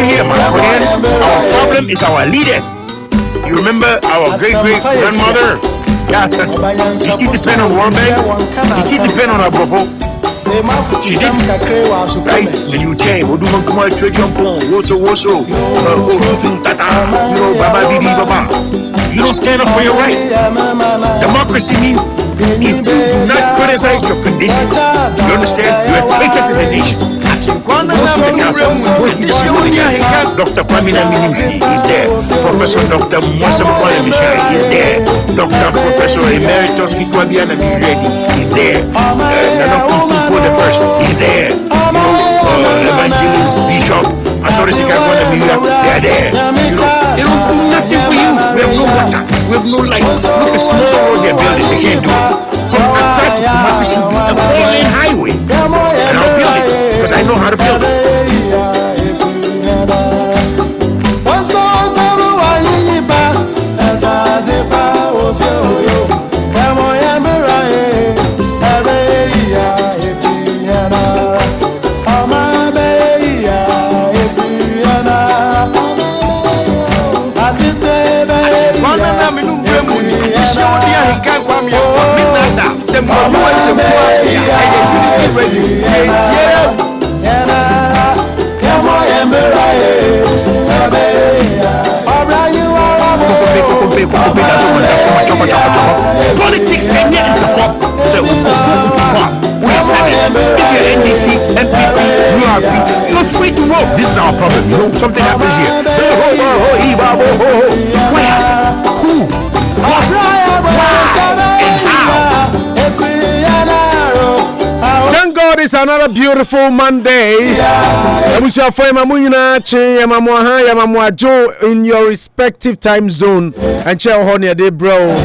here, my friend. Our problem is our leaders. You remember our great-great-grandmother? Yes, you see the pen on World Bank? You see the pen on Abofo? She did, right? And you change. Otumfour, Woso, Baba Bibi Baba. You don't stand up for your rights. Democracy means if you do not criticize your condition, you understand? You're a traitor to the nation. Also, the council, Dr. Kwamina Minimshi is there. Professor Dr. Mwasam Kwame is there. Dr. Professor Emeritus Kikwabiana Miredi is there. Otumfour the first is there. Evangelist Bishop Asorisi Kakwana Mira, they're there. They don't do nothing for you. We have no water. We have no light. Look at small road they're building. They can't do it. From Accra to Kumasi should be a 4-lane highway. And I'll build it because I know how to build it. Politics and yet the cop. So if you're NDC, MPP, you're free to vote. This is our problem. You know, something happens here. Where? Who? What? Why? And how? Thank God it's another beautiful Monday. In your respective time zone and chair honey day bro.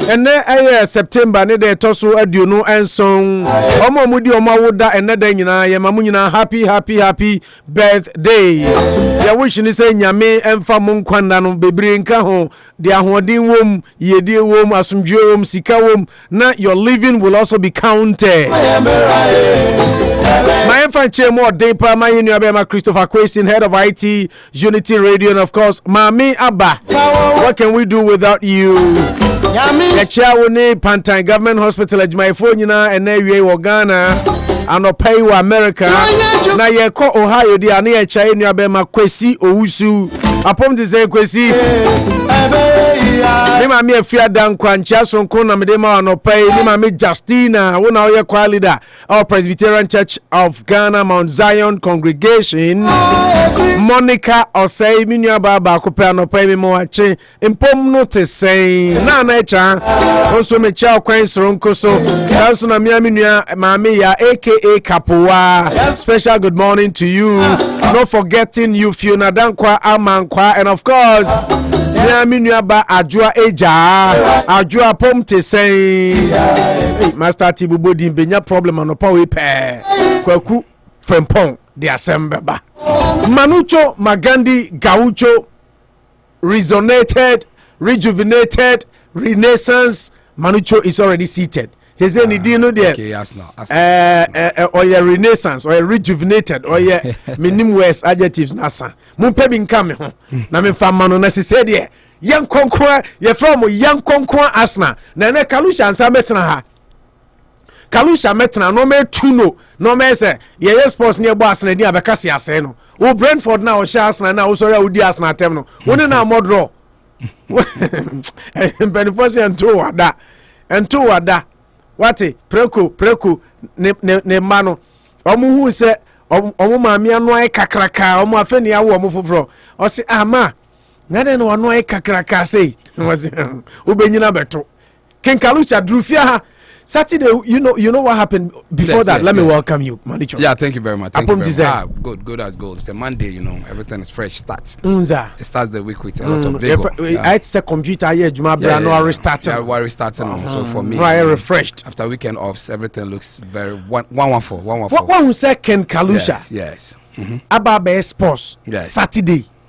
And then September ne de toso aduonu enson omo mudi omo woda ene da nyina ye mamu nyina happy birthday. Ya wish ni say nyame emfa mo nkwanda no bebre nka ho de ahoden wom yedi wom asomdwe wom sika wom na your living will also be counted. My infant more deeper, my Abema Christopher Question, head of IT Unity Radio, and of course, Mami Abba. What can we do without you? Yachawone Panyin Government Hospital, my phone, and Newe Ghana, ANOPA America. Na ye ko Ohio, the Ania Chai, Abema Kwesi Owusu. Upon this Kwesi. Nima mi afia dan kwancha sonko na medema anopai nima mi Justina wona oye kwa leader our Presbyterian Church of Ghana Mount Zion congregation Monica Osei minua baba ko pe anopai mi mo ache impom no te sei na echa onso me cha kwan sonko so sanso na mi minua maami ya aka Kapowa special good morning to you not forgetting you Fiona Dankwa Amankwa and of course minua ba ajua eja ajua pomte say master tibubo di benya problem anopa we pe kwaku frempon de assemble ba Manucho Magandi Gaucho resonated rejuvenated renaissance Manucho is already seated. Says any dino there or your renaissance or rejuvenated or your minimum words adjectives nasa mumpe binkame ho na me fa mano na se said ye yan konkwa ye from yan konkwa asna na ne kalusha ansa metna ha kalusha metna no me tuno no me say ye sports ne bo asna di abekase ase no wo Brentford na o sha asna na wo sorry odi asna tem no woni na modro benefose ento wada wati preko ne mano omu hu se omu maami anu ai kakraka omu afeni awo omu foforo o se ama ngade no anu ai kakraka sei wasi ubenyina beto kenkalucha drufia ha Saturday, you know what happened before yes, that. Yes, Let me welcome you, Manager. Yeah, thank you very much. Thank you very much. Good as gold. It's a Monday, everything is fresh. Starts. It starts the week with a lot of vigor. I had a computer here, no restarting. Yeah, we're restarting. So for me, right, refreshed after weekend offs, everything looks very 114. What second Kalusha? Yes. Ababe Sports. Yes. Saturday.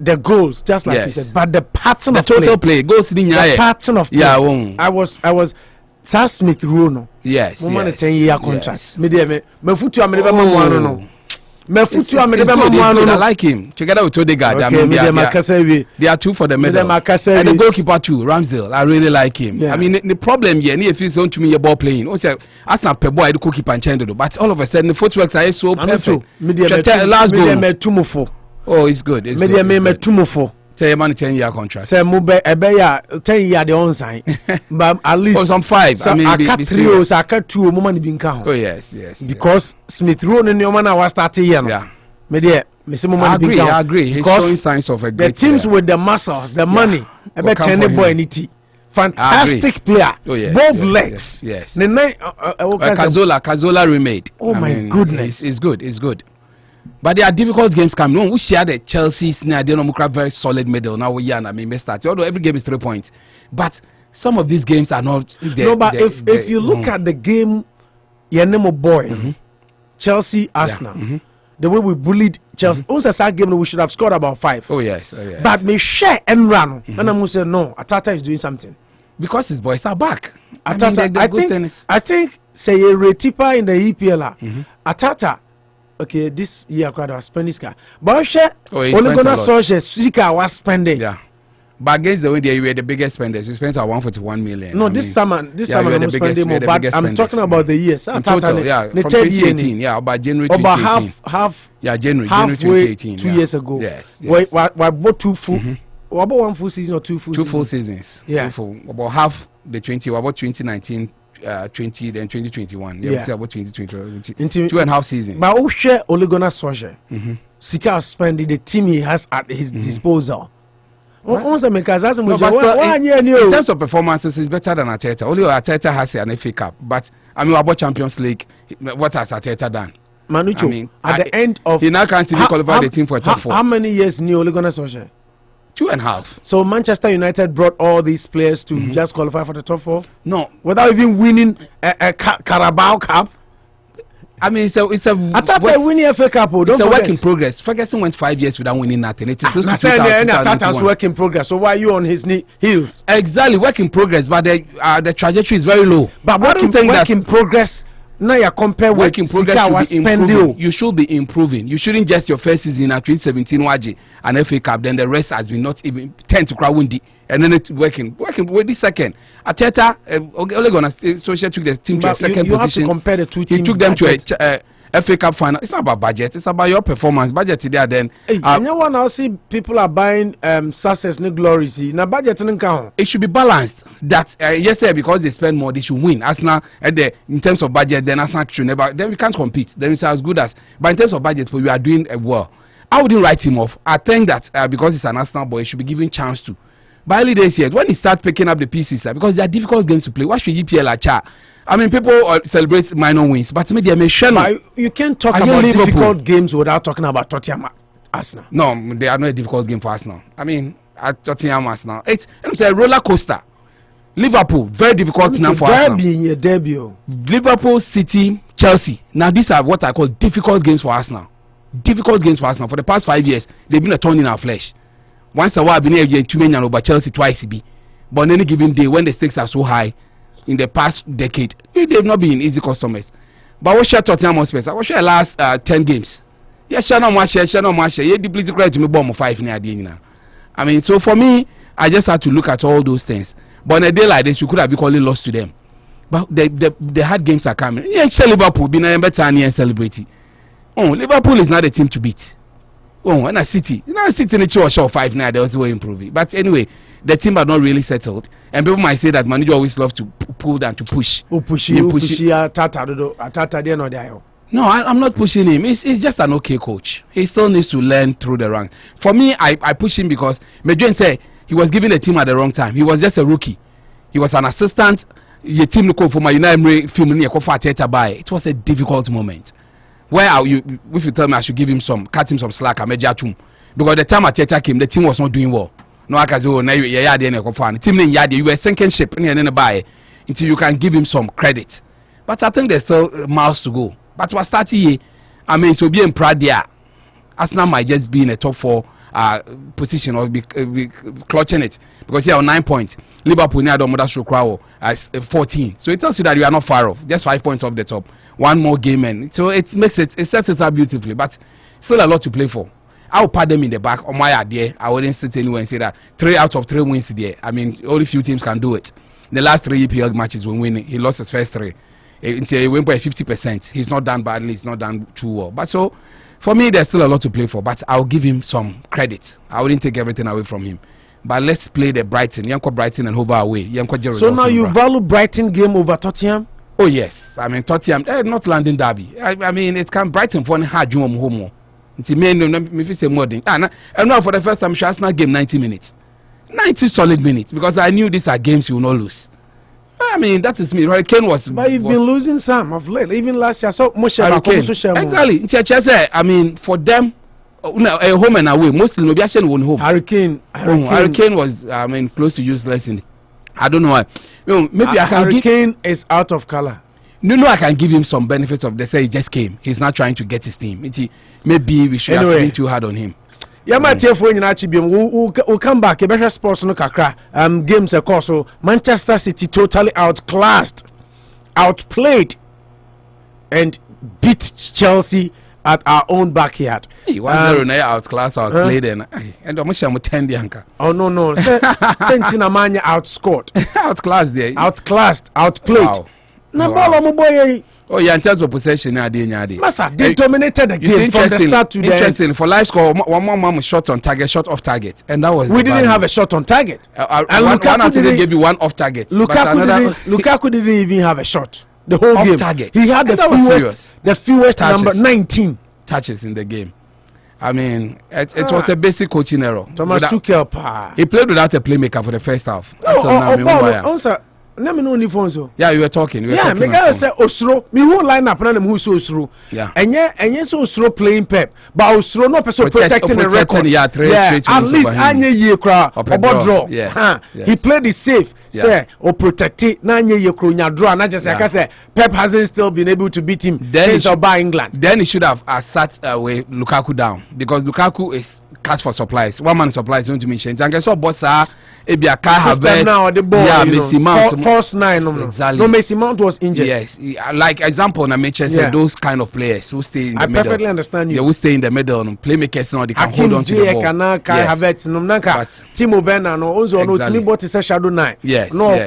the goals, just like you said, but the pattern of total play goals in the pattern of play. Yeah, I was Sir Smith Rono. Yes. Woman a 10-year contract. Me I like him. Together with Odegaard. I mean, they are two for the middle. And the goalkeeper too, Ramsdale. I really like him. Yeah. I mean, the problem here, if it's on to me, a ball playing. Also, as not per boy, the goalkeeper and Chendo. But all of a sudden, the footworks are so perfect. Last goal. Oh, it's good. It's good. Say a 10-year contract. Say mube ebeya 10-year the on sign. But at least some 5. I mean, I cut 3 I cut 2 moment bin ka. Oh yes. Because Smith Rowe in your man was starting here. Yeah. I agree. He's showing signs of a great the teams with the muscles, the money, about 10 boy anything. Fantastic player. Oh, yes, both legs. Yes. Kazola remade. Oh my goodness. It's good. But there are difficult games coming on. We share the Chelsea's near the very solid middle. Now we are, I mean, start. Although every game is 3 points. But some of these games are not. But if you look at the game, Yanemo boy, Chelsea, Arsenal, the way we bullied Chelsea, also a sad game we should have scored about 5. Oh yes. But me share and run, and I'm gonna say no. Atata is doing something because his boys are back. Atata, I think say a retipa in the EPL. Atata. Okay, this year I was spending car. But only gonna source Sika was spending. Yeah. But against the way they were the biggest spenders, we spent 141 million. No, this summer I'm spending more. But I'm talking about the years. In total, yeah, from 2018, about January 2018. About half. Yeah, January 2018. 2 years ago. Yes. We bought 2 full. What about 1 full season or 2 full? 2 full seasons. Yeah. About half the 20. What about 2019? 20 then 2021. Yeah, we say about 2020. 2.5 seasons. But who share Oligona Soje? Sika spending the team he has at his disposal. In terms of performances, it's better than Arteta. Only Arteta has an FA Cup. But I mean, about Champions League, what has Arteta done? Manucho, I mean, at the end of he now can't even qualify the team for a top 4. How many years new Oligona Soje? 2.5. So Manchester United brought all these players to just qualify for the top 4? No, without even winning a Carabao Cup. I mean, it's a Atata winning FA Cup. It's a work in progress. Ferguson went 5 years without winning nothing. It is Atata's work in progress. So why are you on his heels? Exactly, work in progress, but the trajectory is very low. But work in progress. Now you compare work in progress should be improving. You should be improving. You shouldn't just your first season at 2017 Waji and FA Cup, then the rest has been not even 10 to crowd windy, and then it working with the second. Ateta Olegona Social took the team to a second you position. Have to compare the two teams. He took them to a FA Cup final. It's not about budget. It's about your performance. Budget there then. No one now see people are buying success, no glory. See, now budget doesn't count. It should be balanced. That yes, sir, because they spend more, they should win. Arsenal in terms of budget, then Arsenal should never. Then we can't compete. Then it's as good as. But in terms of budget, we are doing well. I wouldn't write him off. I think that because it's an Arsenal boy, he should be given chance to. By early days here, when he starts picking up the pieces, because they are difficult games to play. What should EPL chat? I mean, people celebrate minor wins, but maybe you can't talk about difficult games without talking about Tottenham Arsenal. No, they are not a difficult game for Arsenal. I mean, at Tottenham Arsenal, it's a roller coaster. Liverpool, very difficult now for Arsenal. Debut. Liverpool, City, Chelsea. Now these are what I call difficult games for Arsenal. Difficult games for Arsenal. For the past 5 years, they've been a thorn in our flesh. Once a while, I've been able to win over Chelsea twice. But on any given day, when the stakes are so high, in the past decade, they've not been easy customers. But we share Tottenham Hotspur. We share last 10 games. Yeah, share no more. Yeah, deeply credit to me bomb 5 near the end. I mean, so for me, I just had to look at all those things. But on a day like this, we could have equally lost to them. But the hard games are coming. Yeah, Liverpool being a better and celebrating. Oh, Liverpool is not the team to beat. Oh, and a City. City in the 2 or 5 now, they also will improve. But anyway, the team are not really settled, and people might say that manager always loves to pull than to push. No, I'm not pushing him. He's just an okay coach. He still needs to learn through the ranks. For me, I push him because Medjugorje said he was given the team at the wrong time. He was just a rookie. He was an assistant. Your team look for my United film. It was a difficult moment. Where if you tell me I should give him cut him some slack, I because the time Arteta came, the team was not doing well. No, I can say, oh, now you're team you were sinking ship until you can give him some credit. But I think there's still miles to go. But we're starting here. I mean, so being proud there, Arsenal might just be in the top 4 position or be clutching it, because here on 9 points, Liverpool near the mother show as 14. So it tells you that you are not far off, just 5 points off the top. One more game in, so it sets it up beautifully, but still a lot to play for. I'll pat them in the back on my idea. I wouldn't sit anywhere and say that 3 out of 3 wins there. I mean, only few teams can do it. The last 3 EPL matches when winning, he lost his first 3. Until he went by 50%. He's not done badly. He's not done too well. But so, for me, there's still a lot to play for. But I'll give him some credit. I wouldn't take everything away from him. But let's play the Brighton. Brighton and Hoover away. So now you value Brighton game over Tottenham? Oh yes. I mean Tottenham, not London derby. I mean it can Brighton for hard home. Me say more than and now for the first time Arsenal game 90 minutes. 90 solid minutes, because I knew these are games you will not lose. I mean that is me. Hurricane was. But you've been losing some of late, even last year. So exactly. I mean for them, home and away, mostly maybe actually won home. Hurricane was close to useless in. I don't know why. Maybe I can Hurricane is out of color. No, I can give him some benefits of the say he just came. He's not trying to get his team. Maybe we should have been too hard on him. Yeah, my team for we'll come back. A better sports no kakra. Games of course. So Manchester City totally outclassed, outplayed, and beat Chelsea at our own backyard. Outclassed, outplayed, and almost I'm 10 Bianca. Oh no, Sentina Mania outscored, outclassed there, outclassed, outplayed. Wow. Oh yeah, in terms of possession, Masa, they dominated the game from the start to the end. Interesting. For live score, one shot on target, shot off target, and that was. We didn't have a shot on target. And Lukaku didn't give you one off target. Lukaku didn't even have a shot. The whole game. Target. He had the fewest number 19 touches in the game. I mean, it was a basic coaching error. Thomas Tuchel, he played without a playmaker for the first half. Let me know any phones. Yeah, you were talking. Yeah, me guys say Osro. Me who line up na them who so Osro. Yeah. And so Osro playing Pep, but Osro no person protecting the record. Yeah, at least anye ye kra obo draw. Yes. He played it safe. Say or protect it. Na anye ye kra nya draw. Na just like I say, Pep hasn't still been able to beat him since Oba England. Then he should have sat away Lukaku down, because Lukaku is catch for supplies. One man supplies don't mention. And so Bossa Ebia Kahavet now the ball. Yeah, Messi Mount. First 9 exactly. No, Messi Mount was injured. Yes, like example, I mentioned those kind of players who stay in the middle. I perfectly understand you. They will stay in the middle. Playmakers now they can hold on to the ball. Kai Havertz, Timo Werner, no, also no. Timo Bot is a shadow 9. Yes, no,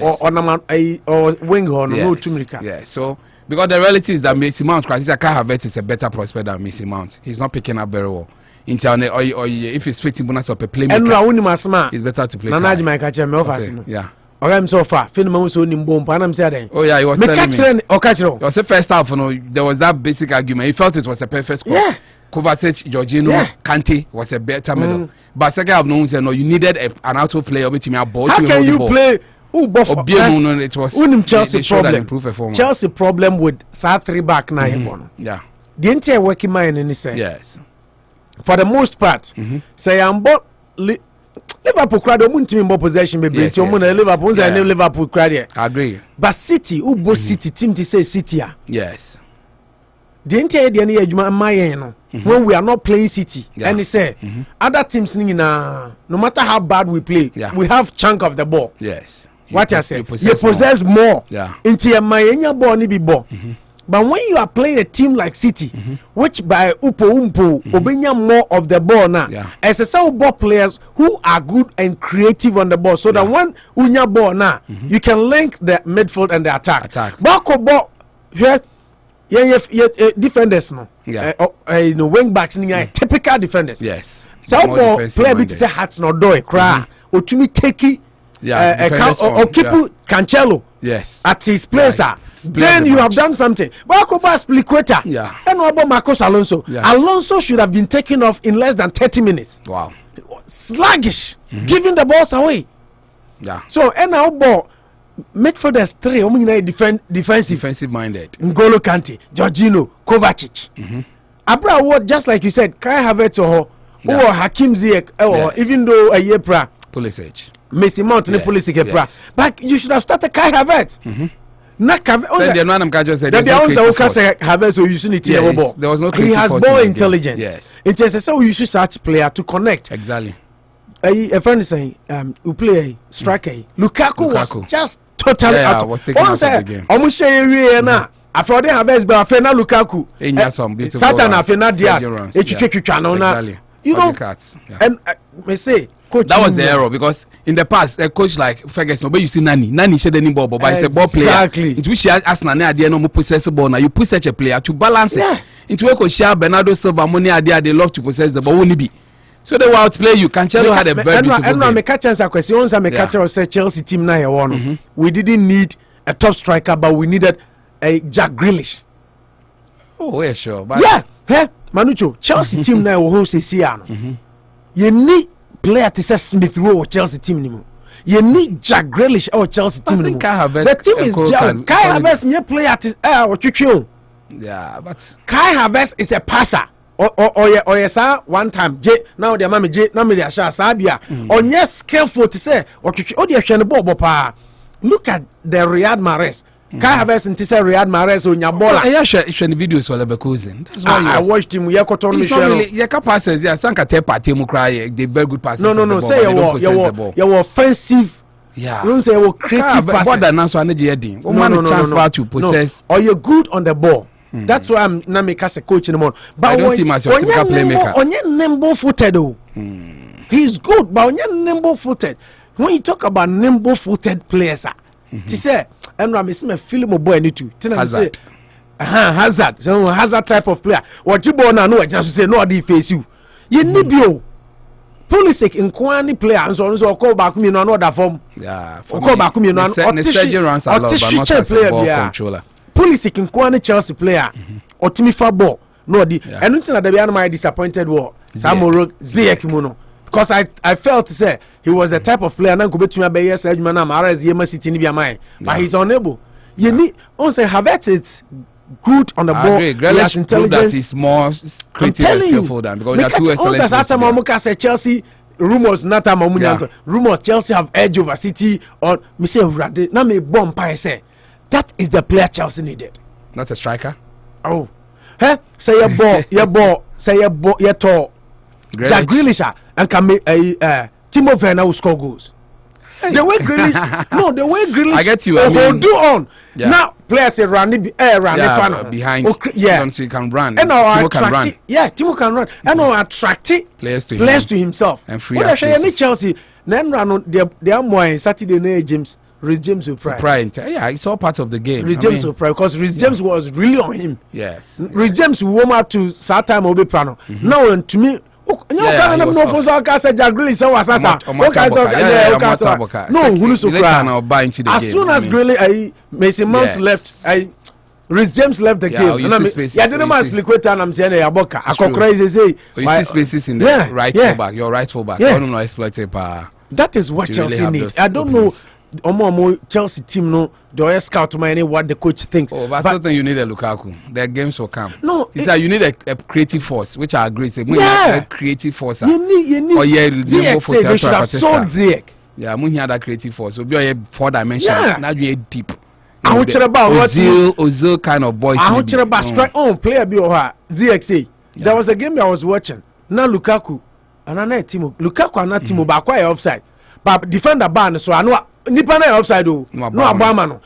or wing or no Tumrika. Yeah, so because the reality is that Messi Mount, Kai Havertz is a better prospect than Messi Mount. He's not picking up very well. Internet or if he's fitting bonus of a playmaker, it's better to play. Yeah. I'm so far. Oh yeah, he was telling me. It was the first half. There was that basic argument. He felt it was a perfect score. Yeah. Kovacic, Jorginho, Kante was a better middle. But second half, no one said no. You needed an outfield player with me. How can you play? It was Chelsea problem. Chelsea problem with Sa 3 back now. Yeah. The entire working mind in say yes. For the most part, say I'm bought. Liverpool crowd don't team in possession baby. Liverpool say Liverpool crowd. I agree. But City, who both City team to say City. Yes. The entire when we are not playing City, and he say other teams no matter how bad we play, we have chunk of the ball. Yes. What I say, you possess more. Yeah. Into my ball ni be ball. But when you are playing a team like City, which by obenya more of the ball now, as a some ball players who are good and creative on the ball, so that when unya ball now, you can link the midfield and the attack. Bako ball here, defenders no, wing backs typical defenders. Yes. So ball play bit say hats no do cry. Otumi take or keep Cancelo. Yes. At his place. Then you have done something. Bakoba Spliqueta. Yeah. And what about Marcos Alonso? Yeah. Alonso should have been taken off in less than 30 minutes. Wow. Sluggish. Giving the balls away. Yeah. So and now ball midfielders 3 defensive minded. N'Golo Kante, Jorginho, Kovacic. Abra what just like you said, Kai Havertz or Hakim Ziyech or even though a Yepra Pulisic. Messi Mount and Pulisic. But you should have started Kai Havertz. There was no. He has ball intelligence. Yes. It is so you use such player to connect. Exactly. A friend is saying, who play striker. Lukaku was just totally out. Was taken out of the game. Almost na. After they have been Afena Lukaku. Satan Afena Diaz. Exactly. You know, and me say. Coach that was the error because in the past a coach like Ferguson, but you see Nani said any ball, but it's a ball player. Exactly. Into which as Nani idea no possess the ball. Now you put such a player to balance it. Into where coach Bernardo Silva money idea they love to possess the ball won't be. So they will outplay you. Cancelo had a very beautiful game. And me catch a question. Once I catch say Chelsea team na here one. We didn't need a top striker, but we needed a Jack Grealish. Oh yeah, sure. But Manucho, Chelsea team na wo say Siano. You need player to say Smith Rowe or Chelsea team anymore. You need Jack Grealish or Chelsea team anymore. The team is gelling. Kai Havertz new player to yeah, but Kai Havertz is a passer. Or yes, one time J now the mama J now me the Asha Sabia. Or yes, careful to say or the ball. Look at the Riyad Mahrez. Kai Havertz into say Riyad Mahrez on your ball. I share the videos for Leverkusen. That's why I watched him. We are caught yeah, passes. Yeah, Sanka Tepa Temu cry. They very good passes. No. Say your offensive. Yeah. You don't say your creative passes. What that answer energy heading. No. Chance to possess. Or you're good on the ball. That's why I'm not make us a coach anymore. But I don't see myself as a playmaker. On your nimble-footed, he's good, but on your nimble-footed. When you talk about nimble-footed players, to say. And I'm a film of boy too. Hazard. Hazard. So Hazard type of player. What you born now? Just say no, I face you. You need you. Pulisic in quantity player and so on. So call back me no another form. Yeah. Call back me no another player. Pulisic in quantity Chelsea player. Otumfour ball. No the. And until that be my disappointed war. Samoro Ziyech Mono. Because I felt to say he was the type of player now go between be yes Edmund Mahrez Mancity ni be mine, but he's unable. You need also Havertz it's good on the ball. He has intelligence. He's more creative and skillful than because they are two excellent players. Chelsea rumors rumors Chelsea have edge over City or me say Rade na me bomb pie say that is the player Chelsea needed. Not a striker. Oh, say your ball, say your tall. Jack Grealish and can make Timo Werner will score goals. The way Grealish I get you. Do on. Now players say Randy behind so you can run. And Timo can run. Yeah, Timo can run. And attract players to himself. And free up Chelsea. Then run they are more Saturday night James. Rhys James will cry. Yeah, it's all part of the game. Rhys James will cry because Rhys James was really on him. Yes. Rhys James will warm up to Saturday Obe Prano. Now and to me no, as soon as Grealish Mason Mount left, Rhys James left the game. Yeah, didn't explain and I'm saying Aboka. You see spaces in the right fullback. Your right fullback. I don't know exploited power. That is what Chelsea needs. I don't know. Chelsea team no the scout to my what the coach thinks. But I still think you need a Lukaku. Their games will come. No, you need a creative force, which I agree. Say, a creative force. You need. Or Ziyech say they should have sold Ziyech. Yeah, we need that creative force. So be a 4-dimensional. Yeah. Now you deep. I want you about Ozil kind of boys. I want you about strike on player be or her. Ziyech say there was a game I was watching. Now Lukaku and another team. Lukaku and Timo back quite offside. But defender ban so I know. Nipa na offside o no abama no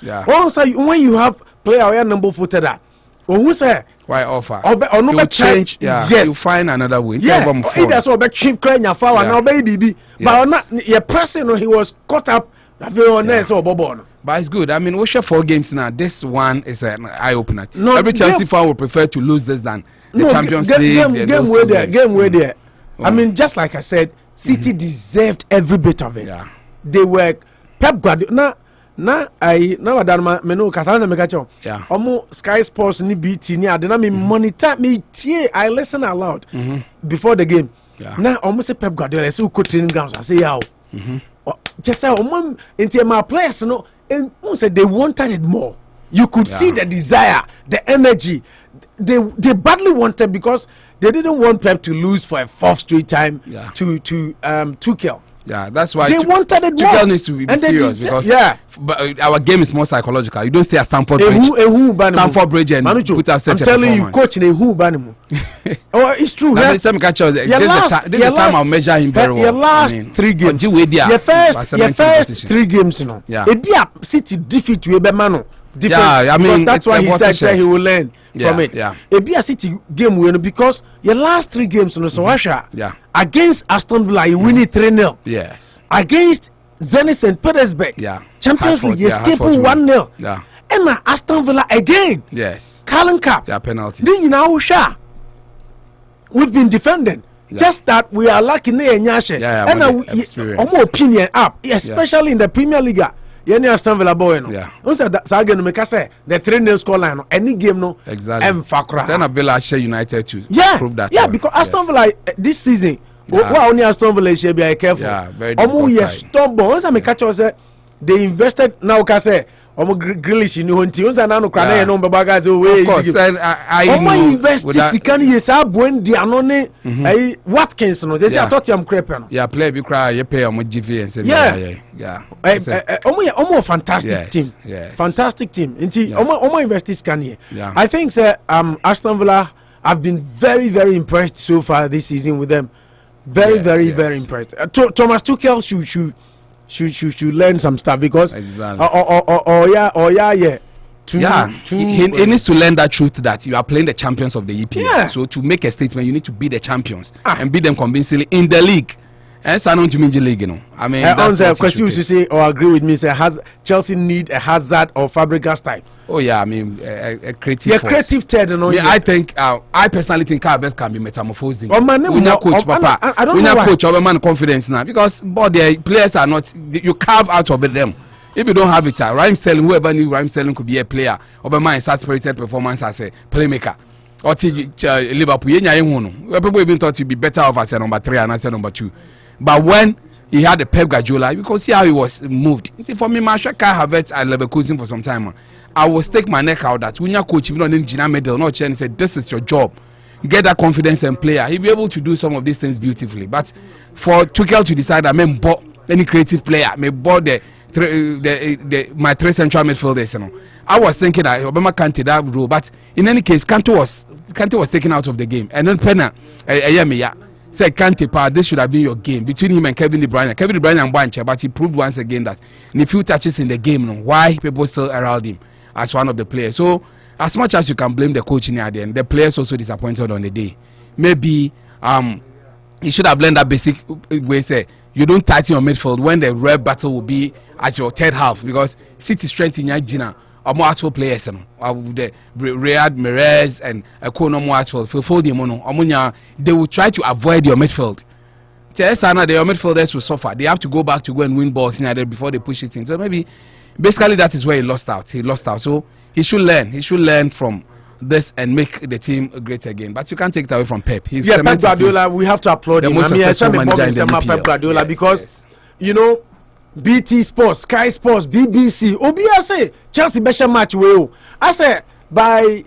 when you have player or number footed that who say why offer or no change yes you find another way either so be cheap clean your foul and be bibi but not your person he was caught up so bobo. But it's good. I mean, we share 4 games now. This one is an eye opener. No, every Chelsea fan would prefer to lose this than the Champions League. Game way there. I mean, just like I said, City deserved every bit of it. Yeah. They were Pep Guardiola wadanma me no kasa me kacho omo Sky Sports ni BT ni ade na me monitor me tie I listen aloud before the game na omo say Pep Guardiola say go training grounds I say yawo just say omo into my players no and say they wanted it more. You could see the desire, the energy. They badly wanted because they didn't want Pep to lose for a 4th straight time to Tuchel. Yeah, that's why they wanted it Tuchel more. needs to be serious because but our game is more psychological. You don't stay at Stamford Bridge. Stamford Bridge and put up such I'm telling you, coach, oh, it's true. This is the time I'll measure him very well. Your last 3 games. Your first 3 games, you know. Yeah. It be a City defeat to Ebemano. Yeah, I mean, because that's why he said he will learn from it. Yeah. It be a City game win because your last 3 games, you know, so against Aston Villa, you win it 3-0. Yes. Against Zenit St. Petersburg, Champions League, you escape 1-0. Yeah. And Aston Villa again. Yes. Carling Cup. Yeah, penalty. Then you know, we've been defending. Just that we are lacking and our opinion up, especially in the Premier League. Aston Villa boy, no. Yeah. Saga no make say the 3-0 score line. Any game no. Exactly. Fakra. Then Villa share United to prove that. Yeah, because Aston Villa this season, only Aston Villa should be careful. Yeah, very difficult. Stubborn. Once I make catch say they invested now. Say Grealish in Hunti. Once I know Crane no Babagas away. Of course, I know. Invest this can yes when the anone Watkins no. They say I thought I'm creeping. Yeah, play be cry. You pay GV and say yeah. Fantastic team. Yes. Fantastic team. Inti invest this can here. Yeah. I think Aston Villa have been very very impressed so far this season with them. Very impressed. Thomas Tuchel should learn some stuff because he needs to learn that truth that you are playing the champions of the EPL. Yeah. So to make a statement, you need to be the champions and beat them convincingly in the league. And so I don't mean the league, you know. I mean, that's what question you should say or agree with me. Say, Chelsea need a Hazard or Fabregas type? Oh yeah, I mean a creative. Yeah, creative third, and I think I personally think our best can be metamorphosing. When your coach, Papa, I don't know why. Coach, man confidence now because but the players are not. You carve out of them. If you don't have it, Raheem Sterling, whoever knew Raheem Sterling could be a player, Obama in saturated performance as a playmaker. Or Liverpool, people even thought he'd be better off as a number 3 and as a number 2. But when he had the Pep Guardiola, you could see how he was moved. For me, Mashaka Havertz at Leverkusen for some time. I will stake my neck out that when your coach, if you don't need Gina Medel, not Chen, said, this is your job. Get that confidence and player. He'll be able to do some of these things beautifully. But for Tuchel to decide that may bought any creative player, may bought my 3 central midfielders, you know. I was thinking that Obama can't take that role, but in any case, Kante was taken out of the game. And then Penna, said Kante, this should have been your game between him and Kevin De Bruyne. Kevin De Bruyne and Boankra, but he proved once again that in a few touches in the game, you know, why people still around him as one of the players. So as much as you can blame the coach in the end, the players also disappointed on the day. Maybe he should have learned that basic way. Say you don't tighten your midfield when the real battle will be at your third half because City strength in your Gina. Or more actual players, the Riyad Mahrez and Kono more actual fulfill the mono. They will try to avoid your midfield. Your midfielders will suffer. They have to go back to go and win balls in there before they push it in. So maybe basically that is where he lost out. So he should learn. He should learn from this and make the team great again. But you can't take it away from Pep. Pep Guardiola, we have to applaud him. Most successful manager in the EPL. Pep Guardiola because you know. BT Sports, Sky Sports, BBC, OBS, Chelsea Besha match. I say by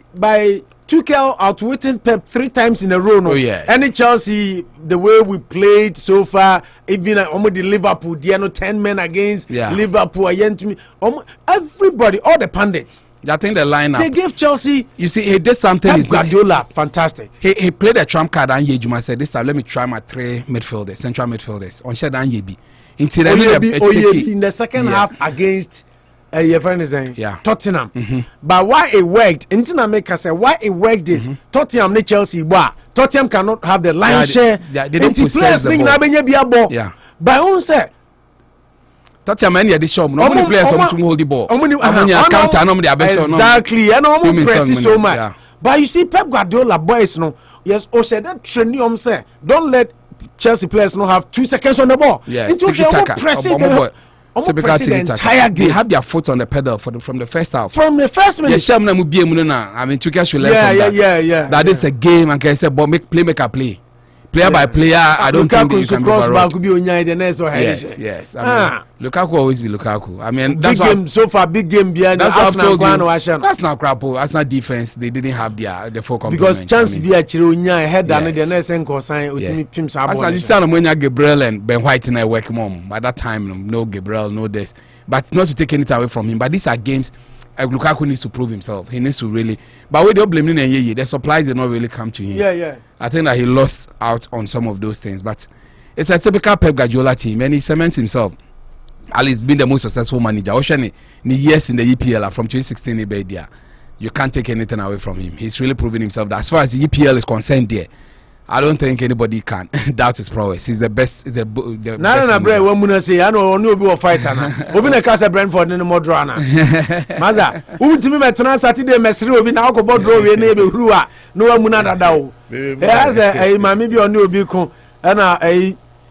Tuchel outwitting Pep 3 times in a row. No? Oh, yes. Any Chelsea, the way we played so far, even the Liverpool, 10 men against Liverpool. Everybody, all the pundits. I think the lineup. They gave Chelsea. You see, he did something. Pep Guardiola, fantastic. He played a trump card and Yejuma said, this time let me try my 3 midfielders, central midfielders. On Shedan Yebi. In the second half against Tottenham. But why it worked, why it worked is Tottenham and Chelsea. Tottenham cannot have the line share. They don't possess the ball. But I say Tottenham and the show. No players to hold the ball. Exactly. And almost press so much. But you see, Pep Guardiola boys, no, yes, or said that training say, don't let Chelsea players not have 2 seconds on the ball. Yes, into the entire game. They have their foot on the pedal from the first half. From the first minute. Yes, I mean, Tuchel should learn from that. That is a game and can say, but make playmaker play. player by player, I don't think that you can cross back could be Onyai the next or yes. I mean, Lukaku always be Lukaku. I mean, that's big game so far. Big game behind. That's what I've told you. That's not crap. That's not defense. They didn't have the full complement. Because chance be actually Onyai head and the next and consign Otimi Pim Sabo. As I said, when you Gabriel and Ben White and I work mom. By that time, no Gabriel, no this. But not to take anything away from him. But these are games. Lukaku needs to prove himself. He needs to really. But we don't blame him. The supplies did not really come to him. Yeah. I think that he lost out on some of those things. But it's a typical Pep Guardiola team, and he cements himself. At least being the most successful manager. Ocean years in the EPL from 2016, you can't take anything away from him. He's really proven himself that as far as the EPL is concerned, there. I don't think anybody can doubt his prowess. He's the best. The best. No, bro. When Muna say, I know only be a fighter now. Obi na kasa Brentford no more draw na. Maza, who timi metena Saturday mesri obi na akobɔ draw we na ebe huru no wa Muna dada o. As a mami bi oni obi ko na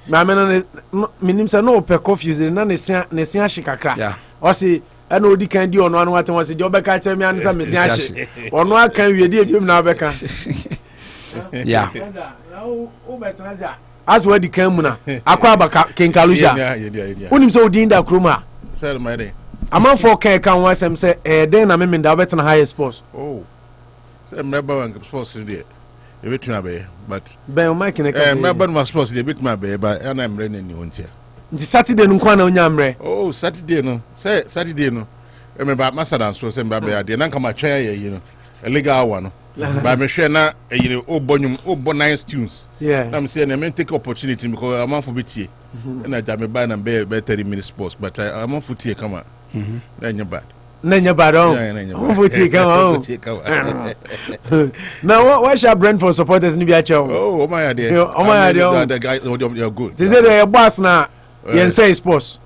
mami no minim say no pe confuse na ne sia hye Yeah. O say na odi kan di ono anu aten o say di obeka kire mi ansa me sia hye. Ono aka wie di ebi na obeka. Yeah. As where the Kamuna, Aquaba Kinkalusha. Unim so dinda Kruma. Said my day. A man for can once and say, then I'm in the better highest post. Oh, said my boy sports in there. A bit my bay, but Ben Mike and my bun was supposed to be a bit my bay, but and I'm running you here. The Saturday Nkwana Onyamre. Oh, Saturday no, say Saturday no. Remember, Master dance was sent by the Nankama chair, you know, a legal one. But me share na nice tunes. Yeah. I'm saying I may take opportunity because I'm on for BT. And I jam by and be 30 minutes sports, but I'm on for tea come on. Then you're bad. Nenya bad on. Now why shall Brentford supporters ni be acho? Oh my idea. The guy you're good. They say the boss na say sports.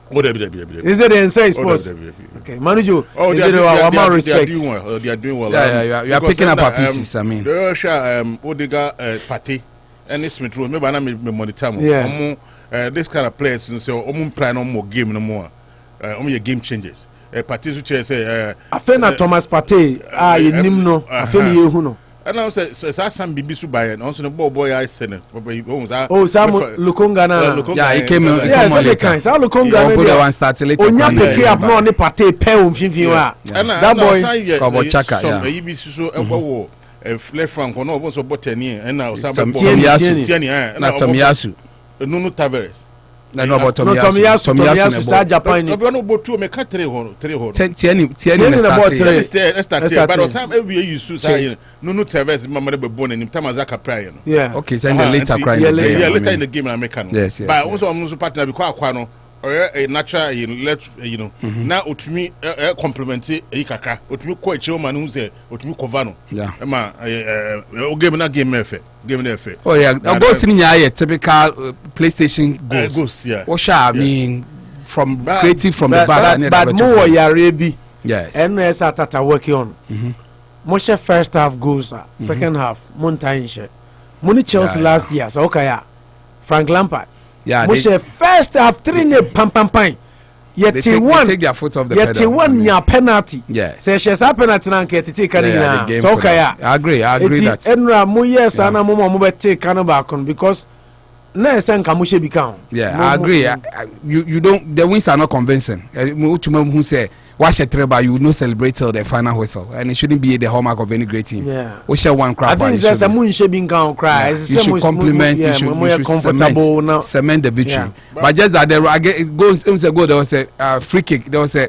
Oh, is it insane sports? Okay, Manujo. Oh, they are doing well. They are doing well. Yeah. You are picking up our pieces. I mean, the Russia Odega party and Smith Road. Maybe I me monitor. Yeah. This kind of players, so plan no more game no more. Your game changes. Parties which say. Afena Thomas Partey. You nimno. Afena yehuno. And I say, some Bibisu by and also the boy I send. Oh, some Lukonga na. Yeah, he came. Yeah, some kind. Some Lukonga. Put the one start later. Onya pick up no ne Partey pay umfinfiwa. That boy. Kobo Chaka. Yeah. Ibisu so left frank no obo so botany and now some Tomiyasu. Na Tomiyasu. Nuno Tavares. No, but Tomiyasu sa Japan. No botu me ka 3 hon. Tieni let's start. But some every you say Nuno Tavares mama be born in Tamazaka prayer no. Yeah. Okay, so in the later crying. Yeah, later in the game na make no. Yes. But also partner be kwa no. Or a natural left, you know. Now Otumi complement kakra. Otumi ko eche man who say Otumi Kovano. Yeah. Game na game effect. Game effect. Oh yeah. Goals in your typical PlayStation goals. Yeah. What shall I mean from creative from the back. But more Yarebi. Yes. NS Atata working on. Moshe first half goals, second half Montaigne. Money Chelsea last year. So okay. Frank Lampard. Yeah, Moshe first half 3-0 pam. They take their foot off the pedal. Yet one near penalty. Yes. Say she's a penalty na nke take na. So okay. I agree that. Enra mo yes ana mo mo take kan back on because na sen ka mo she be kan. Yeah, I agree. You don't the wins are not convincing. Utuma who say watch a treble, you will not celebrate till the final whistle, and it shouldn't be the hallmark of any great team. Yeah, we share one crowd. I think there's a moon shaping can cry. You should compliment. You should cement the victory. Yeah. But just that it goes. There was a free kick. There was a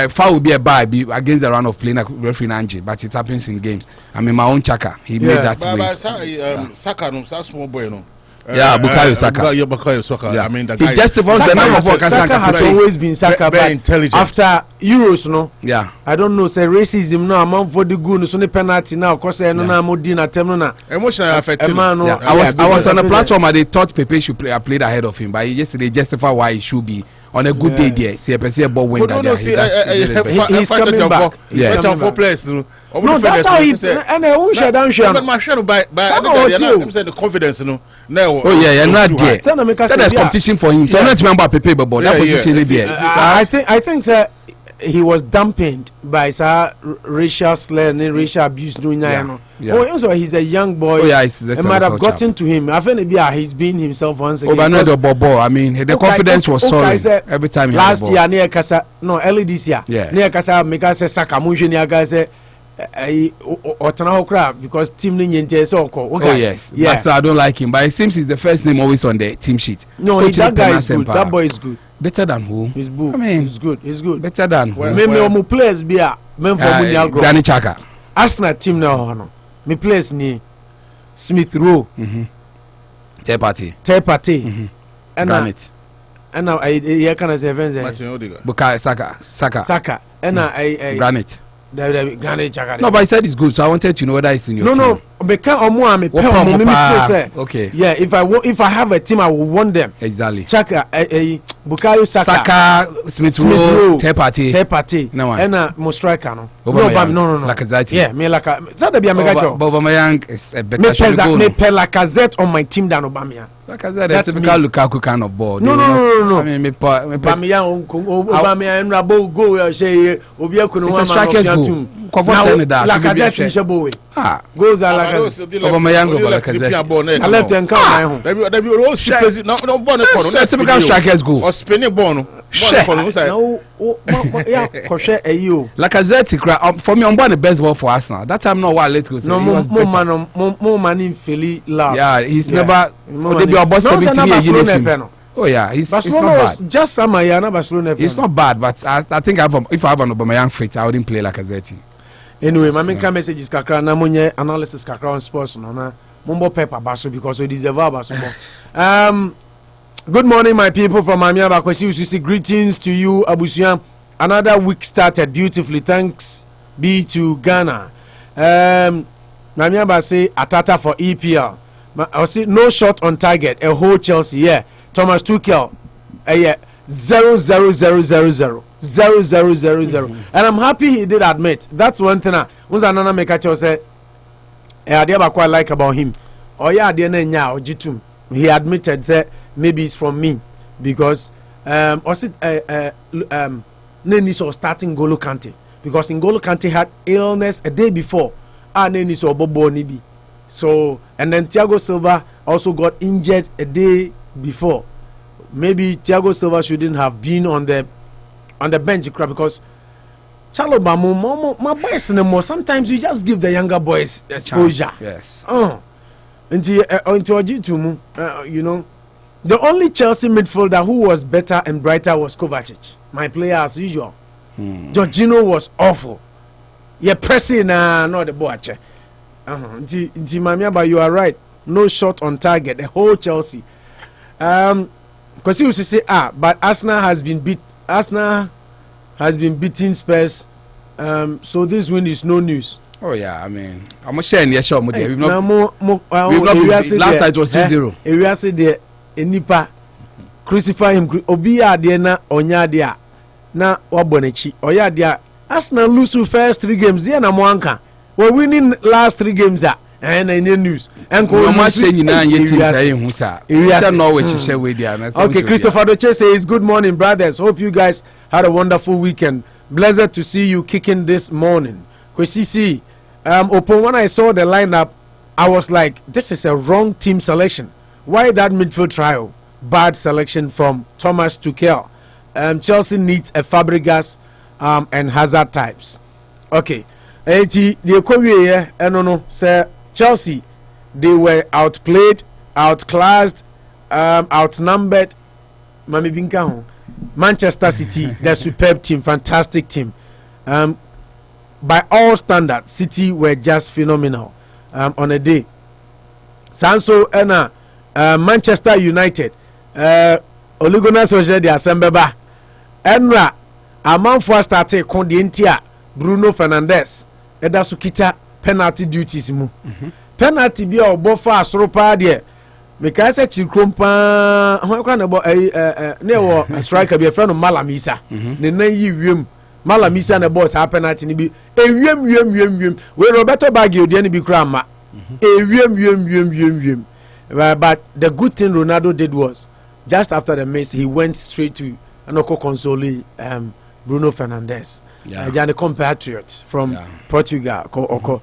foul will be a bye against the run of play like referee Nanji, but it happens in games. I mean, my own Chaka, he made that. But Saka, no, small boy, no. Yeah, Bukayo Saka. Bukayo Saka. Yeah. I mean, the guy. He justifies the number of Saka has always been Saka, very intelligent. After Euros, no. Yeah. I don't know. Say racism, no. Amount for the good, so the penalty now. Cause I no na modi na tem no na. Emotional affected. I was on the platform and they thought Pepe should played ahead of him, but yesterday justify why he should be on a good day there. See a ball win that day. He's coming back. Yeah. 4 players. No, that's how he. And who shut down? But my shadow by the confidence, no. No. Oh yeah, not there. So there's competition for him. So not remember Pepe, but that position is there. I think he was dampened by racial slur and racial abuse. Also, he's a young boy. Oh, yeah, it might have gotten to him. I think he's been himself once again. I mean, the confidence was soaring every time he last year near Casa, no, early this year. Yeah. Near Casa, make us say Saka Munjini say Otumfour because team Niente so okay. Oh yes, yeah. But I don't like him. But it seems he's the first name always on the team sheet. No, that guy is good. That boy is good. Better than who? He's good. I mean, he's good. He's good. Better than who? Me players be a men for Granny Chaka. Arsenal team now. Me players ni Smith Rowe. Taadi. And Granite. And now I can say Buka Saka. And I Granite. Granny Chaka. No, but I said it's good, so I wanted to know whether it's in your team. No. Okay. Yeah, if I have a team, I will want them. Exactly. Chaka, Bukayo Saka, Smith Rowe, Taadi. No one. And mo striker no. No. Lacazette. Yeah, me Lacazette. That be a mega job. But Aubameyang is a better shot. Me Lacazette on my team than Aubameyang. Lacazette, that's a typical Lukaku kind of ball. No. I mean, Aubameyang Rabo go say Obia kuno one strikers goal. Lacazette is a boy. Goals are Lacazette. Aubameyang go Lacazette. I left and come my home. That's typical strikers goal. Or spinning ball. Lacazette for me, I'm the best ball for Arsenal. That time, not what let's go. No more man in Philly. Yeah, he's never. They be about 70 years. Oh yeah, he's not bad. Just Samaya, Barcelona. It's not bad, but I think if I have an Aubameyang fit, I wouldn't play Lacazette. Anyway, my main messages kakra na monye analysis kakra on sports no na mumbo pepper baso because we deserve baso. Good morning, my people from Amia Bakwesi Ususi. Greetings to you, Abusian. Another week started beautifully. Thanks be to Ghana. Mamia Base Atata for EPL. I see no shot on target. A whole Chelsea. Yeah. Thomas Tuchel. 0-0-0-0-0-0. And I'm happy he did admit. That's one thing. Once another make a choice. I quite like about him. Oh yeah, he admitted that maybe it's from me because Nenis was starting N'Golo Kante because N'Golo Kante had illness a day before. Nenis or Bobo Nibi. So and then Thiago Silva also got injured a day before. Maybe Thiago Silva shouldn't have been on the bench because Chalo Bamu, my boys no more. Sometimes you just give the younger boys exposure. Yes. You know, the only Chelsea midfielder who was better and brighter was Kovacic. My player as usual. Jorginho was awful. Yeah, pressing not the boy. But you are right. No shot on target. The whole Chelsea. Because you used to say but Arsenal has been beating Spurs. So this win is no news. Oh yeah, I mean, I'm sharing the show. We've not last night it was 2-0. If you say the Enipa crucify him, Obiya de na onya de na wabonechi. Oya de Arsenal lose the first 3 games. They na Boankra. We're winning last 3 games. And in the news. And okay, Christopher Doche says, good morning, brothers. Hope you guys had a wonderful weekend. Blessed to see you kicking this morning. Kwesisi, when I saw the lineup, I was like, this is a wrong team selection. Why that midfield trial? Bad selection from Thomas Tuchel. Chelsea needs a Fabregas and Hazard types. Okay. Chelsea, they were outplayed, outclassed, outnumbered. Manchester City, the superb team, fantastic team. By all standards, City were just phenomenal on a day. Sanso and Manchester United, Oligona Social de Asembeba, Enra, Amanfo started Kondientia, Bruno Fernandes, Edasukita. Penalty duties mu. Penalty bi o bo fa asoro pa de. Me ka se chikrompa ho kwa na bo ne wo striker bi friend Malamisa. Ne nan yi wiem. Malamisa na boss ha penalty ni bi. Wiem. We Roberto Baggio de ni bi kra ma. Wiem. But the good thing Ronaldo did was just after the match he went straight to Anoko Console Bruno Fernandes, a compatriot from Portugal, Oko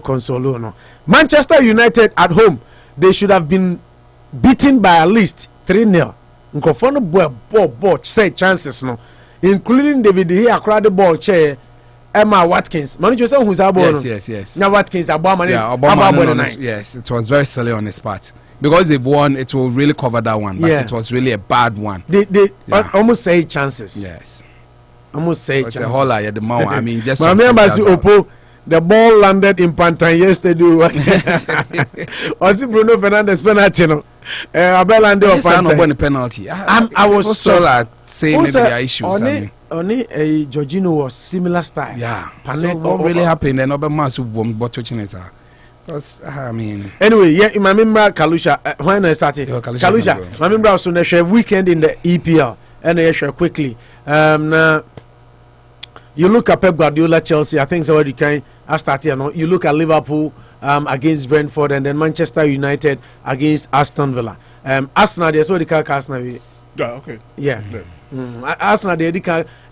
Consolo. No. Manchester United at home, they should have been beaten by at least 3-0. Nkofono ball say chances no, including David here crowd the ball chair. Emma Watkins, Manu Joseph who's our boy. Yes. Now Watkins, Obama. Yes, it was very silly on his part because they've won. It will really cover that one, but it was really a bad one. They almost say chances. Yes, almost say chances. A whole lot of the more. I mean, just. I remember the ball landed in Panyin yesterday. Was it Bruno Fernandes penalty? No, Abel landed on Panyin. Penalty. I was so saying maybe there are issues. Only a Georgino was similar style. Yeah. So what really happened? And other mass who but watching it. I mean. Anyway, yeah, my member Kalusha. When I started, Kalusha, my member also share weekend in the EPL, and I share quickly. Now, you look at Pep Guardiola, Chelsea. I think so. You can start here. No, you look at Liverpool against Brentford, and then Manchester United against Aston Villa. Arsenal, that's what the car Arsenal. Yeah. Okay. Yeah. Arsenal they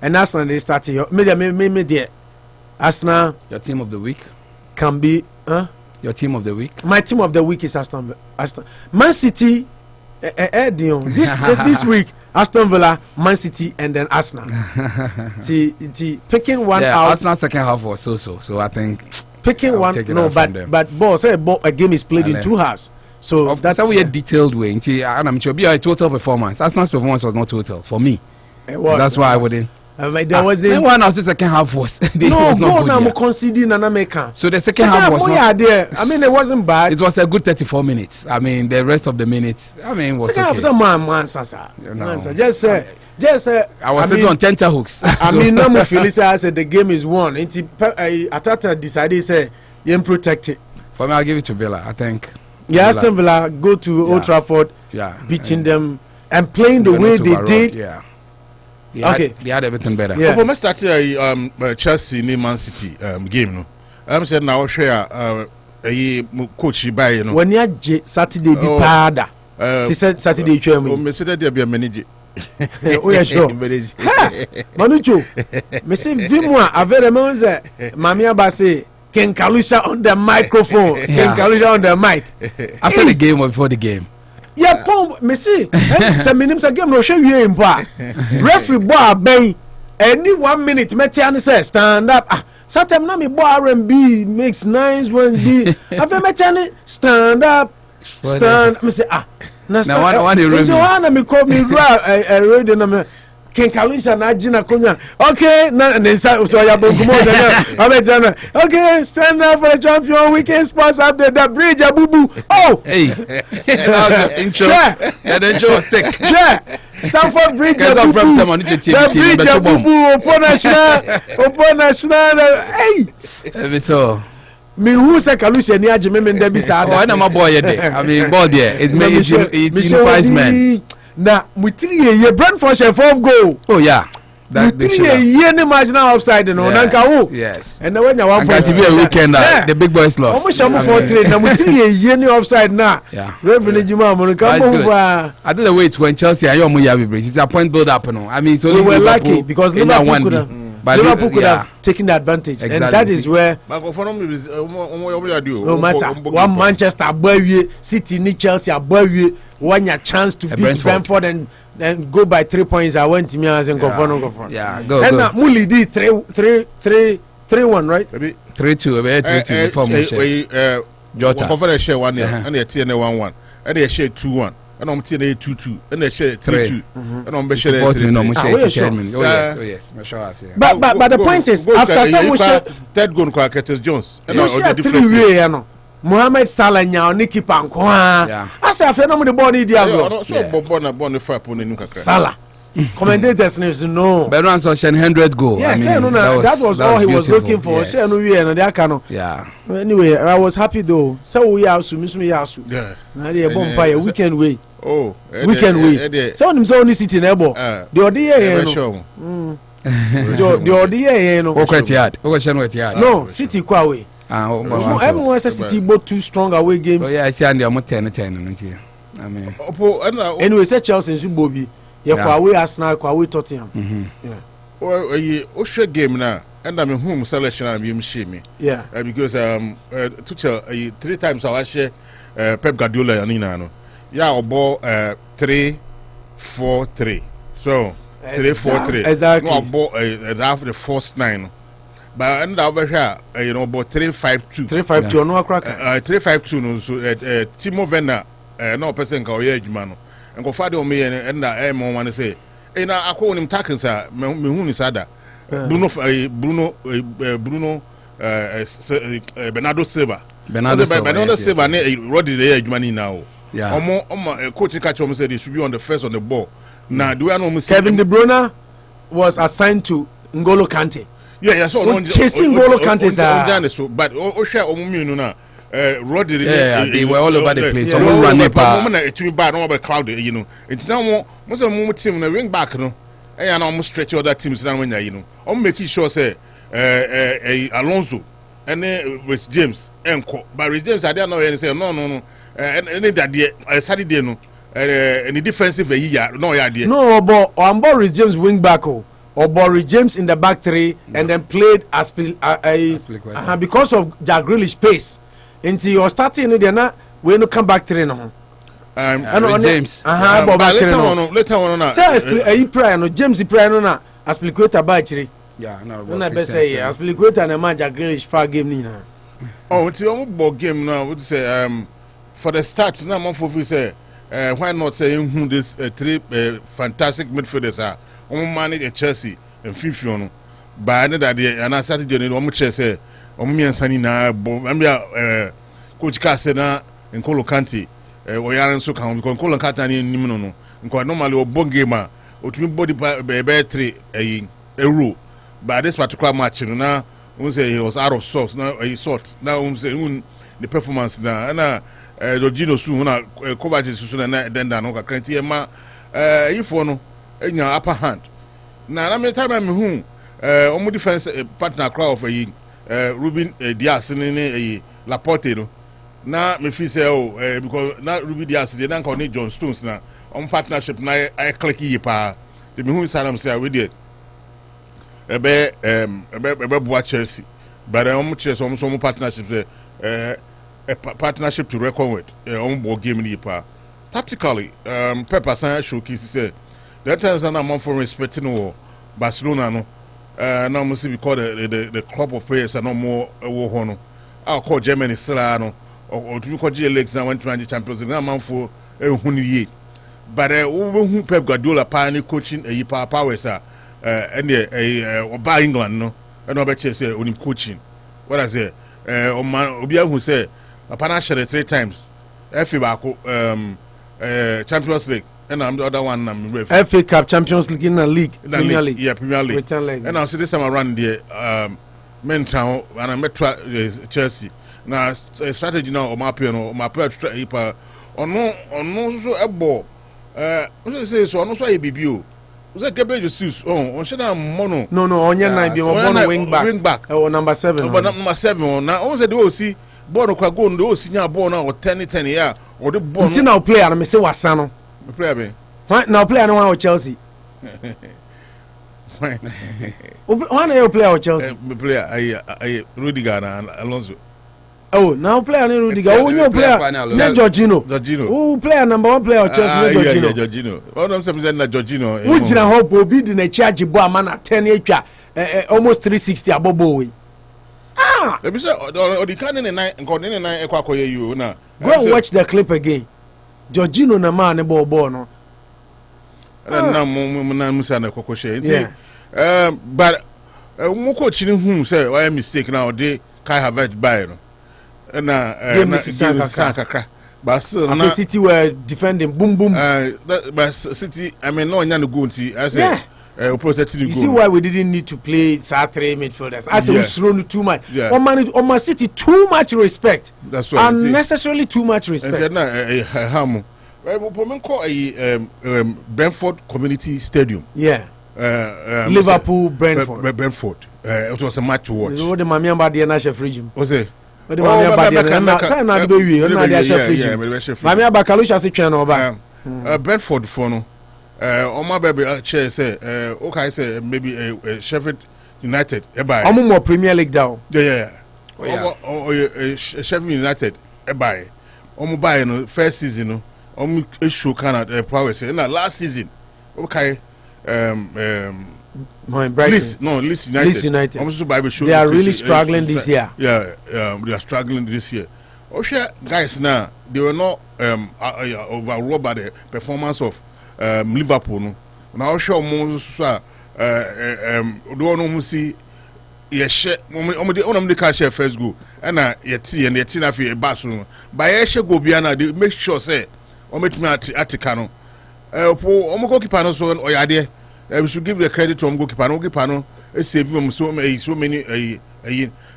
and Arsenal they start here. Media. Arsenal. Your team of the week can be your team of the week. My team of the week is Aston. Mancity. This week Aston Villa, Mancity, and then Arsenal. Picking one out. Arsenal second half was so I think picking one. No, but boss a game is played in 2 halves. So that's how we had detailed way. I'm sure be a total performance. Arsenal's performance was not total for me. That's why I wouldn't. There was a one else. The second half was I'm conceding and I'm so the second half was not there. I mean, it wasn't bad. It was a good 34 minutes. I mean, the rest of the minutes, I mean, was second okay. Half just I was sitting on tenterhooks. I mean, no more Felicia said the game is won. Atata decided say you protect it. For me, I'll give it to Villa. I think. Yeah, Aston Villa go to Old Trafford, beating them and playing the way they did. Yeah. They had everything better. Yeah. Let's start Chelsea in Mancity game. No, I'm saying now share coach by you know. When you Saturday be pada. Saturday you tell me. Me say that there be a manager. Oh yeah sure. Manucho, me say Vimwa avere menze Mamia Base. Ken Kalusha on the microphone. Ken Kalusha on the mic. After the game or before the game? Yeah, Paul, me see. Some minutes a game no show you in bar. Referee boy bang. Any 1 minute, Metiani says stand up. Sometimes na me boy R&B makes nice ones be. I've Metiani stand up. Stand. Me say now one Joanna me call me radio na Ken Kalusha na Gina Konya. Okay, so ya bonkumo. Okay, stand up for the champion weekend sports update. The bridge abubu. Oh, hey, that was the intro. Yeah, the intro was thick. Yeah, Sanford Bridge abubu. The bridge abubu. Opo national. Hey, so. Me who say Kalusha ni aje me ndebi sa. Oh, na my boy there. I mean, ball there. It unifies men. Na mutiri ye Brentford share 4 goal. Oh yeah. Mutiri ye ni marginal offside no nanka wo. Yes. And when you want to be a weekend the big boys lost. Almost 4-3 na mutiri ye ni offside na. Yeah. Referee Juma mo kan mo ba. I don't know wait when Chelsea ayo mo ya be break. It's a point build up no. I mean so we were lucky because Liverpool could have taken the advantage, exactly. And that is where one Manchester boy City ni Chelsea boy one your chance to beat Brentford and go by 3 points. I went to me as in Gofon. Yeah, go. And Muli did 3-1, right? 3-2 before we Jota. Gofon share 1 year and they TN 1-1 and they share 2-1. And I'm telling you 2-2, and they share 3-2, and I'm share 3-3. Oh yes, but the point is, after some third goal, Curtis Jones, and I share 3-way, Mohamed Salah now, Nicky Pankwa. I say, I feel no the body Diago. Salah. Commentators know. But once was 100 goal. Yeah, that was all he was looking for. Yeah. Anyway, I was happy though. So we are me also. Yeah. Now they bonfire weekend way. Oh, weekend way. So them so only sitting there, bo. The idea, the idea, no, City Kwawe. Everyone says City both 2 strong away games. Oh yeah, I see and they are 10. I mean. Anyway, say Chelsea and Bobby. Yeah, Kwawe Arsenal, Kwawe Tottenham. Yeah. o share game na and I'm home selection and you shame me. Yeah. Because teacher 3 times I share Pep Guardiola and Inano. Yeah, obo 3-4-3. So 3-4-3. Exactly. No, obo after the first 9. But and over here, about 3-5-2. 3-5-2 no crack. 3-5-2 no so Timo Werner no person ka oye adwuma no. Enko fade o me and na mo wan say na akọ nim tackles a me hu ni sada. Bruno Bernardo Silva. Bernardo Silva ne Rodri dey adwuma ni na o. Yeah. Coach catch him said he should be on the first on the ball. Now do I know Kevin De Bruyne was assigned to N'Golo Kante. Yeah, so chasing N'Golo Kante so but share na Rodri they were all over the place. Someone run it back no be cloud It's now mo say team na wing back no and almost stretch other teams now when making sure say Alonso and with James enko but with James I don't know and say no any that Saturday no any defensive no but Boris James wing back or Boris James in the back 3 and then played as because of Jack Grealish pace until you're starting in there we no come back 3 no James later on say prayer no James prayer no na explicator ba chiri na be say explicator na man Jack Grealish far game ni na until on game now would say for the start now man for say why not say who this 3 fantastic midfielders are manage a Chelsea and FIFA no by that day and I started doing it Chelsea Mensah na coach Kase na N'Golo Kante Oyaran so kan because N'Golo Kante ni nim no because normally obo game a otumi body be 3 euro but this particular match na we say he was out of sorts now he sort now we say the performance na Jorginho su na Kovacic su na then no ka kanti ma ifo no enya upper hand na me time me hu omo defense partner crowd of Ruben Dias ni Laporte no na me feel say because na Ruben Dias dey na call John Stones na on partnership na I click yi pa de me hu salam say we dey ebe boa Chelsea but Chelsea omo partnership a partnership to reckon with on board game ni pa tactically Pepper San showcase say that times na man for respecting Barcelona no now must be called the club of players are no more no I'll call Germany still no or to call GLX now went to the Champions League now man for ye but who Pep Guardiola pa coaching powers and by England no and over Chelsea on coaching what I say Obia who say a partnership 3 times Champions League and I'm the other one FA Cup, Champions League, in the league, Premier League. Yeah, Premier League. Return leg. And I see this time around the Mensah and I met Chelsea. Now strategy now on my piano, my player on no so a ball. What say so? No so a BBO. Was that Gabriel Jesus? Oh, on should have mono. No, on your 9 be on wing back. Oh, number 7. But number 7 now. Always the do see ball no go on the senior ball now or 10 yeah or the ball. Until now player and me say Wasano. Player now player no one with Chelsea. Why are you player with Chelsea? Player I Rudiger and Alonso. Oh, now player no Rudiger. Oh, no player. Jorginho. Oh, player number 1 player of Chelsea Jorginho. Jorginho. All them say na Jorginho. Which na hope obi di na charge boy man at 10 atwa almost 360 abobo we. Ah. Let me say the can in 9 ekwakoye you na. Go and watch the clip again. Jorginho na man ball no. Na musa na kokoshe. But mo coach ni hu say why mistake now dey Kai Havertz by no. Na Saka. But still City were defending boom. But City I mean no nya no go nti I say protecting the goal. You see why we didn't need to play 3 midfielders. I say we thrown too much. On Man City too much respect. That's right. Unnecessarily too much respect. And then Brentford Community Stadium. Yeah. Liverpool Brentford. It was a match to watch. What the Mami about the national free was it? What the Mami about the Mami about Kalusha se twa na oba. Brentford for no my baby chair say okay say maybe Sheffield United buy. I'm more Premier League down. Yeah. Sheffield United buy. Buy no first season no. Show Canada power say na last season. Okay. Leeds United. They are really struggling this year. Yeah, they are struggling this year. Guys now they were not overruled by the performance of Liverpool. No. Now show more don't know see share the cash first go and yet na fi bathroom. By share go biana they make sure say make me atikano. Goalkeeper no so oyade. We should give the credit to goalkeeper. No goalkeeper no save him so many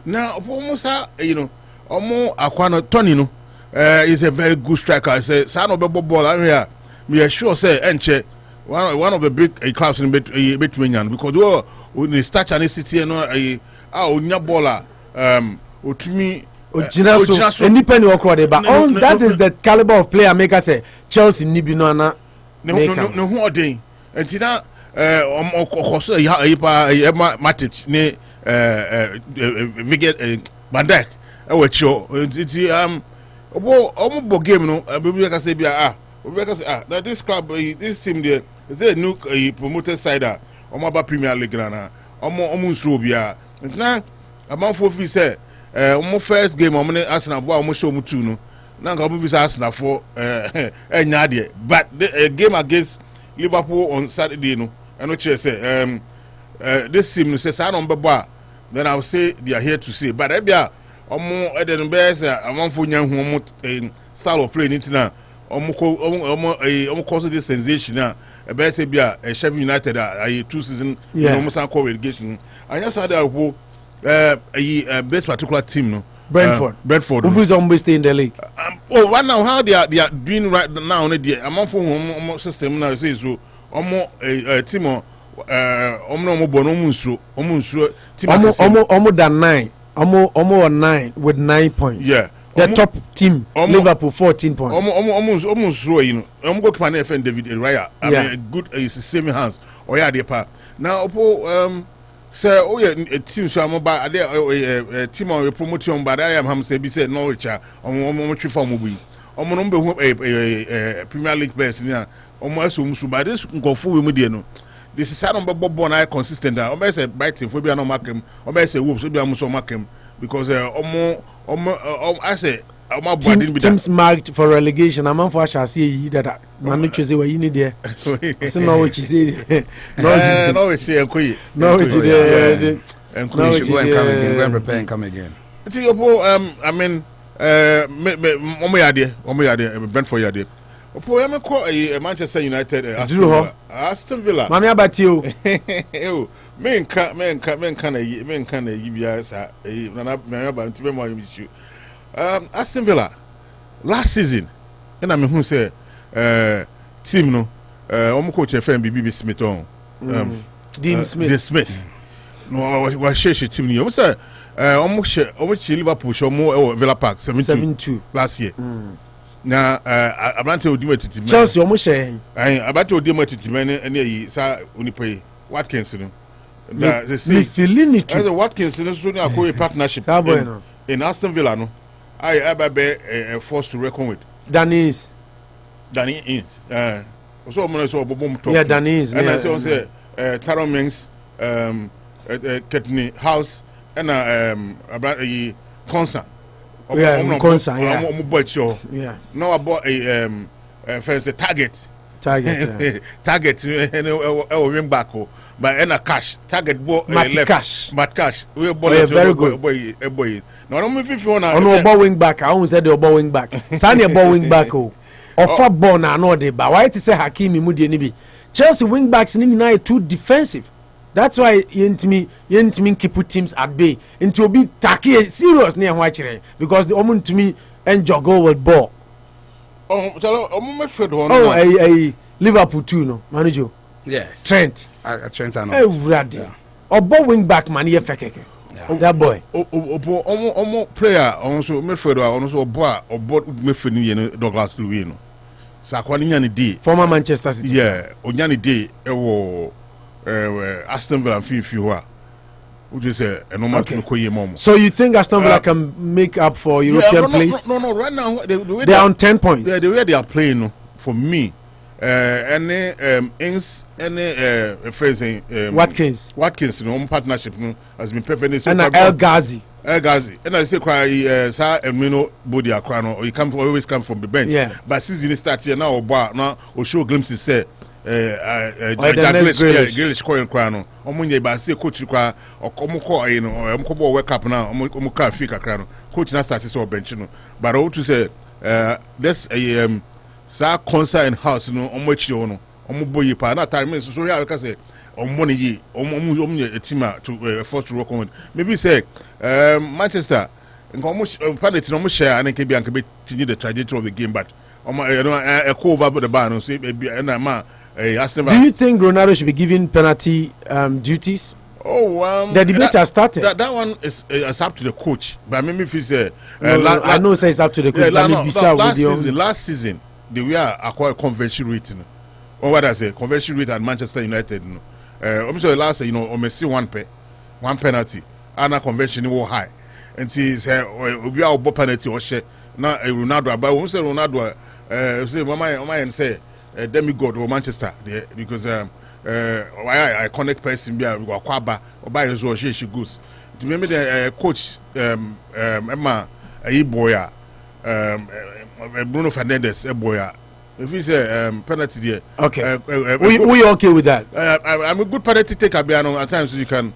now almost Aquano Tony no is a very good striker. I say son of a ball here. We are sure say Enche one of the big clubs in between because when they start and city no onya baller Otumi Ojinaso independent work but that is the caliber of player maker say Chelsea nibi no ana no who odin entina okoso Matic ne Vigil Van Dijk ewecho enti omo game no baby ka say bia we can say now this club this team there is there a new promoted side omo Premier League na omo nso bia na amanfo fi say omo first game omo ne Arsenal for omo show omo 2 no na nga omo fi say Arsenal for enya de but the game against Liverpool on Saturday no and what say this team say say no mbebo then I will say they are here to say but e bia omo eden be say amanfo nya hu omo style of play ni tina omo cause this sensation na e be say bia Sheffield United 2 season omo san call relegation anya say that this particular team no Brentford who is almost stay in the league right now how they are doing right now on the amanfo omo system now say so omo team omo bono omo team omo than 9 omo 9 with 9 points. Yeah. The top team, Liverpool, 14 points. Almost you know. Go keep an FN David Raya. I mean, a good same hands. Oh yeah, the part. Now, say, oh yeah, a team so I'm about a team on promotion, but I am ham say be said Norwich. Omo for movie. Omo number a Premier League best. Yeah. Omo but this go full with no. This is sad number Bob I consistent. Omo say Brighton for be no mark him. Omo say Wolves for be no mark him because I say teams marked for relegation. I'm on for shall see that man say what you need there. So now what you say no it's say no it and go and come again, go and prepare and come again. See I mean omo yade Brentford yade opo am call Manchester United Aston Villa mami abati o men kana yi bia sa na abati be mo issue Aston Villa last season and I who say team no omo coach FM BB Smith on Dean Smith no was share team ni omo say omo Liverpool show mo Villa Park 72 last year na Abrante Odimo Titi Chelsea omo share Abrante Odimo Titi men ene sa onipa Watkins no the feeling it the Watkins no so ni akoye partnership in Aston Villa no I be forced to reckon with Danny is so I'm so bom talk yeah Danny is and I say Taron Mings Ketney House and Consa yeah now about a first target win back but and a cash target ball Matt Cash we ball very good boy now no me if you wanna on ball wing back I won't say the ball wing back Sani ball wing back or ball na no dey but why to say Hakimi mu dey ni bi Chelsea wing backs ni na too defensive. That's why yentimi keep teams at bay into be tacky serious near watching because the omen to me and juggle with ball. Liverpool too no manager. Yes. Trent. Trent I know. Ready. Or ball wing back man here fekeke. That boy. Player also midfielder also boy or board midfield Douglas Louis no. Sakwani nyani day. Former Manchester City. Yeah, onyani day ewo Aston Villa fiwa. Would you say So you think Aston Villa can make up for European place? No. Right now they are on 10 points. The way they are playing, for me, any Watkins, partnership has been perfect. And El Ghazi, and I say quite body or you always come from the bench. Yeah. But season starts here now, or show glimpses say. Grealish coin crown. Omunye ba say coach kwa okomko omkobo wake up now omuka fika crown. Coach na start so bench no. But I want to say this sa concert in house no omochi no. Omoboyi pa na time so ya ka say omoni yi omunye team to force to work on. Maybe say Manchester nko penalty no mo share and can be continue the trajectory of the game, but a over the bar no say na do you think Ronaldo should be given penalty duties? The debate has started. That one is up to the coach. But maybe if you say, I know say it's up to the coach. Last season, they were acquired conversion rate. Or what I say, conversion rate at Manchester United. I'm sure last year, almost see one penalty, and a conversion was high. And he said, we are about penalty or share. Now Ronaldo, but when say Ronaldo, say Mama say. Demigod or Manchester there because I connect person be a kwaba or buy as well she goes. To remember the coach Emma Boya Bruno Fernandes Boya. If he say penalty there, okay, we okay with that? I'm a good penalty taker. At times you can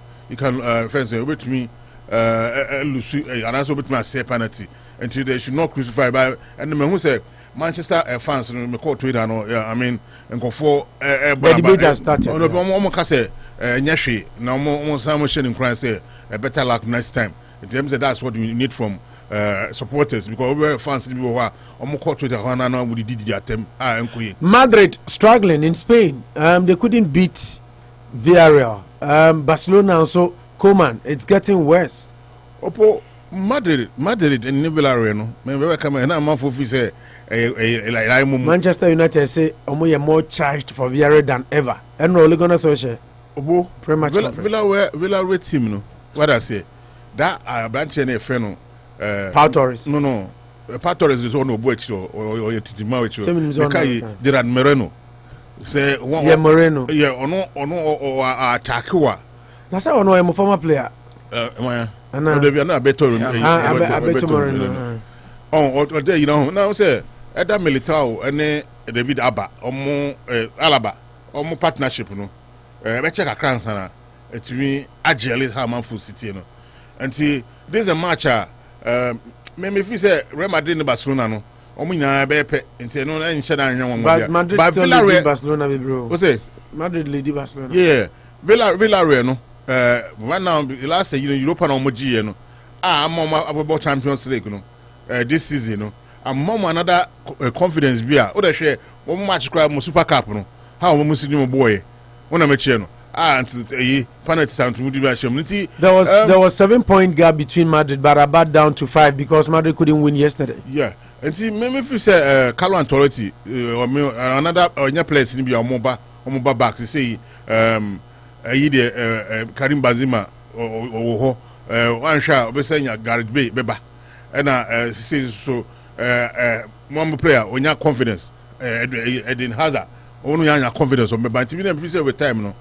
friends with me and also with me say penalty until they should not crucify by and the man who said Manchester fans me call Twitter no I mean for the debate has started. Omo ka say nyahwe na omo sam sharing cry say better luck next time. In terms of that's what we need from supporters because we fans be omo call Twitter na no we did their attempt enkoye. Madrid struggling in Spain. They couldn't beat Villarreal. Barcelona also Koeman, it's getting worse. Opo Madrid and Villarreal no me be come na man for say Manchester United say omo more charged for Villarreal than ever. And no gonna so share. Obo pre-match Villarreal team no. What I say that branch na e no Pau Torres. No. Pau Torres is on Obo or Titima which Gerard Moreno. Say one Moreno. Yeah, or Takua. Na say ono e former player. No, they are not better. Moreno. Oh, there now say Eda Militao and David Abba omo Alaba omo partnership no check accounts na it me agile how man full city no and see this a match me if say Real Madrid and Barcelona no omo nyina be pe nti no na nche na anyan mo Madrid still lead Barcelona bro. What say Madrid lead Barcelona. Yeah, Villarreal no right now last year Europa na omo GE no I'm about Champions League no this season no and mom another confidence beer o dey share one match cry mo Super Cup no how mo see no boy wona me no and penalty sound to be shame there was 7-point gap between Madrid but about down to 5 because Madrid couldn't win yesterday. Yeah, and see me if you say Carlo Ancelotti another players ni be omoba back to say Karim Benzema ho one shot obesanya Gareth Bale beba and say so one player on your confidence Eden Hazard only your confidence on me but even if with time no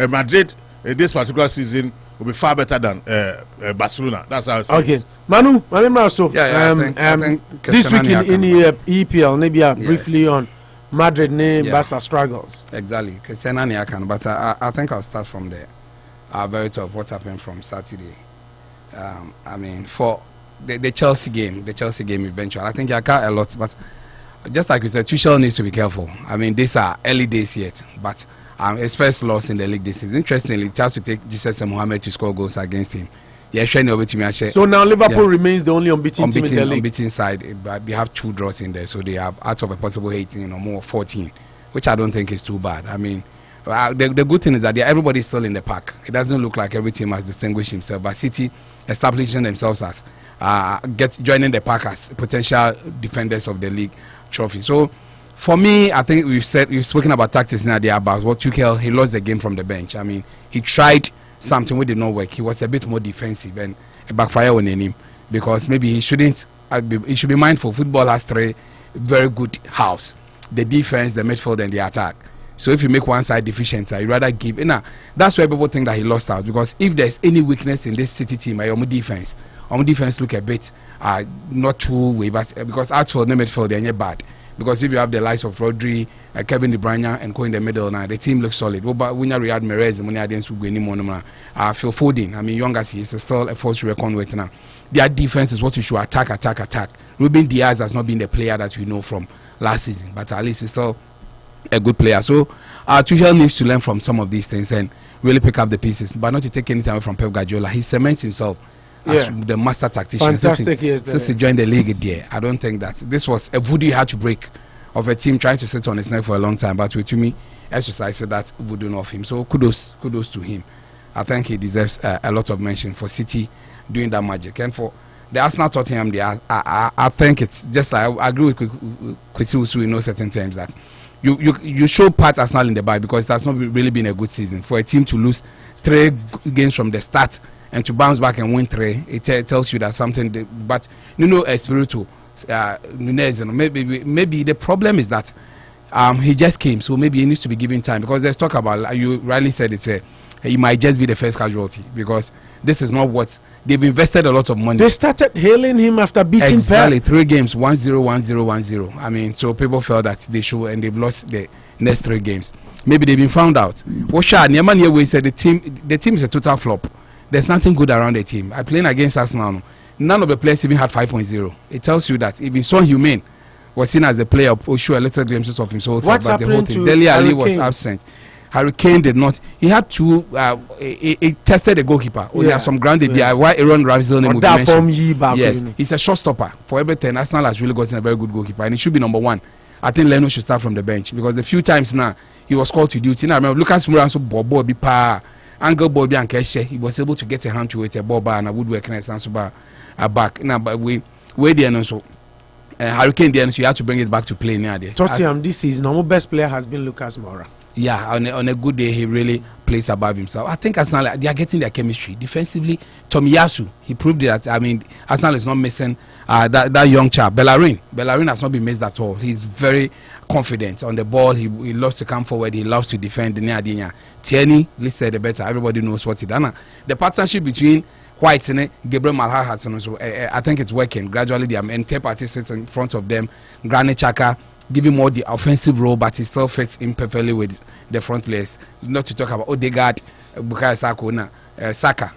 Madrid this particular season will be far better than Barcelona. That's how I see okay. Manu so I think this week in EPL maybe briefly on Madrid Barca struggles. Exactly. But I think I'll start from there. Very tough what happened from Saturday. I mean for the Chelsea game eventually. I think I got a lot, but just like you said, Tuchel needs to be careful. I mean, these are early days yet, but his first loss in the league this season. Interestingly, it has to take Jesus and Mohamed to score goals against him. So now Liverpool remains the only unbeaten team in the league. Unbeaten side, but they have 2 draws in there, so they have out of a possible 18 or more 14, which I don't think is too bad. I mean, the good thing is that everybody's still in the pack. It doesn't look like every team has distinguished himself, but City establishing themselves as joining the pack as potential defenders of the league trophy. So For me, I think we've spoken about tactics now there about what Tuchel, he lost the game from the bench. I mean, he tried something which did not work. He was a bit more defensive and a backfire on him because maybe he shouldn't. He should be mindful. Football has 3 very good halves: the defense, the midfield, and the attack. So if you make one side deficient, you rather give. That's why people think that he lost out, because if there's any weakness in this City team, your defense look a bit not too way, but because outfield and midfield they're bad. Because if you have the likes of Rodri, Kevin De Bruyne, and Co in the middle now, the team looks solid. But when you Riyad Mahrez, when you against Phil Foden, I mean, young as he is still a force to reckon with now. Their defense is what you should attack. Ruben Diaz has not been the player that we know from last season, but at least he's still a good player. So Tuchel needs to learn from some of these things and really pick up the pieces, but not to take anything away from Pep Guardiola. He cements himself as the master tactician. Fantastic, since he joined the league there. I don't think that this was a voodoo he had to break of a team trying to sit on his neck for a long time, but to me exercised that voodoo of him. So kudos to him. I think he deserves a lot of mention for City doing that magic. And for the Arsenal Tottenham, I think it's just like I agree with Kwesi Usu in certain terms that you show part Arsenal in the bag, because that's not really been a good season for a team to lose 3 games from the start and to bounce back and win 3. It tells you that something. But Espirito Nunez, maybe the problem is that he just came, so maybe he needs to be given time, because there's talk about, you rightly said, he might just be the first casualty, because this is not what they've invested a lot of money. They started hailing him after beating exactly 3 games, 1-0, 1-0, 1-0. I mean, so people felt that they should, and they've lost the next 3 games. Maybe they've been found out. Nieman said the team is a total flop. There's nothing good around the team. I playing against Arsenal. None of the players even had 5.0. It tells you that even Son Heung-min was seen as a player who showed a little glimpses of himself. What's but the whole happening thing. to Dele Alli Harry was Kane? absent. Harry Kane did not. He had to. He tested the goalkeeper. Only had some grounded there. Why Aaron Ramsdale name would be mentioned? Yes, he's a showstopper for everything. Arsenal has really gotten a very good goalkeeper, and he should be number 1. I think Leno should start from the bench, because the few times now he was called to duty. Now I remember Lucas Moura so Bobo Bipa. Angle ball and Keshe, he was able to get a hand to it, a ball bar and a woodwork and a back. Now, but we there so Hurricane there, so you have to bring it back to play near there. Tottenham this season, our best player has been Lucas Moura. Yeah, on a good day, he really plays above himself. I think Arsenal, they are getting their chemistry. Defensively, Tomiyasu, he proved that. I mean, Arsenal is not missing that young chap. Bellerin has not been missed at all. He's very confident on the ball. He loves to come forward. He loves to defend. Tierney, let's say the better. Everybody knows what he done. The partnership between White and Gabriel Magalhaes, so I think it's working. Gradually, the entire party sits in front of them. Granit Xhaka, give him more the offensive role, but he still fits in perfectly with the front players. Not to talk about Odegaard, Bukayo Saka, Saka,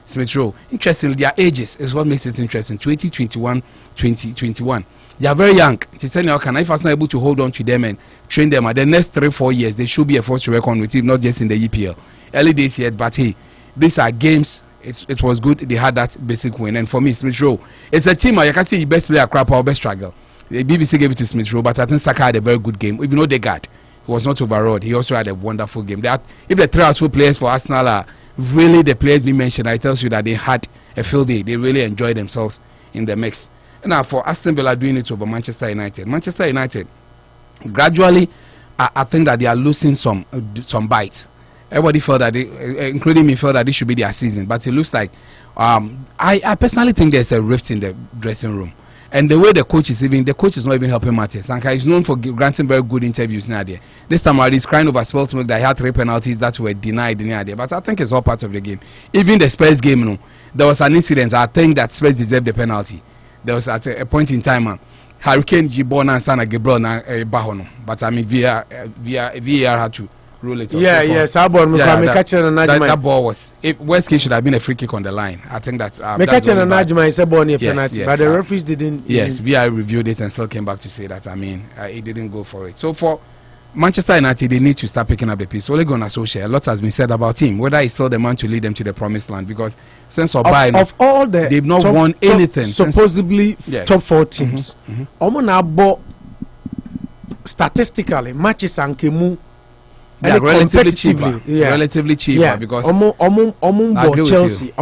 Smith Rowe. Interestingly, their ages is what makes it interesting. 2021, 2021. They are very young. If Arsenal able to hold on to them and train them, at the next 3-4 years, they should be a force to reckon with, not just in the EPL. Early days yet, but hey, these are games. It was good. They had that basic win, and for me, Smith Rowe, it's a team. You can see best player, crap or best struggle. The BBC gave it to Smith Rowe, but I think Saka had a very good game. Even though Odegaard, he was not overawed, he also had a wonderful game. If the 3 or 4 players for Arsenal are really the players being mentioned, it tells you that they had a field day. They really enjoyed themselves in the mix. And now for Aston Villa doing it over Manchester United. Manchester United, gradually, I think that they are losing some bites. Everybody felt that, including me, felt that this should be their season. But it looks like, I personally think there's a rift in the dressing room. And the way the coach is not even helping matters. Sanka is known for granting very good interviews now there. This time around, he's crying over Spurs that he had 3 penalties that were denied near there. But I think it's all part of the game. Even the Spurs game, there was an incident. I think that Spurs deserved the penalty. There was at a point in time, Hurricane Gibona and Sana Gabriel and Bahono. But I mean, VAR had to rule it off. That ball was, worst case should have been a free kick on the line. I think that penalty, but the referees didn't. Yes, VAR reviewed it and still came back to say that. I mean, he didn't go for it. So for Manchester United, they need to start picking up the pace. Ole Gunnar Solskjaer, a lot has been said about him, whether he's still the man to lead them to the promised land, because since of all they've not won anything. Supposedly top 4 teams. Statistically, matches and Kemu. They are relatively cheaper, because Chelsea,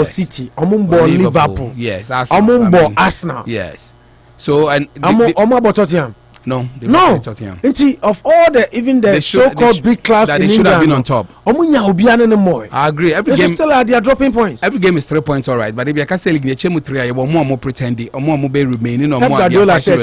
City, Liverpool, yes, Arsenal. Yes. So and Tottenham. No. Nti of all the even the so-called big clubs that in they should England, have been on top. I agree. Every game still they are dropping points. Every game is 3 points, all right. But if you can say league, chemu 3, you want more pretending, or more be remaining, or more relegation.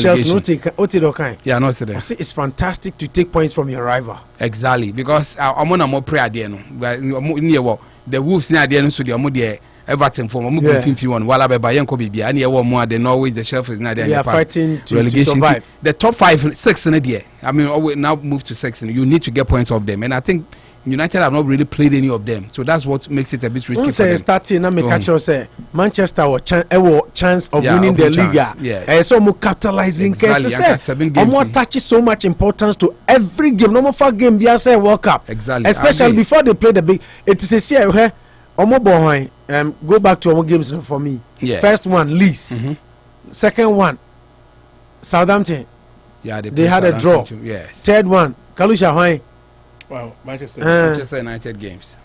Yeah, no, it's fantastic to take points from your rival. Exactly, because I'm on a more prayer there. The Wolves near the end, so the Everton for Mugu 51, while I buy Yanko Bibi, and you want more than always the shelf is not there. They are fighting to survive. The top 5, 6 in a year. I mean, we now move to 6, and you need to get points off them. And I think United have not really played any of them, so that's what makes it a bit risky for them. Starting, I make say Manchester chance of winning the league. Yes. So more capitalizing. Exactly. More attaches so much importance to every game. No more for game. They say World Cup. Exactly. Especially before they play the big. It is a year where go back to our games for me. Yeah. First one, Leeds. Second one, Southampton. Yeah, they had a draw. Yes. Third one, Kalusha Hoy. Wow, Manchester United games.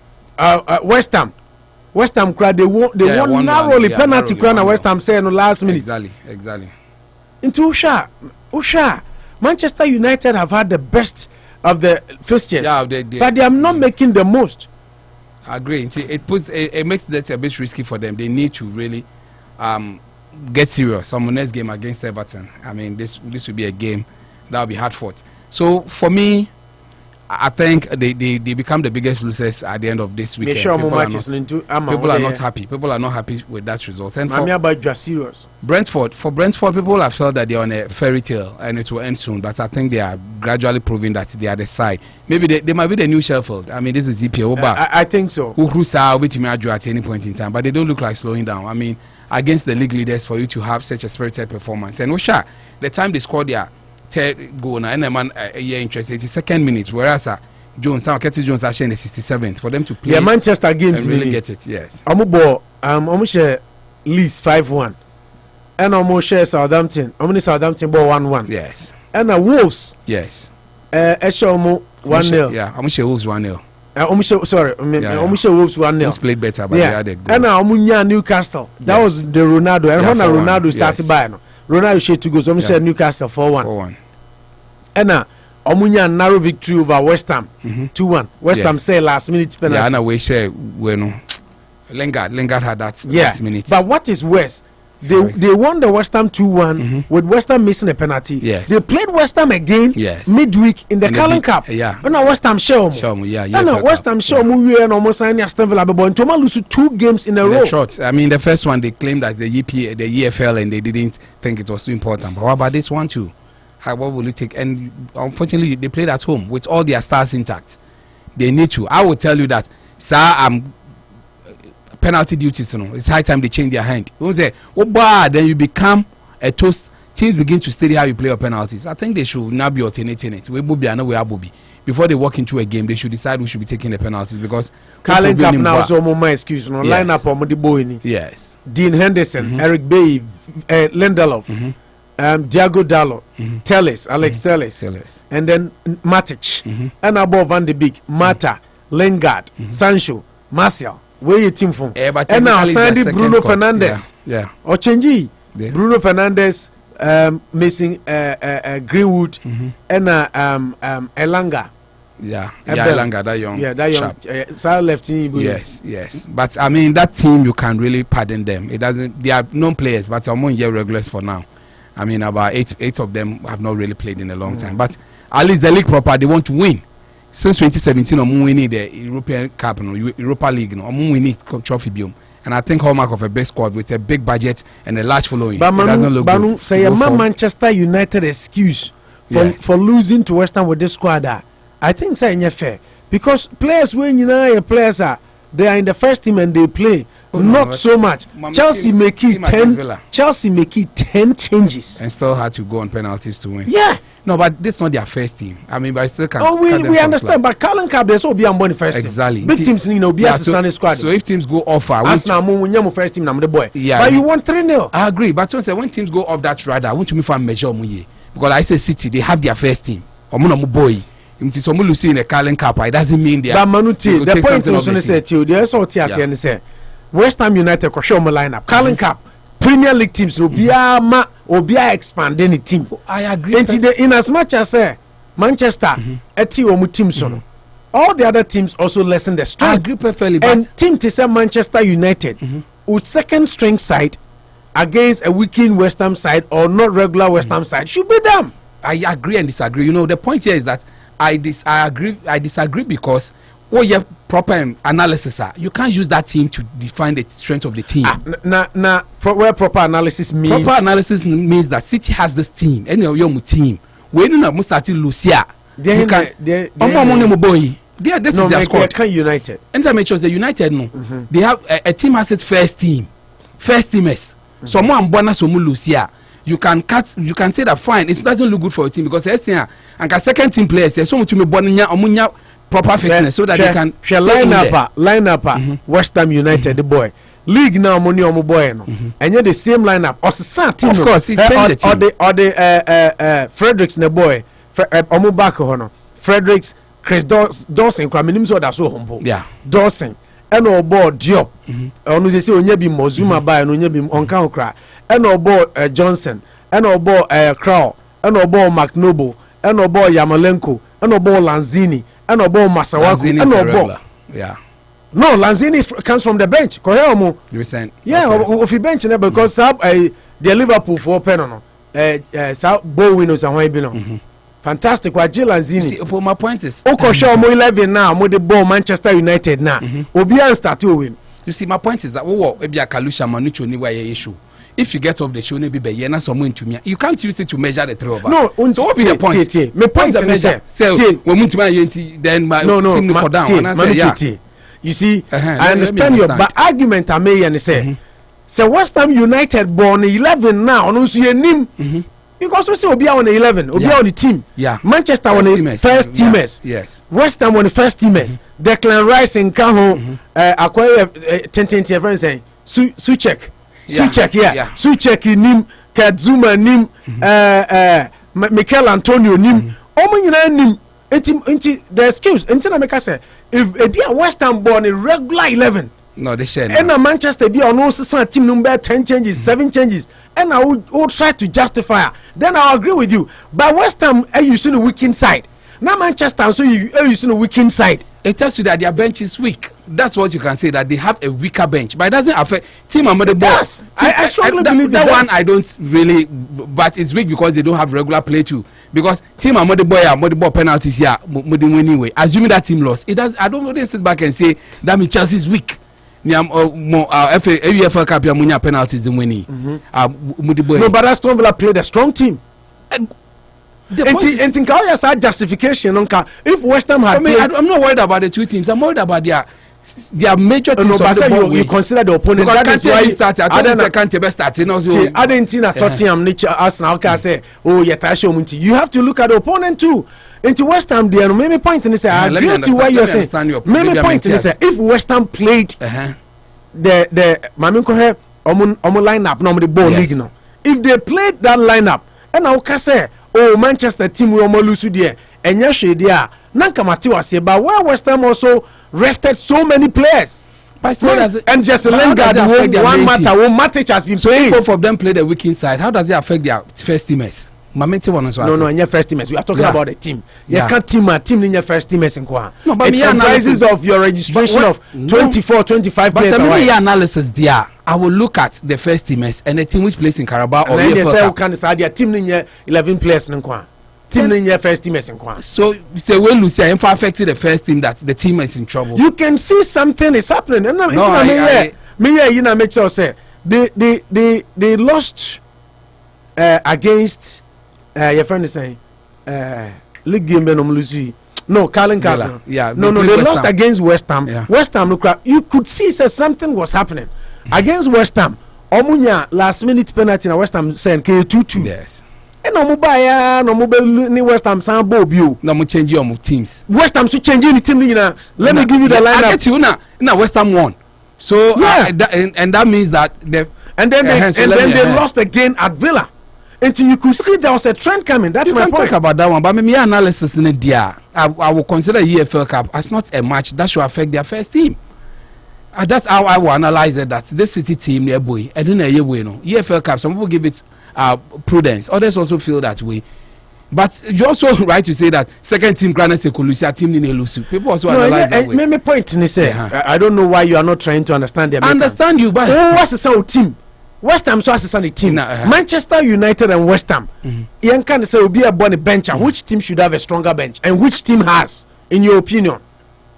West Ham crowd they won narrowly penalty crowd and West Ham say no last minute. Exactly. Into Usha. Manchester United have had the best of the fixtures. Yeah, but they are not making the most. I agree. It makes that a bit risky for them. They need to really get serious on the next game against Everton. I mean, this will be a game that will be hard fought. So for me, I think they become the biggest losers at the end of this weekend. People are not happy. People are not happy with that result. And for Brentford, people have felt that they're on a fairy tale and it will end soon. But I think they are gradually proving that they are the side. Maybe they might be the new Sheffield. I mean, this is EPL. I think so. Who at any point in time, but they don't look like slowing down. I mean, against the league leaders, for you to have such a spirited performance, and the time they scored their third goal now, and a man interested 82nd minute, whereas Curtis Jones actually in the 67th for them to play. Yeah, Manchester games and really get it. Yes. Almost share Leeds 5-1, and almost share Southampton. Southampton ball 1-1. Yes. And Wolves. Yes. Eshomo 1-0. Yeah, almost share Wolves 1-0. Wolves 1-0. Wolves played better, but they had a goal. And Amunya Newcastle. That was the Ronaldo. And when Ronaldo started by Ronaldo shared 2 goals. Said Newcastle 4-1. And Omunya narrow victory over West Ham 2-1. West Ham say last minute penalty. Yeah, and we share Lingard had that last minute. But what is worse? They won the West Ham 2-1 with West Ham missing a penalty. Yes. They played West Ham again midweek in the Carling Cup. Yeah. And now West Ham show West Ham show we are almost signing Aston Villa, but Toma lose 2 games in a row. Short. I mean, the first one they claimed that the EFL and they didn't think it was too important. But what about this one too? What will it take? And unfortunately, they played at home with all their stars intact. They need to. I will tell you that, sir, penalty duties, it's high time they change their hand. You say, then you become a toast. Teams begin to study how you play your penalties. I think they should now be alternating it. Before they walk into a game, they should decide who should be taking the penalties, because Carling Cup now is almost my excuse. Line up on the boy. Yes. Dean Henderson, Eric Bay, Lindelof. Diago Dallo, Alex Telles, and then Matic, and above Van de Beek, Mata, Lingard, Sancho, Martial, where you team from? And now Sandy Bruno Fernandes, or Chenji, Bruno Fernandes, missing Greenwood, and Elanga. Elanga, that young. Sarah left team. Yes. But I mean, that team, you can really pardon them. It doesn't. They are known players, but among year regulars for now. I mean, about eight of them have not really played in a long time. But at least the league proper, they want to win. Since 2017, I'm winning the European Cup, Europa League, I'm winning trophy. And I think hallmark of a big squad with a big budget and a large following. But it doesn't look good. Say Manchester United excuse for losing to West Ham with this squad. I think it's fair, because players players they are in the first team and they play so much. Chelsea make it 10 changes and still had to go on penalties to win. Yeah. No, but this is not their first team. I mean, but I still can't. We understand, but Carling Cup there's will be on the first team. Exactly. Big teams be as a Sunday squad. So if teams go off, first team, I'm the boy. Yeah. But you want 3-0. I agree, but when teams go off that radar, I want to me for measure because I say City, they have their first team. Boy. If someone losing in a Carling Cup, it doesn't mean they are. The point is when they say to you, there's all tears and say West Ham United show my lineup. Carling Cup, Premier League teams will be Obia expanding the team. I agree. And in as much as Manchester, eti omu team sono. All the other teams also lessen the strength. I agree perfectly. And team to say Manchester United with second string side against a weakened West Ham side or not regular West Ham side should be them. I agree and disagree. You know, the point here is that I disagree because proper analysis you can't use that team to define the strength of the team. Where proper analysis means that City has this team. Any of your team. We don't have Mustati Lucia. You can. This is their squad. United. Anytime it shows the United, no, they have a team has its first teamers. Someone born as Lucia. You can say that fine. It doesn't look good for a team because and second team players say so to me born proper fitness so that they can line up West Ham United the boy league now money on boy no and yet the same lineup team of course it changed the team or the Fredericks the boy omo back hono Fredericks Chris Dawson kwa minim so that so humble Dawson and or board Diop onu say onye bi Mozuma by no onye bi onka okra and or board Johnson and or board Crow and or board McNoble and or board Yamalenko and or board Lanzini and or board Masawako and or board no Lanzini comes from the bench Koyamo you saying of the bench because the Liverpool for Penono Bo winners and why be fantastic wa Jill Lanzini. See, my point is show mo 11 now mo the ball Manchester United now Obian start to win. You see my point is that maybe a Kalusha Manucho ni why issue. If you get off the show maybe be na someone to me you can't use it to measure the three of us. No, so what be the point? My point is say when Muntu then my team no down and I say yeah. You see I understand your but argument I may and say say West Ham United born 11 now no so nim because we say Obia on the 11 Obia on the team Manchester on the first teamers yes West Ham on the first teamers Declan Rice and Kaho acquire 10 friends saying Suchek Suchek nim Kadzuma nim Mikel Antonio nim omo nim the skills until I make say if a West Ham born a regular 11 no they share and Manchester be on also team number 10 changes 7 changes and I will try to justify then I'll agree with you but West Ham are using the weekend side now Manchester so you are using the weekend side it tells you that their bench is weak. That's what you can say, that they have a weaker bench, but it doesn't affect team and the boss. I strongly believe that one. I don't really, but it's weak because they don't have regular play too. Because team and the boy penalties here, winning way. Assuming that team lost, it does. I don't know. They sit back and say that means Chelsea is weak. FA Cup penalties in winning. No, but Aston Villa played a strong team. And think how your justification if West Ham had I'm not worried about the two teams. I'm worried about their major teams. You consider the opponent. That is why you started. I can't start. I didn't think that Tottenham Arsenal can say, oh, you have to look at the opponent too. Into West Ham, there maybe point and say, I agree with you what you're saying. Maybe point and say, if West Ham played the Maminko here, lineup, normally ball league now. If they played that lineup, and I can say, oh, Manchester team we almost lose there, and yes, there. Nankamati was here, but where West Ham also rested so many players. And just Lingard one matter has been played. Both of them play the weekend side. How does it affect their first teamers? No, in your first teamers. We are talking about the team. You can't team in your first teamers in Kwa. No, but it comprises of your registration of 24, 25 players. But your analysis there, I will look at the first teamers and the team which plays in Carabao or the FA Cup. Say their team in your 11 players in Kwa. Team in your first teamers in Kwa. So say when Lucia affected the first team that the team is in trouble. You can see something is happening. And make sure say they lost against your friend is saying league game no Carlin no they lost against West Ham. West Ham you could see something was happening against West Ham. Omunya last minute penalty na West Ham send K2-2. Yes. And no West Ham san bob you. No mo change your teams. West Ham so change the team now. Let me give you the lineup. I get you now West Ham won. So and that means that they lost again at Villa. Until you could see there was a trend coming. That's you my can point. Talk about that one, but my analysis in it there, I will consider EFL Cup as not a match that should affect their first team. That's how I will analyze it. That this City team, near boy, I don't know EFL Cup. Some people give it prudence. Others also feel that way. But you're also right to say that second team Ghana Sekolusia team in Elusu. People also analyze that way. My point is, I don't know why you are not trying to understand them. I understand you, but what's the sound team? West Ham so as a team. Manchester United and West Ham. You can say will be a bonny bench. Which team should have a stronger bench, and which team has, in your opinion?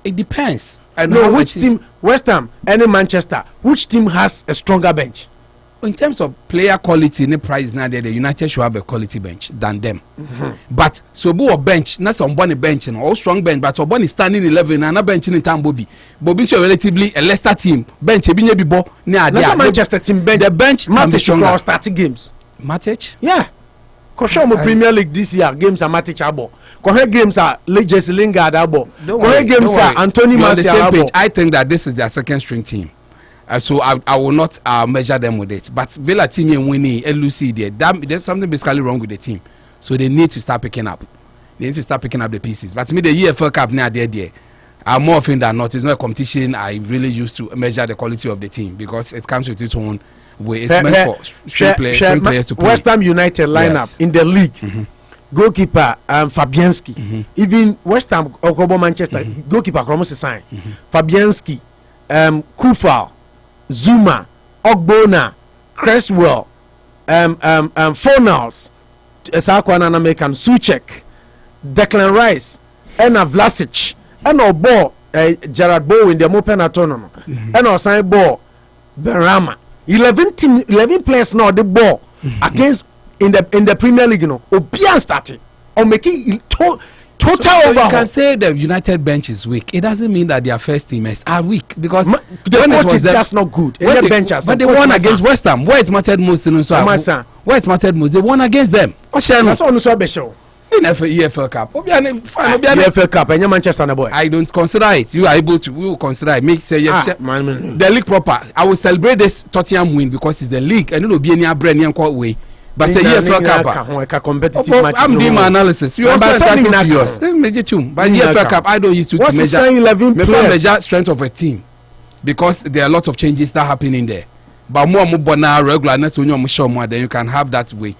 It depends. No, which team? West Ham and Manchester. Which team has a stronger bench? In terms of player quality, the price now the United should have a quality bench than them. But so a bench, not some bonny bench, and all strong bench, but some standing 11 and a bench in time Bobby. Bobby's relatively a Leicester team bench. Near Manchester team bench. The bench Matic for starting games. Matic? Yeah. Koshomo Premier League this year games are Matic abo. Kohe games are Jesse Lingard abo. Kohe games are Anthony Martial abo. I think that this is their second string team. So I will not measure them with it. But Villa team and winning LUC there's something basically wrong with the team. So they need to start picking up. They need to start picking up the pieces. But to me, the EFL Cup now there. More often than not, it's not a competition I really used to measure the quality of the team because it comes with its own way. It's meant for string players to play. West Ham United lineup in the league. Goalkeeper Fabianski. Even West Ham Okobo Manchester goalkeeper Kronos is signed. Fabianski, Kufal, Zuma, Ogbona, Cresswell, Fornals, Sakwana American, Suchek, Declan Rice, Ena Vlasic, and Obo Gerard Bowen, the Mopen Autonomo, and Osai Bo Berama. 11 players now the ball against in the Premier League, Obian starting or making total overhaul. You can say the United bench is weak. It doesn't mean that their first teamers are weak because the coach is just not good. But they won against West Ham. Where it mattered most, where it mattered most, they won against them. That's all special. In EFL Cup. EFL Cup and Manchester boy. I don't consider it. You are able to. We will consider it. Make say yes. The league proper. I will celebrate this Tottenham win because it's the league and be any brand new way. But say EFL Cup. I'm doing my analysis. You also entitled to yours. But EFL Cup, I don't use to measure strength of a team because there are a lot of changes that happen in there. But more regularness when you're sure more, then you can have that way.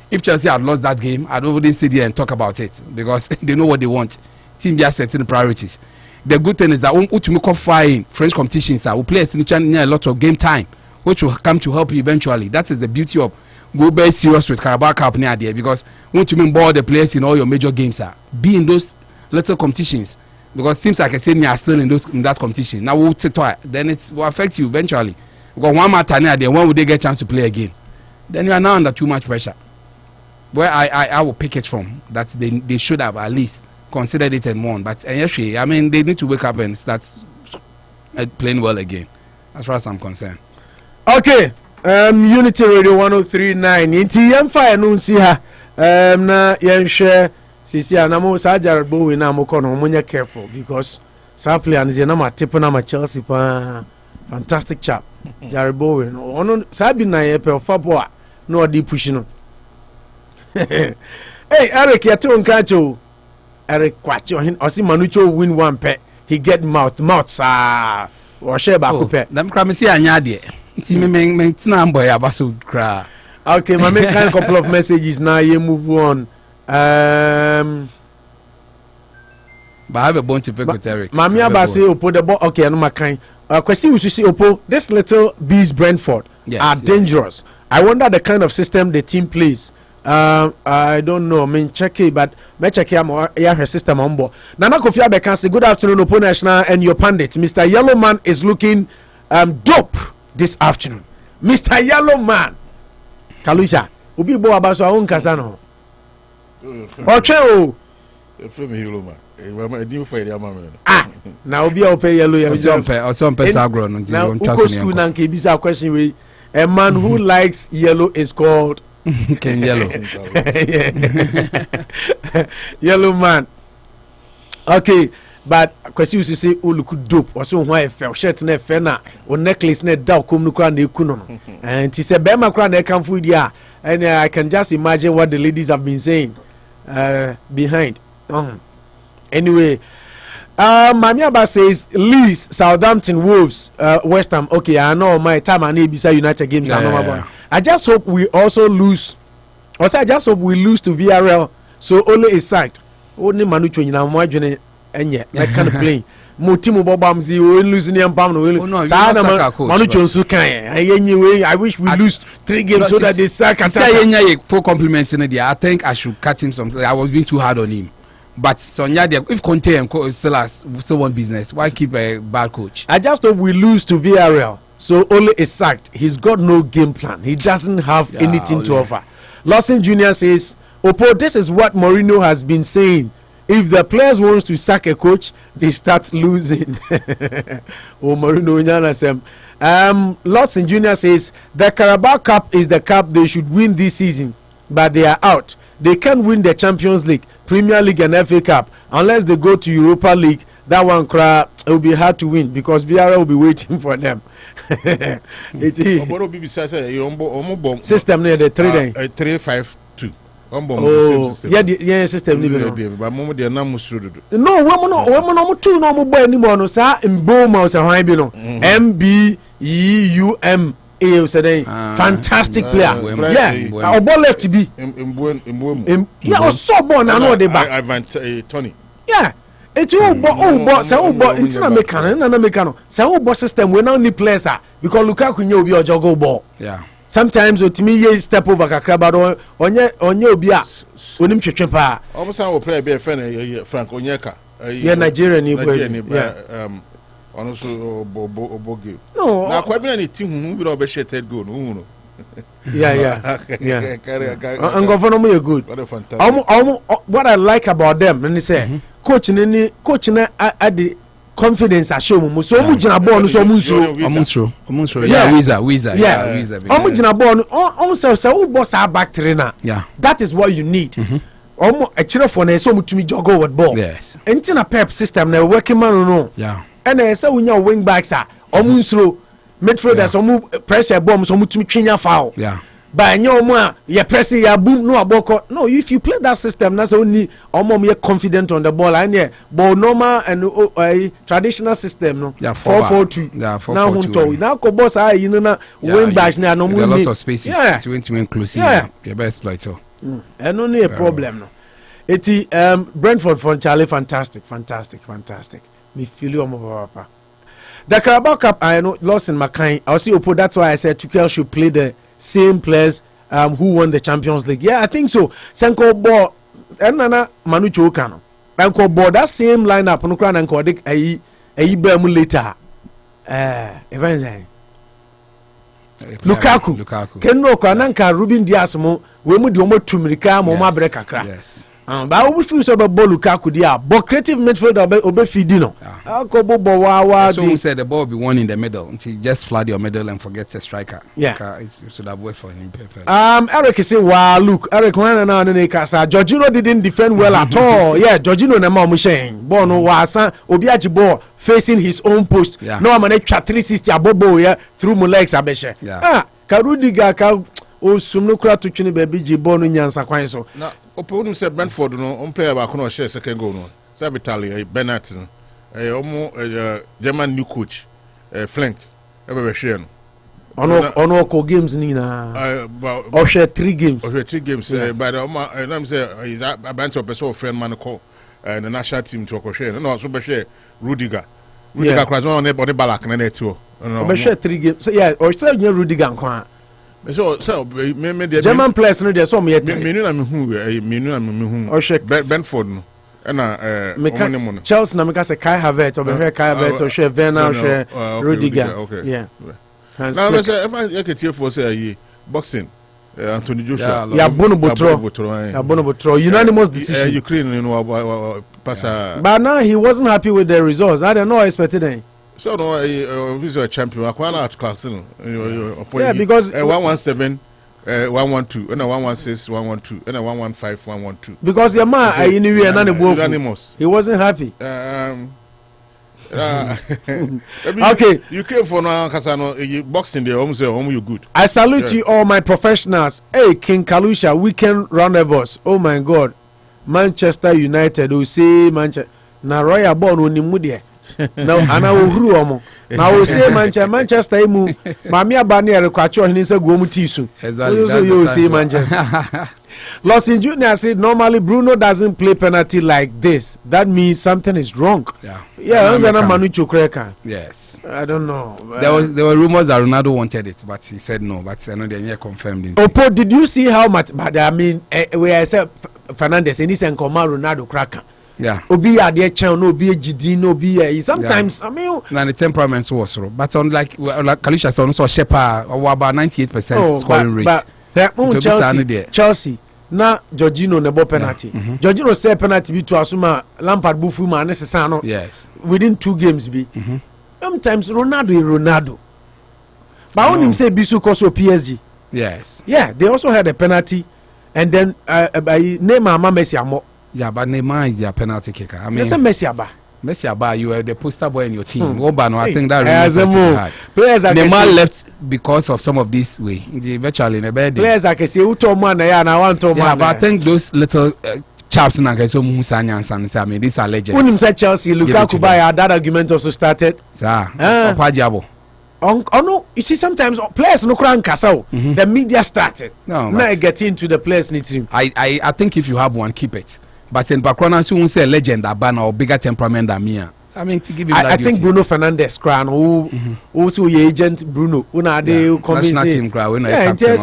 If Chelsea had lost that game, I wouldn't sit there and talk about it because they know what they want. Team just setting priorities. The good thing is that in French competitions, we play a lot of game time, which will come to help you eventually. That is the beauty of go very serious with Carabao Cup near there because once you mean all the players in all your major games be in those little competitions because teams like I said are still in that competition. Now we'll then it will affect you eventually because one matter near there, when would they get a chance to play again? Then you are now under too much pressure. Where I will pick it from that they should have at least considered it and won. But I mean they need to wake up and start playing well again as far as I'm concerned. Okay. Unity Radio 103.9 inti yemfa enu nsi ha na yenhwe sisi anamo Saga Bowen na moko no munya careful because some players na matepo na Chelsea pa fantastic chap Jared Bowen ono sabi na yepe ofabo a no odi push no. Hey Eric yato nkacho Eric kwacho osi manucho win one pe he get mouth sa wo share ba ko pe dem kra me si anya de. Okay, my main kind couple of messages now. You move on. But I have a bunch of people with Eric. Mami Abasi Opo the ball. Okay, I know my kind. Question we should see Opo. This little bees Brentford are dangerous. I wonder the kind of system the team plays. I don't know. I mean, check it, but me check her system on board. Nana Kofi Abeka say good afternoon, Opo National and your pundit. Mr. Yellowman is looking dope this afternoon. Mr. Yellow Man. Kalusa. Ubi bo abaso a unkasa no. Oche o. Efrem Yellow Man. E di for area man. Ah. Na obi a ope yellow ya. Oso mpe sagro no. Now uko school na nke bisa question we a man who likes yellow is called Ken Yellow. Yellow Man. Okay. But question you say oh look dope or so why fell shirt na fe na o necklace na da kom no kra na eku no and he said bema kra na kan food ya and I can just imagine what the ladies have been saying behind anyway Mamiaba says Leeds, Southampton, Wolves, West Ham. Okay, I know my time and Ibiza United games. I just hope we also lose. Also, I just hope we lose to VRL. So only a side. Only Manucho in our margin and yet that kind of playing. Motimu Bobamzi will lose in the Manucho. I wish we lose 3 games so that they sack. Full compliments in the I think I should cut him some. I was being too hard on him. But Sonia, if Conte and still want business, why keep a bad coach? I just hope we lose to VRL. So only is sacked. He's got no game plan. He doesn't have anything to offer. Lawson Jr. says, Opo, this is what Mourinho has been saying. If the players wants to sack a coach, they start losing. Mourinho. Lawson Jr. says, the Carabao Cup is the cup they should win this season, but they are out. They can't win the Champions League, Premier League and FA Cup unless they go to Europa League. That one it will be hard to win because VRL will be waiting for them. It is system near the 3-5-2. Oh, yeah, system. No, woman, 2 no more anymore. No, sir, in Boma, MBEUM. Fantastic player. Yeah, our ball left to be. Yeah, so born. I know the back. Tony. Yeah, it's all but so but it's not mechanical. So but system we now need players because Lukaku will be a juggle ball. Yeah. Sometimes with me step over kakra but onye obi a onim twetwe pa. Almost our player be a friend Frank Onyeka. Yeah, Nigerian yeah. Also Oboge. No. Na kwa bi na ni team who be be third goal no. Yeah. And governor me good. What I like about them and they say coach na at the confidence I show mu so mu gina ball no so mu nso. Yeah, Wiza. Omu gina ball on say who boss our back trainer. Yeah. That is what you need. Omu a chiro for na so mu tumi juggle with ball. Yes. Entina pep system na working man no. Yeah. And I say when you wing backs omu slow midfielders omu pressure bomb so omu tumi twenya foul. Yeah. But omu ya press ya boom no aboko. No, if you play that system that's only omu you confident on the ball and yeah but normal and traditional system no. Yeah, 4-4-2. Yeah, 4-4-2. Now ko boss you know na wing backs na no mu. A lot of spaces. Yeah. To inclusive. Yeah. Your best player. And only a problem no. Eti Brentford from Charlie fantastic. Me feel you papa. The Carabao Cup I know lost in Makai. I'll see Opo. That's why I said Tuchel should play the same players who won the Champions League. Yeah, I think so. Senko ball and Nana Manucho Kano. Senko ball that same lineup. Nukran and Kodik a Bemu later. Lukaku. Kenno Kananka Ruben Dias mo. We mu di omo tumrika mo ma breka kra. Yes. But we feel so about Lukaku dia, but creative midfielder obe feeding no. So we said the ball will be won in the middle until you just flood your middle and forget the striker. Yeah. It should have worked for him perfectly. Eric say, wow, look, Eric na Jorginho didn't defend well at all. Yeah, Jorginho na ma mushen. Ball no wasa obi aji ball facing his own post. Yeah. No man 360 abobo yeah through my legs abeshe. Yeah. Karudiga ka o sumno kura to twini baby ji ball no nyansa kwan so. Na Opo say Brentford no on player ba ko no share second goal no. Say Vitaly Bernat no. German new coach Flank ebe share no. Ono ko games ni na. O share 3 games. O share 3 games but I'm say is a bunch of person friend man call the national team to ko share. No so be share Rudiger cross on the Balak na net o. No. Be share 3 games. So yeah, or still near Rudiger nkwa. So me German players no dey so me yet. Me na me hu Brentford no na Chelsea na me ka say Kai Havertz or be Kai Havertz or share Werner or share Rudiger. Okay. Yeah. Now me say if I get here for say boxing Anthony Joshua. Yeah, Bono Botro. Unanimous decision. Ukraine you know passa. But now he wasn't happy with the results. I don't know expected any. So no, he's a champion. Outclassed, yeah, because 117, 112, and 116, 112, and 115, 112. Because your man, he wasn't happy. Okay, you came for now, Casano. Boxing there, almost you good. I salute you all, my professionals. Hey, King Kalusha, weekend rendezvous. Oh my God, Manchester United will say Manchester. na Royal born oni mu de now ana ohuru omo na o say Manchester mu mami abani erekwacho hini say go mu tisu so you say Manchester. Lawson Jr. said normally Bruno doesn't play penalty like this. That means something is wrong. Yes. I don't know. There were rumors that Ronaldo wanted it, but he said no. But I know they confirmed it. Opo, did you see how much? But I mean, where I said Fernandez and he said Ronaldo cracker. Yeah. Obi ade chan no be GD no be sometimes I mean na the temperaments was so. But like Kalisha said also Shepa or about 98% scoring rate. But Chelsea na Jorginho nebo penalty. Jorginho say penalty be to asuma Lampard bufu ma necessary no. Yes. Within 2 games be. Sometimes Ronaldo. But when him say Bisu Koso PSG. Yes. Yeah, they also had a penalty and then Neymar Messi amo. Yeah, but Neymar is their penalty kicker. I mean, Messi Abba, you were the poster boy in your team. I think that really hard. Neymar left because of some of this way. Virtually in a bad day. Players I can say Utoman and I want to but I think those little chaps na so Musanya and I mean these are legends. When him said Chelsea, Lukaku by that argument also started. Opajabo. Oh no, you see sometimes players no cry castle. The media started. No, now get into the players need team. I think if you have one, keep it. But in Bakrona, you won't say a legend that ban or bigger temperament than me. I mean, to give him I think Bruno Fernandes crown who also your agent Bruno una de national team crown when I think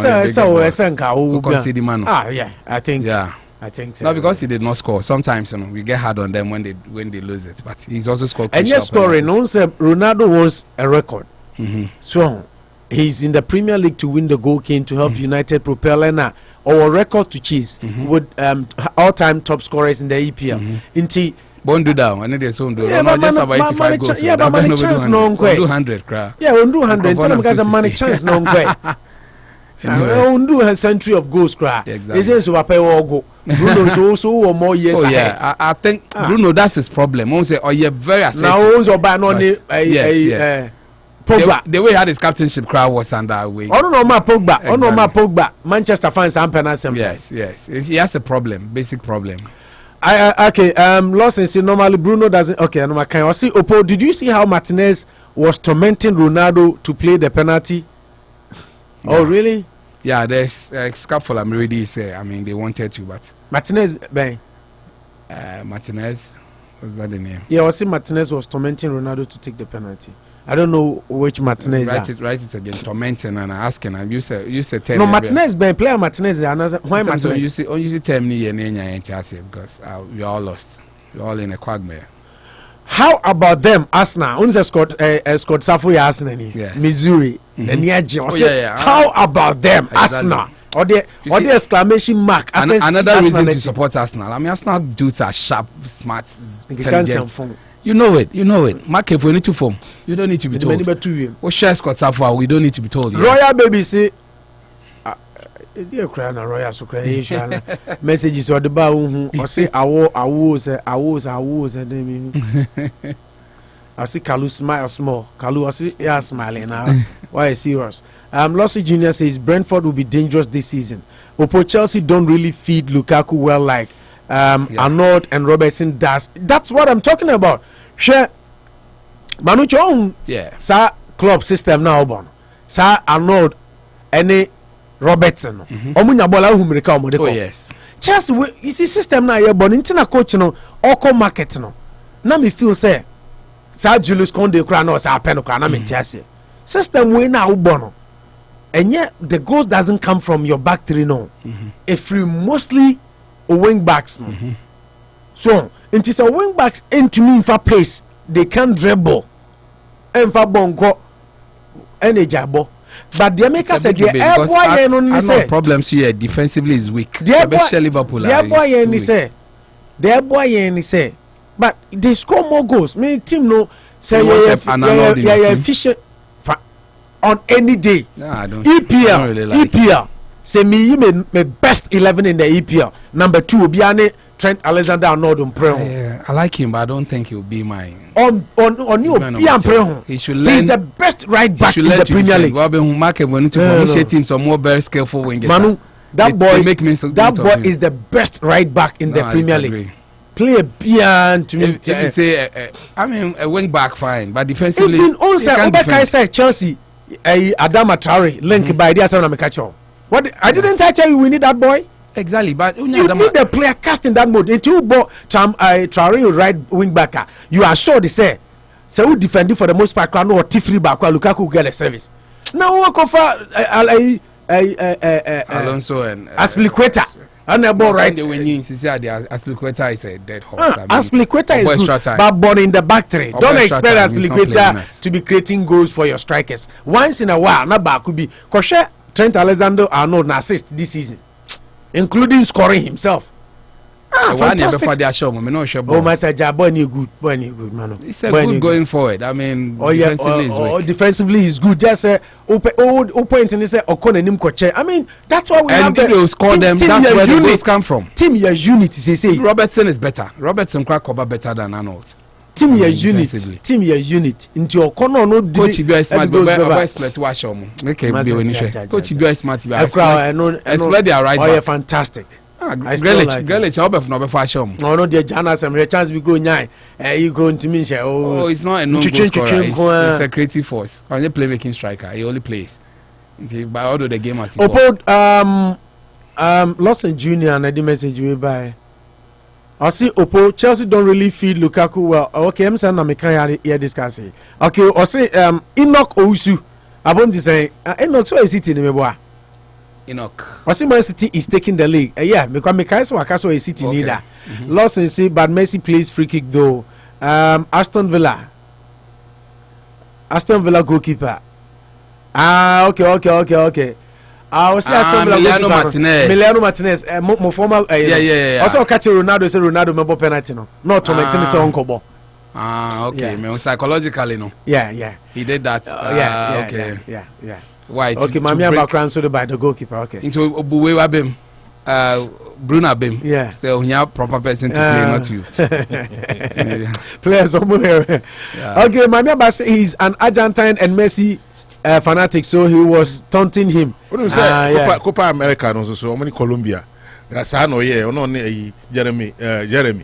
so. No, because he did not score. Sometimes we get hard on them when they lose it, but he's also scored. And yes, scoring. No, Ronaldo wants a record. So he's in the Premier League to win the goal king to help United propel our record to chase with all-time top scorers in the EPL. Inti Bond do down. I need their own do. Not just about 85 goals. Yeah, but money chance no do 100 cra. Yeah, we do 100. Tell them guys a money chance no we do a century of goals cra. They say so pay all go. Bruno also or more years ahead. I think Bruno that's his problem. Won't say you're very assertive. Now also ban on Pogba. The way he had his captainship crowd was under way. Oh no, my Pogba. Oh no, my Pogba. Manchester fans and penalty. Yes. He has a problem, basic problem. Lawson say normally Bruno doesn't. Okay, no, can I see Opo? Did you see how Martinez was tormenting Ronaldo to play the penalty? Yeah. Oh really? Yeah, there's scuffle. I'm ready. Say, I mean, they wanted to, but Martinez, Ben. Martinez, what's that the name? Yeah, I see Martinez was tormenting Ronaldo to take the penalty. I don't know which Martinez. Write it again. Tormenting and asking. And you said tell no Martinez, Ben. Player Martinez. Why Martinez? You say tell me because we are all lost. We're all in a quagmire. How about them? Arsenal. Unse Scott Safu Arsenal. Yes. Missouri. How about them? Arsenal. Or the exclamation mark. Another reason to support Arsenal. I mean, Arsenal dudes are sharp, smart, intelligent. You know it. Mark, if we need to form, you don't need to be told. What share Scott Safu? We don't need to be told. Royal baby say. Dear Crown Royal Sucre messages or the bow or say I was and I see Kalu smile small. Kalu I see yeah smiling now. Why is serious? Lossy Junior says Brentford will be dangerous this season. Opo Chelsea don't really feed Lukaku well like Arnold and Robertson does. That's what I'm talking about. Share Manu Chong. Yeah. Sa club system now born. Sa Arnold any Robertson. Omunya bola humrika omode ko. Oh yes. Chelsea you see system na here born intina coach no oko market no. Na me feel say sa Julius Konde kra no sa pen kra na me tiase. System we na ubo no. And yet the goals doesn't come from your back three no. If you mostly wing backs no. So it is a wing backs into me for pace. They can dribble. And for bongo energy. But the America said the problems here defensively is weak. Especially Liverpool. The boy say. But they score more goals. Me team no say yeah efficient on any day. Nah, I don't EPL. Really like EPL. Say me best 11 in the EPL. Number 2 Obiane Trent Alexander-Arnold I like him, but I don't think he'll be my on you. He should learn. He's the best right back in the Premier League. Some more very skillful wingers. Manu, that boy is the best right back in the Premier League. Play beyond to me. If you say, I mean, a wing back fine, but defensively, even also say Chelsea, Adama Traore link by the Asana Mekacho. What I didn't tell you we need that boy. Exactly, but you need a player cast in that mode. Into Traore right wing backer, you are sure they say. So who defending for the most part? No, Tifri back while Lukaku get a service. Now what Alonso and Aspilicueta. And the ball right. When you see Aspilicueta is a dead horse. Aspilicueta is good, but born in the back three. Don't expect Aspilicueta to be creating goals for your strikers. Once in a while, Naba could be. Koshe Trent Alexander-Arnold assist this season, including scoring himself. Fantastic. Oh my God, boy, good, man. It's a good going forward. I mean, defensively he's good. Just point and say Okonenim Koche. I mean, that's why we have the score them. That's where the goals come from. Team your unit, say. Robertson is better. Robertson crack cover better than Arnold. Team your unit. Team your unit. Into your corner, no. Coach, you are smart. But watch them. Okay, Coach, you are smart. They are right. Oh, yeah, fantastic. Grelich, no, no, the Jana, some chance we go nine. You grow into me. Oh, it's not a no goal scorer. It's a creative force. Only playmaking striker. He only plays. By all of the game as he Lawson Jr. and I did message you by. I see Opo Chelsea don't really feed Lukaku well. Okay, I'm saying I can't hear discuss it. Okay, I say Enoch Owusu. I want to say Enoch so is it in the boy. Enoch. I see Mancity is taking the league. Yeah, because Mikael Wakaso is sitting neither. Lawson say, but Messi plays free kick though. Aston Villa goalkeeper. Okay. I was Aston Villa Emiliano Martinez. Mo former. Yeah. Also catch Ronaldo. Say Ronaldo member penalty no. Not to make tennis on Kobo. Okay. Yeah. Psychologically no. Yeah. He did that. Okay. Yeah. Why? Okay, Mamia background so by the goalkeeper. Okay. Into Obuwe Bim, Bruna Bim. Yeah. So you have proper person to play, not you. Players over. Okay, Mamia Bas he's an Argentine and Messi fanatic, so he was taunting him. What do you say? Copa America also so many Colombia. Sano ye ono Jeremy.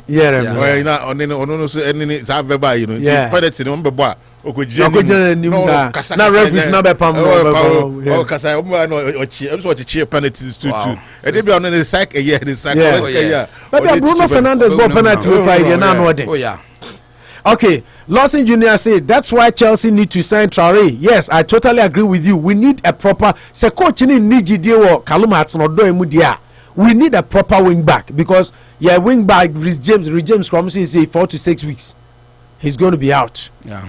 Yeah. Ono so any Zaveba you know. It's no mbebo Okujene news na referees na be pam oh kasa o cheer penalties too. E dey be on the sack a year the psychologist. But Bruno Fernandes ball penalty we fight here now no dey. Oh yeah. Okay, Lawson Jr. said that's why Chelsea need to sign Traore. Yes, I totally agree with you. We need a proper coach ni niji wo Kaluma Hudson Odoi emu dia. We need a proper wing back because wing back Rhys James promising say 4 to 6 weeks. He's going to be out. Yeah.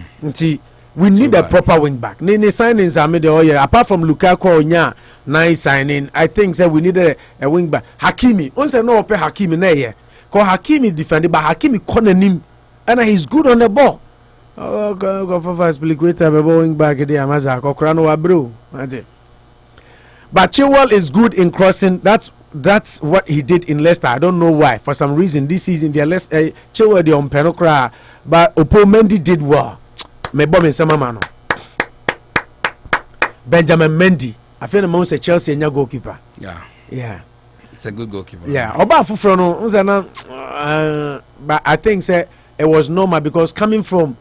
We need a proper wing back. Nene signings are made apart from Lukaku Onya nice signing. I think that we need a wing back. Hakimi. Once I know Hakimi na here. Cause Hakimi defended, but Hakimi corner him and he's good on the ball. Oh, go for first play greater wing back there. Amaza ko krano wa bro. But Chilwell is good in crossing. That's what he did in Leicester. I don't know why. For some reason, this season, Chilwell the on Penokra, but Opo Mendy did well. Benjamin Mendy. I feel the most Chelsea and your goalkeeper. Yeah. It's a good goalkeeper. Yeah. Oba Fufrono, but I think it was normal because coming from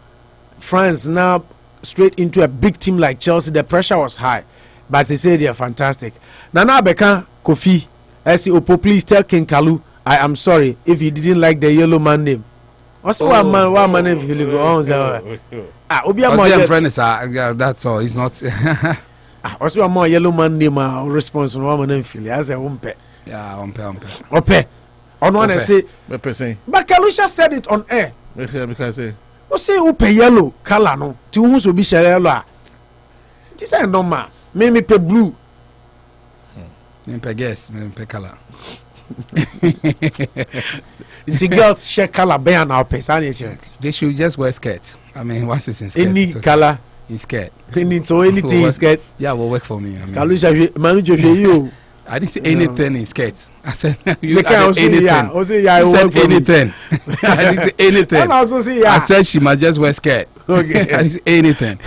France now straight into a big team like Chelsea, the pressure was high. But they say they are fantastic. Nana Beka Kofi. I see Opo, please tell King Kalu I am sorry if you didn't like the yellow man name. Also, one man if you go on. That's all. It's not. Also, one more yellow man name. Response on one man feel. I say umpe. Yeah, umpe. Okay. On one I say. But Kalusha said it on air. Because say. O say upe yellow color no. Ti who so be share yellow. It is normal. Me pe blue. Me guess, me color. The girls share color bear now person. They should just wear skirt. I mean, once it's in skirt. Any color in skirt. Anything in skirt. Yeah, will work for me. Kalusha you. I didn't say anything in skirt. I said you can't anything. I said anything. I didn't say anything. I said she must just wear skirt. Okay. I didn't say anything.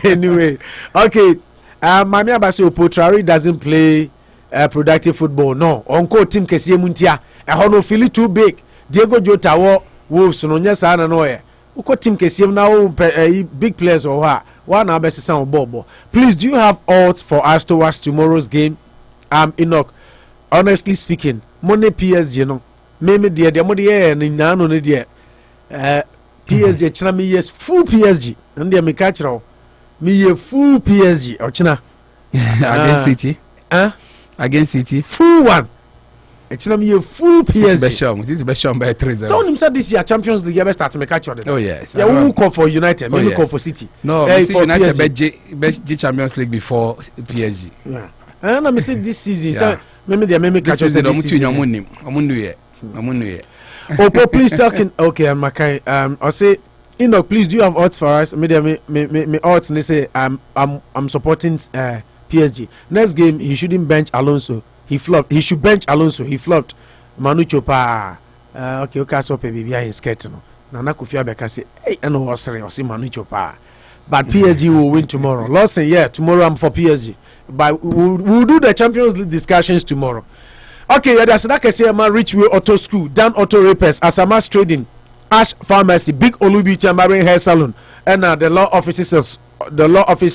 Anyway, okay. Mami Abasi Traore doesn't play productive football. No, Onko team Kesie Muntia. A hono feel too big. Diego Jota Wolves no nya saa na no ye uko team kesiem na big players or one na best sound ball. Please, do you have odds for us to watch tomorrow's game? Enoch, honestly speaking, money PSG no me de mo de ni na no ne de PSG china me yes full PSG and de me catch raw me ye full PSG o china against City against City full one. It's not me a full PSG. It's best shown by 3-0. So him said this year Champions League ever start to make catch. Oh yes. Yeah, who call for United? Maybe call for City. No, for United best Champions League before PSG. Yeah. And I say this season, so maybe they may catch us this season. Opo, please talking. Okay, and Makai. I say, Enoch, please do you have odds for us? Me odds. And they say I'm supporting PSG. Next game he shouldn't bench Alonso. He flopped. He should bench Alonso. He flopped. Manu Chopa. Okay, so baby, I ain't scared no. Nana Kufia Beka say, hey, I know what's serious. See Manu Chopa. But PSG will win tomorrow. Lawson, yeah, tomorrow I'm for PSG. But we'll do the Champions League discussions tomorrow. Okay, yeah, that's that. I say, I'm Richway Auto School, Dan Auto Repairs, Asamas Trading, Ash Pharmacy, Big Olubi Chambarin Hair Salon, and the law office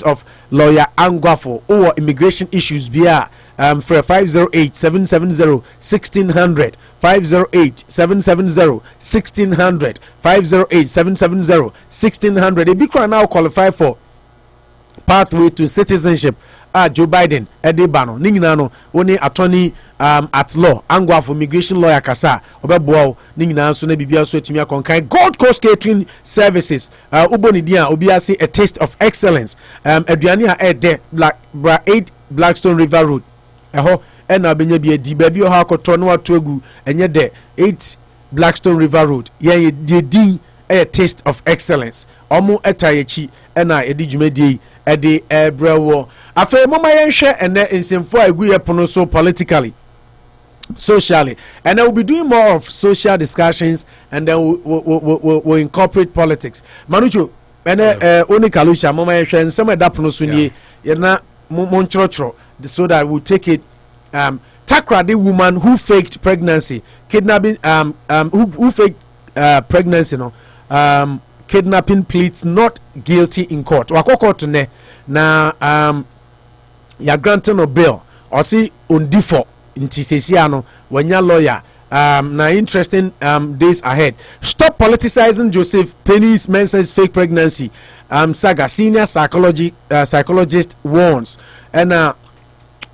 of Lawyer Angwafo or immigration issues via for 508-770-1600 508-770-1600 508-770-1600. A big crowd now qualify for pathway to citizenship. Joe Biden Edebano Ninginano Oni attorney at law Angwafo immigration lawyer kasa obeboa Ningina so na bibia so atumi akonkan Gold Coast Catering Services uboni dia obiase a taste of excellence aduane a ede Black 8 Blackstone River Road eho ena benya bi edi ba bi o ha akoto no ato agu enye de 8 Blackstone River Road ye din a taste of excellence omo etayechi ena edi dwumadi edi ebrewo afa mama yenhwe ene nsemfo agu ye pono so politically socially, and I will be doing more of social discussions, and then we'll incorporate politics. Manucho and only Kalusha mama yenhwe nsem eda pono so nie ye na monchrochro so that we'll take it Takoradi woman who faked pregnancy kidnapping who faked pregnancy no kidnapping pleads not guilty in court. Wakoko to ne na ya granting of bail or see on default in Tisesiano when your lawyer na interesting days ahead. Stop politicizing Josephine's Mensah's fake pregnancy. Saga senior psychologist warns and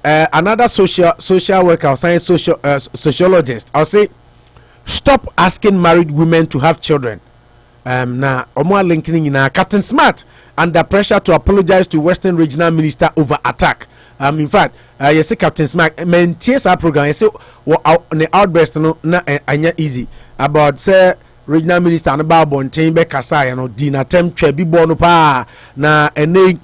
another social worker science sociologist I'll say stop asking married women to have children. Na omo linking in Captain Smart under pressure to apologize to Western Regional Minister over attack. In fact, you say Captain Smart maintains our program. You say the outburst no na anya easy about say Regional Minister na ba bonten be kasa ya no di na tem twa bi bo no pa na ene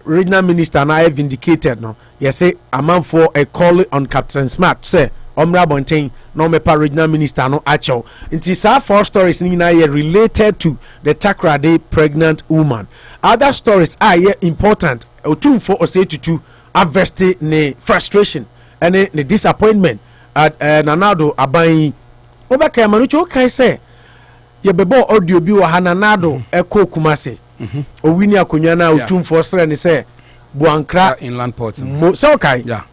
Regional Minister na have vindicated no. You say a man for a call on Captain Smart say Omra Bontain, no mepa Regional Minister no acho. Inti sa 4 stories ni na ye related to the Takoradi pregnant woman. Other stories are ye important. Otumfour Osetutu avesti ne frustration and ne disappointment at Nanado abayi. Obaka manucho kai say ye bebo audio bi wa Nanado eko Kumasi. Owini akonya na Otumfour sere ne say Boankra inland port. So kai. Yeah.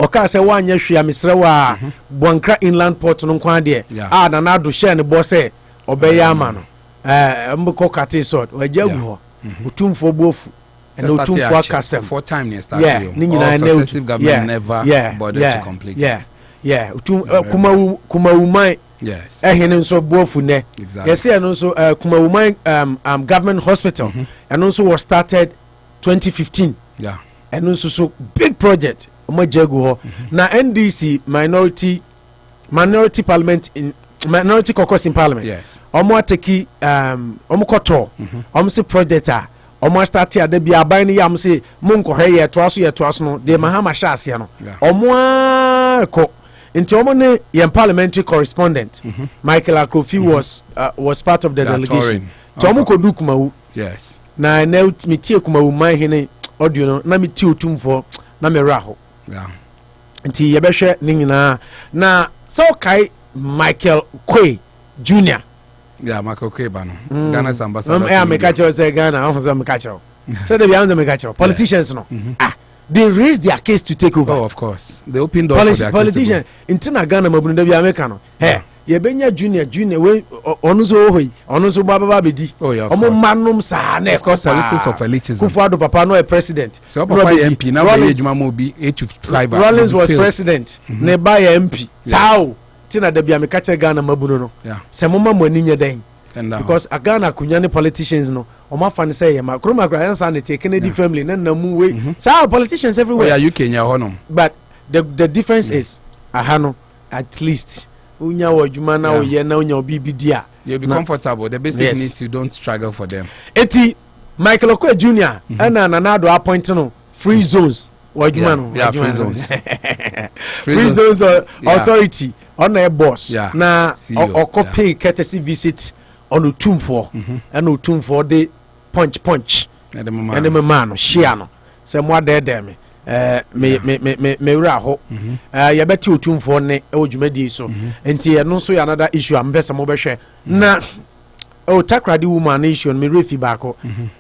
Oka se wanya hwia mesrewa Boankra inland port no kwa de na nado share ne bo se obeya ama no mbeko kate sort wajagu ho Otumfour bofu and Otumfour akasem 4 time near start you successive government never bothered to complete it kuma woman yes ehene nso bofu ne yes no so kuma woman government hospital and also was started 2015 and also so big project na NDC minority parliament in minority caucus in parliament yes omo ateki omo koto omo se project omo start ya de bia ban ya omo se monko hye to aso no de Mahama sha ase no omo ko nti omo ne ye parliamentary correspondent Michael Akrofi was part of the delegation to omo ko du Kumawu yes na metie Kumawu man hene audio no na metie Otumfour na me raho nti yebehwe ni nyina na so kai Michael Kwe Jr. Yeah, Michael Kwe Bano. Ghana's ambassador. I'm say Ghana. I'm so they be politicians no. They raised their case to take over. Oh, of course. They opened doors for their politicians. Intina Ghana mabunu de bi Americano. Hey, ye benya junior we onuzo hoyi, onuzo baba bedi. Oh yeah. Omo manum sa na of course, elites of elitism. Kufuado papa no a president. So papa MP now we ejuma mo bi 8 to 5. Rollins was president. Ne ba MP. Sao. Tina de bi America Ghana mabunu no. Yeah. Se mo mamu ani nye den. Because a Ghana kunyane politicians no oma fan say ya makroma gransa na take Kennedy family na namu we so politicians everywhere. Oh yeah, UK nya hono. But the difference is ahano at least unya wadwuma na oye na unya obibi dia you'll be comfortable. The basic needs you don't struggle for them. Eti Michael Okwe Jr. and Nanado appoint no free zones wadwuma no. Yeah, free zones. Free zones authority on a boss na pay courtesy visit on Otumfour and Otumfour they punch and the man share no say more there me me ra ho ya beti Otumfour ne e odwumadi so enti no so another issue am besa mo behwe na Takoradi woman issue me refi back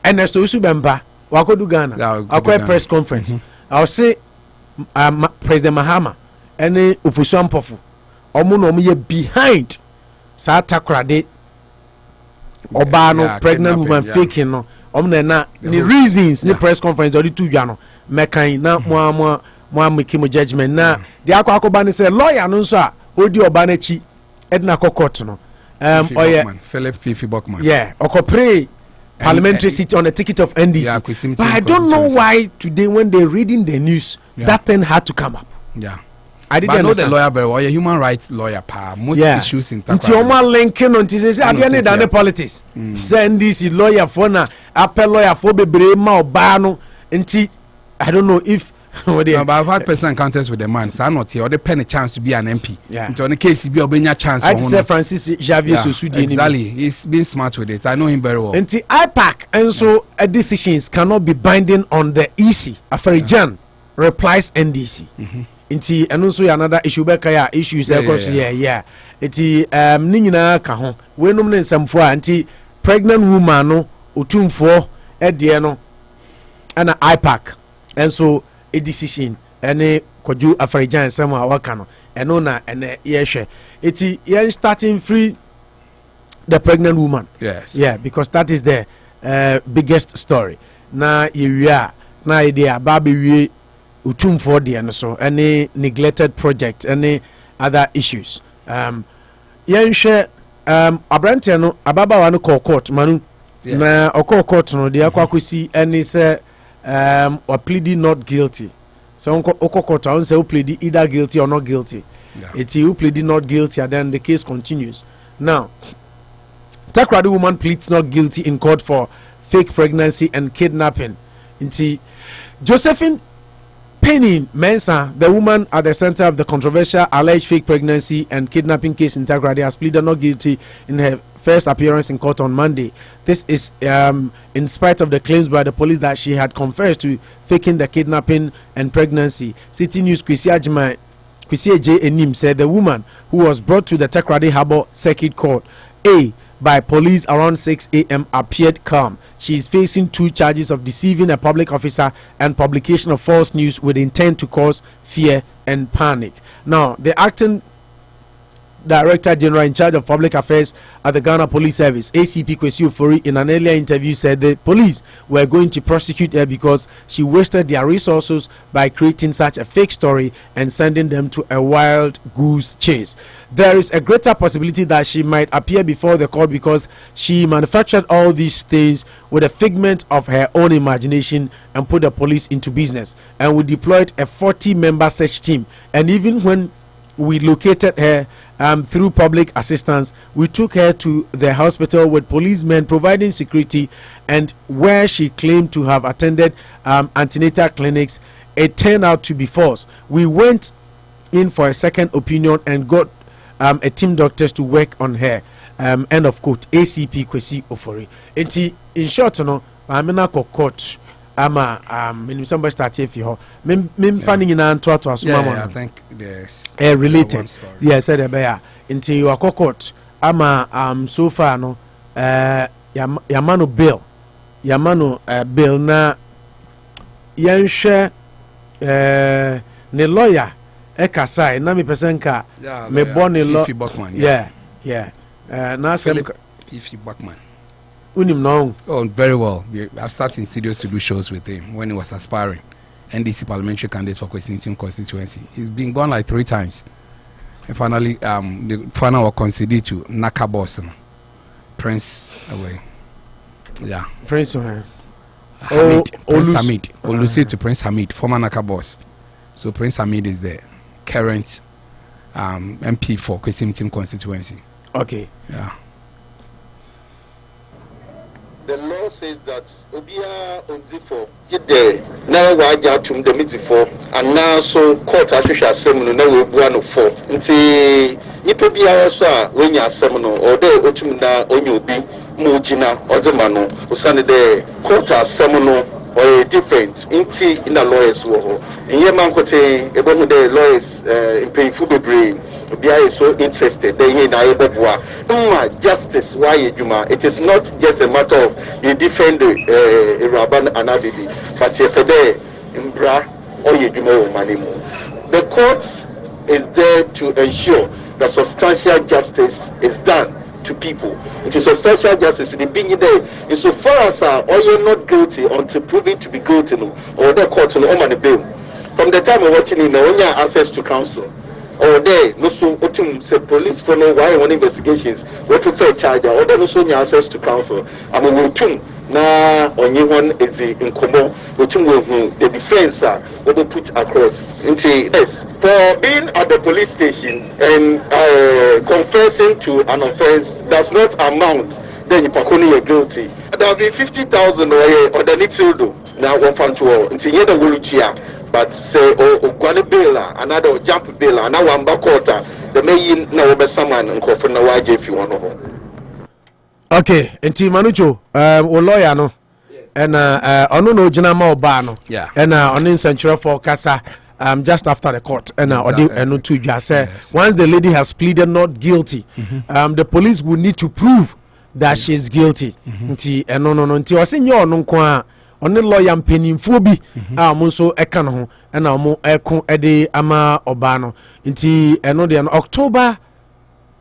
Ernest Owusu Bempah wakodu Ghana akwa press conference I will say President Mahama and Ofosu Ampofo omo no ye behind sa Takoradi Obano pregnant woman faking no na the reasons the press conference already two jano mekan na mo make judgment na the akwa ni say lawyer no so a odi obana chi edna court no Philip Fifi Bokman okopre parliamentary seat on a ticket of NDC but I don't know why today when they reading the news that thing had to come up. I didn't know the lawyer very well. A human rights lawyer, most issues in Takoradi. Until linking on this, I didn't know the politics. Send this lawyer for na appel lawyer for be brema obano. Until I don't know if. But I've had personal encounters with the man. So I'm not here. Or they pen a chance to be an MP. Until in the case he be a chance. I'd say Francis Javier Sosudi. Exactly. He's been smart with it. I know him very well. Until IPAC and so decisions cannot be binding on the EC. Afari-Gyan replies NDC. Inti eno so another issue be kaya issues iti ni nyina ka ho we nom ne nsamfo a nti pregnant woman no Otumfour de no ana IPAC and so a decision ene koju Afari-Gyan sam a waka no eno na ene ye hwe iti ye starting free the pregnant woman because that is the biggest story na yewia na idea ba be wie Otumfour and so any neglected project any other issues share abrante no ababa wa no court manu na court no de akwakosi any say or pleading not guilty so court on say plead either guilty or not guilty it's you pleading not guilty and then the case continues now Takoradi woman pleads not guilty in court for fake pregnancy and kidnapping into Josephine Panyin Mensah, the woman at the center of the controversial alleged fake pregnancy and kidnapping case in Takoradi, has pleaded not guilty in her first appearance in court on Monday. This is in spite of the claims by the police that she had confessed to faking the kidnapping and pregnancy. City News Kwesi J. Enim said the woman who was brought to the Takoradi Harbour Circuit Court by police around 6 a.m. appeared calm. She is facing 2 charges of deceiving a public officer and publication of false news with intent to cause fear and panic. Now, the acting Director General in charge of public affairs at the Ghana Police Service, ACP Kwesi Ofori, in an earlier interview said the police were going to prosecute her because she wasted their resources by creating such a fake story and sending them to a wild goose chase. There is a greater possibility that she might appear before the court because she manufactured all these things with a figment of her own imagination and put the police into business. And we deployed a 40-member search team. And even when we located her through public assistance, we took her to the hospital with policemen providing security, and where she claimed to have attended antenatal clinics, it turned out to be false. We went in for a second opinion and got a team doctors to work on her. End of quote. ACP Kwesi Ofori. In short, no, I'm in a court. ama minim somebody start if you mem fanning in and to asuma I think there's related yes said be into your court ama so far no yamano bill bill na yanhwe ne lawyer ekasai na me person ka me born law yeah na sem if you Bachman unim no oh very well I've started in studios to do shows with him when he was aspiring NDC parliamentary candidate for Kwesinim constituency. He's been gone like 3 times and finally the final was conceded to Naka boss Prince away Prince Hamid Olusi to Prince Hamid, former Naka boss. So Prince Hamid is the current MP for Kwesinim constituency. Okay. Yeah. The law says that Obia Onzifo get there now waja to the mitzifo and now so court ashisha semino na we buano for nti nipa bia so a wenya semino or dey otumna onyobi mujina odemano usane dey court semino or different nti in the lawyers wo enye mankote ebo dey lawyers in painful bebre Obia is so interested they na yebeboa justice why Juma it is not just a matter of you defend Raban Anabidi but you fede imbra or Juma manimu. The court is there to ensure that substantial justice is done to people. It is substantial justice in the being there insofar as or you're not guilty until proven to be guilty or the court no on the bail. From the time of watching in no access to counsel. Or there, no so say police for no why on investigations, we prefer charger, or there no so access to counsel. I mean we na only one is in common, the defense will put across. Yes, for being at the police station and confessing to an offense does not amount, then you are guilty. There will be 50,000 or the Nitsildo. Now one fan to all until the Wuluchia. But say Guana Bela, another jump Bela, and now one quarter, the main now be someone and coffin na waje if you want to. Okay, enti Manucho, o lawyer no. And ono no jina ma oba no. Yeah. And ono central for kasa just after the court and odi enu to just say once the lady has pleaded not guilty, the police will need to prove that she is guilty. Nti no nti o se nye ono nko a ono lawyer mpanimfo bi mo so eka no ho na mo eko ede ama oba no nti eno de no October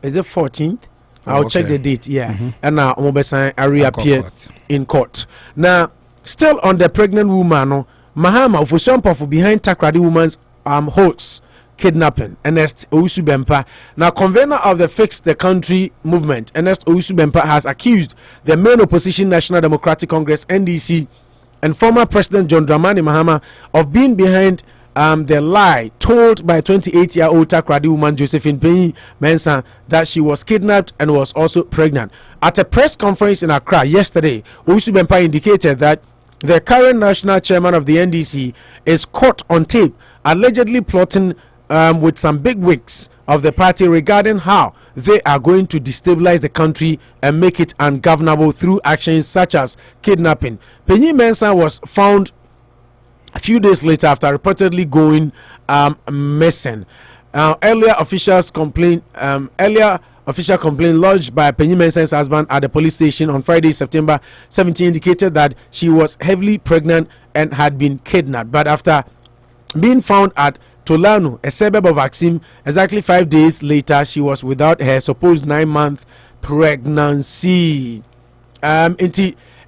is it 14th. I'll check the date, and now Omobesan reappear in court. Now, still on the pregnant woman, Mahama Ofosu Ampofo behind Takoradi woman's hoax, kidnapping. Ernest Owusu Bempah, now convener of the Fix the Country movement, Ernest Owusu Bempah has accused the main opposition National Democratic Congress (NDC) and former President John Dramani Mahama of being behind the lie told by 28-year-old Takoradi woman Josephine Mensah that she was kidnapped and was also pregnant. At a press conference in Accra yesterday, Owusu Bempah indicated that the current national chairman of the NDC is caught on tape allegedly plotting with some big wigs of the party regarding how they are going to destabilize the country and make it ungovernable through actions such as kidnapping. Panyin Mensah was found a few days later after reportedly going missing. Earlier official complaint lodged by Panyin Mensah's husband at the police station on Friday, September 17, indicated that she was heavily pregnant and had been kidnapped. But after being found at Tolano, a suburb of Axim, exactly 5 days later, she was without her supposed 9-month pregnancy.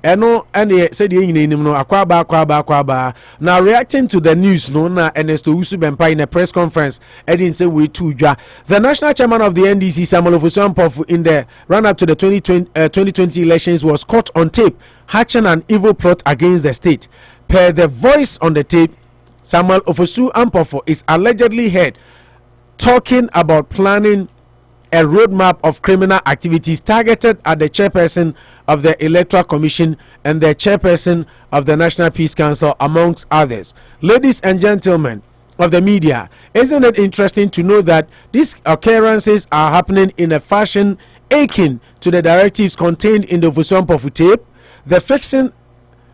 Eno and said akwaba. Now reacting to the news, na Ernest Owusu Bempah in a press conference, Edin say we too. The national chairman of the NDC, Ofosu Ampofo, in the run-up to the 2020 elections, was caught on tape hatching an evil plot against the state. Per the voice on the tape, Ofosu Ampofo is allegedly heard talking about planning a roadmap of criminal activities targeted at the chairperson of the Electoral Commission and the chairperson of the National Peace Council, amongst others. Ladies and gentlemen of the media, isn't it interesting to know that these occurrences are happening in a fashion akin to the directives contained in the Ofosu Ampofo tape? The fixing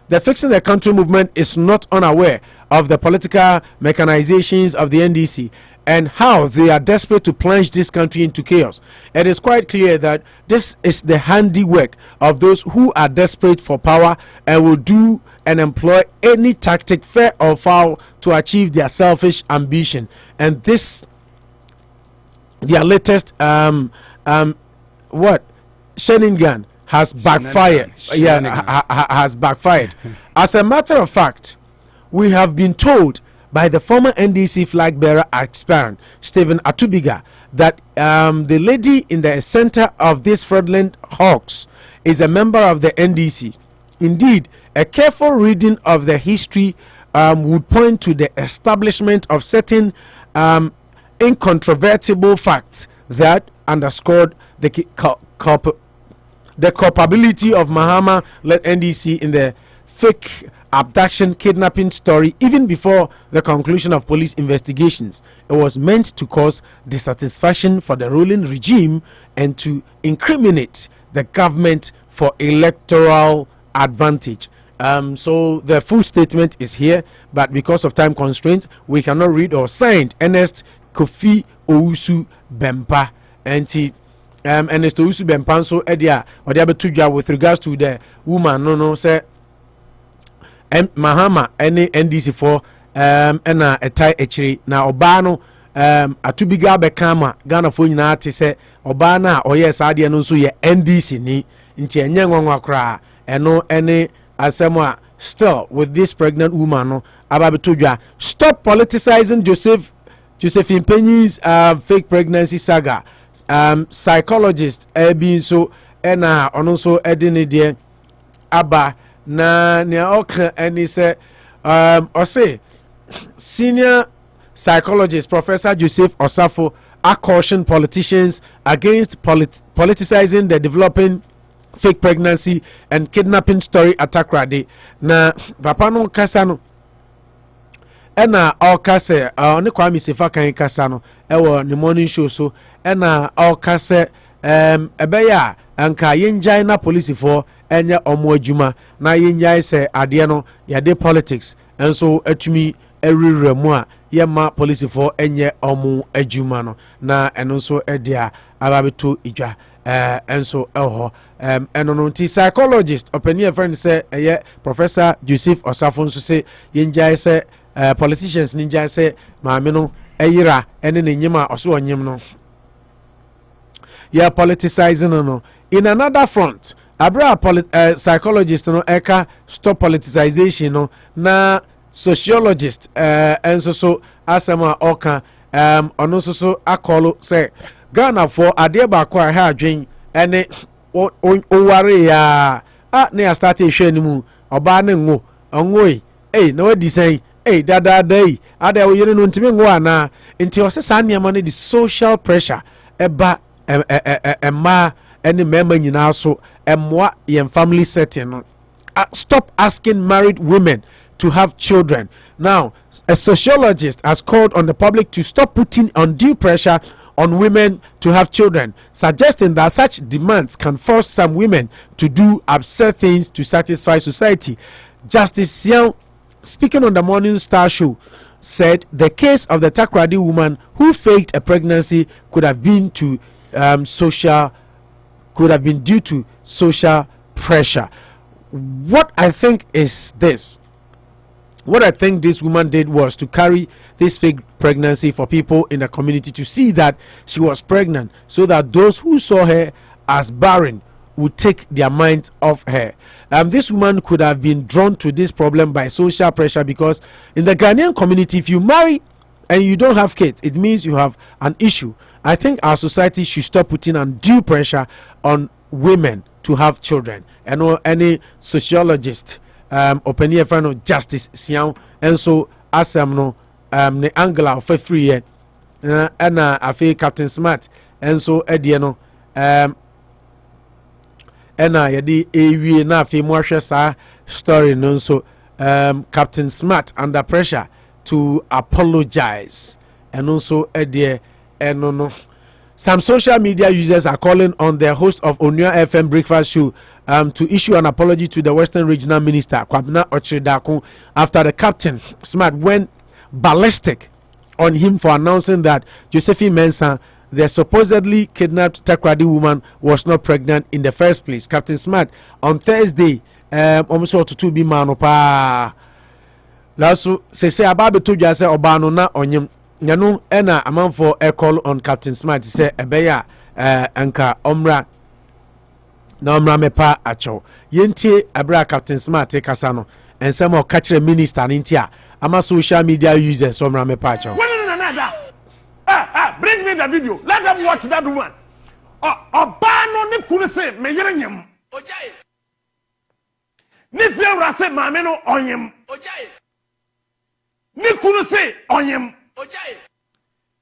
The Fixing the Country movement is not unaware of the political mechanizations of the NDC and how they are desperate to plunge this country into chaos. It is quite clear that this is the handiwork of those who are desperate for power and will do and employ any tactic, fair or foul, to achieve their selfish ambition. And this, their latest shenanigan has backfired. Has backfired. As a matter of fact, we have been told by the former NDC flag bearer aspirant Stephen Atubiga that the lady in the center of this fraudulent hoax is a member of the NDC. Indeed, a careful reading of the history would point to the establishment of certain incontrovertible facts that underscored the culpability of Mahama-led NDC in the fake abduction kidnapping story even before the conclusion of police investigations. It was meant to cause dissatisfaction for the ruling regime and to incriminate the government for electoral advantage. So the full statement is here, but because of time constraints, we cannot read or sign. Ernest Owusu Bempah and Ernest Owusu Bempah so edia or the with regards to the woman say Mahama any NDC for ena etai echiri na oba no atubiga bekama Ghana fo nyina ate se oba na oye saade no so ye NDC ni nti enye nwanwa kra eno ene asemo still with this pregnant woman no ababetodwa. Stop politicizing Josephine Panyin's fake pregnancy saga. Psychologist being so ena ono so edine de aba na nia oka any say or say senior psychologist Professor Joseph Osafo caution politicians against politicizing the developing fake pregnancy and kidnapping story at Takoradi. Na papa no kasa no ena okase ne Kwame Sefa kan kasa no ewo ne morning show so ena okase ebeya anka yenjai na police for enye omo adwuma na yenjai se ade no yade politics enso atumi ewuremu a yema police for enye omo adwuma no na eno so edia ababeto idwa enso eho eno no nti psychologist opinion friend say eye Professor Joseph Osafo nso say yenjai se politicians ninja say maame no eyira ene ne nyima oso onyim no yeah politicizing no. In another front, abra psychologist no eka stop politicization no na sociologist enso so asema oka ono so akolo say Ghana for ade ba kwa ha adwen ene oware ya ne start ehwe ni mu oba ne ngo onwoi na wadi say dada dai ade wo yire no ntimi ngo ana nti o se sa niam no the social pressure eba emma any member nyina so emwa yen family setting no. Stop asking married women to have children. Now, a sociologist has called on the public to stop putting undue pressure on women to have children, suggesting that such demands can force some women to do absurd things to satisfy society. Justice Young, speaking on the Morning Star show, said the case of the Takoradi woman who faked a pregnancy could have been due to social pressure. What I think is this. What I think this woman did was to carry this fake pregnancy for people in the community to see that she was pregnant, so that those who saw her as barren would take their minds off her. This woman could have been drawn to this problem by social pressure, because in the Ghanaian community, if you marry and you don't have kids, it means you have an issue. I think our society should stop putting undue pressure on women to have children. And any sociologist, opinion friend Justice Sian, and so asem no the Angela for free and afi Captain Smart, and so ediano yadi ewie na afi mo hwe sa story no so Captain Smart under pressure to apologize, and also edie eno no some social media users are calling on the host of Onua FM Breakfast Show to issue an apology to the Western Regional Minister Kwabena Ochredakun after the Captain Smart went ballistic on him for announcing that Josephine Mensah, the supposedly kidnapped Takoradi woman, was not pregnant in the first place. Captain Smart on Thursday almost to be manopa. Lasu se ababe to just say obano na onyem nyanu ena amount for a call on Captain Smart say ebeya anka omra na omra mepa acho yentie abra Captain Smart e kasa no ensem o ka kire minister ntia ama social media users omra mepa acho. Bring me the video, let them watch that woman. Obano ni kunu say me yere nyem ojaye ni fiewra say maame no onyem ojaye ni kunu say onyem ojaye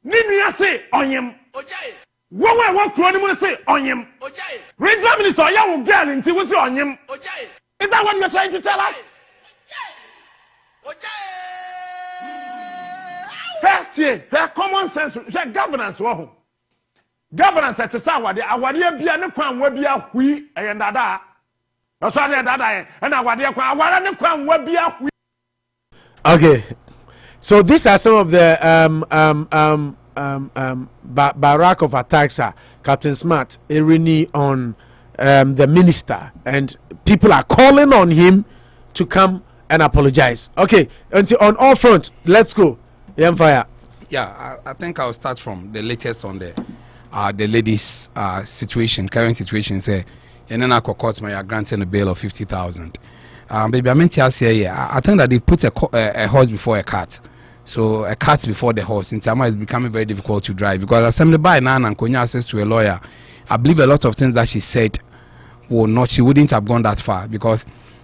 ni nua say onyem ojaye wo kuro ni mu say onyem ojaye regional minister ya wo girl nti wo say onyem ojaye. Is that what you're trying to tell us? Ojaye her common sense her governance wo ho governance at awade bia ne kwan wa bia hui e ndada no so na dada and awade kwan awara ne kwan wa bia hui. Okay, so these are some of the barrack of attacks. Captain Smart irony on the minister, and people are calling on him to come and apologize. Okay, until on all front, let's go. Fire. Yeah, I think I'll start from the latest on the ladies' situation, current situation. Say, and then I court my granting a bail of 50,000. Baby, I meant to say, yeah, I think that they put a horse before a cat. So a cat before the horse in Tama is becoming very difficult to drive because assembly by Nana and Konya access to a lawyer. I believe a lot of things that she said she wouldn't have gone that far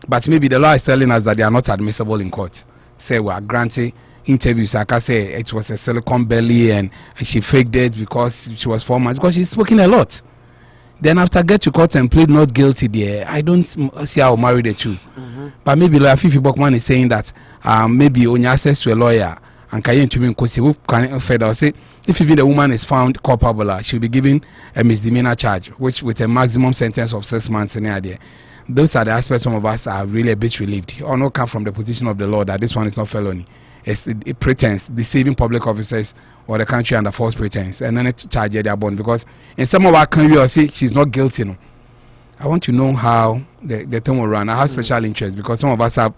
but maybe the law is telling us that they are not admissible in court. Say we are granting interviews. Like I say, it was a silicone belly and she faked it because she was 4 months because she's spoken a lot. Then after get to court and plead not guilty there, I don't see how married the two. But maybe lawyer Fifi Bokman is saying that maybe on access to a lawyer and Kayen to me who can further say if even the woman is found culpable, she'll be given a misdemeanor charge, which with a maximum sentence of 6 months in the idea. Those are the aspects some of us are really a bit relieved. Or not come from the position of the law that this one is not felony. It's a pretense, deceiving public officers or the country under false pretense, and then it charge their bond because in some of our country you say she's not guilty. No. I want to know how the thing will run. I have special interest because some of us have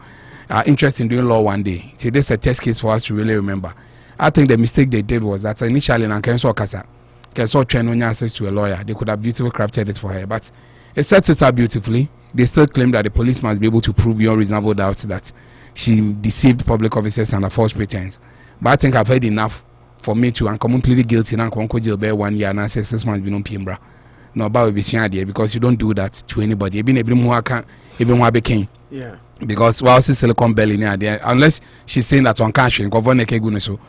interest in doing law one day. See, this is a test case for us to really remember. I think the mistake they did was that initially in Kenso trained on access to a lawyer. They could have beautifully crafted it for her, but it sets it up beautifully. They still claim that the police must be able to prove beyond reasonable doubt that she deceived public officers under false pretense. But I think I've heard enough for me to completely guilty and come jail by 1 year and I say 6 months be no pimbra. No, but we be idea because you don't do that to anybody. Even yeah. Because while she's silicon belly near there, unless she's saying that one country, governor so.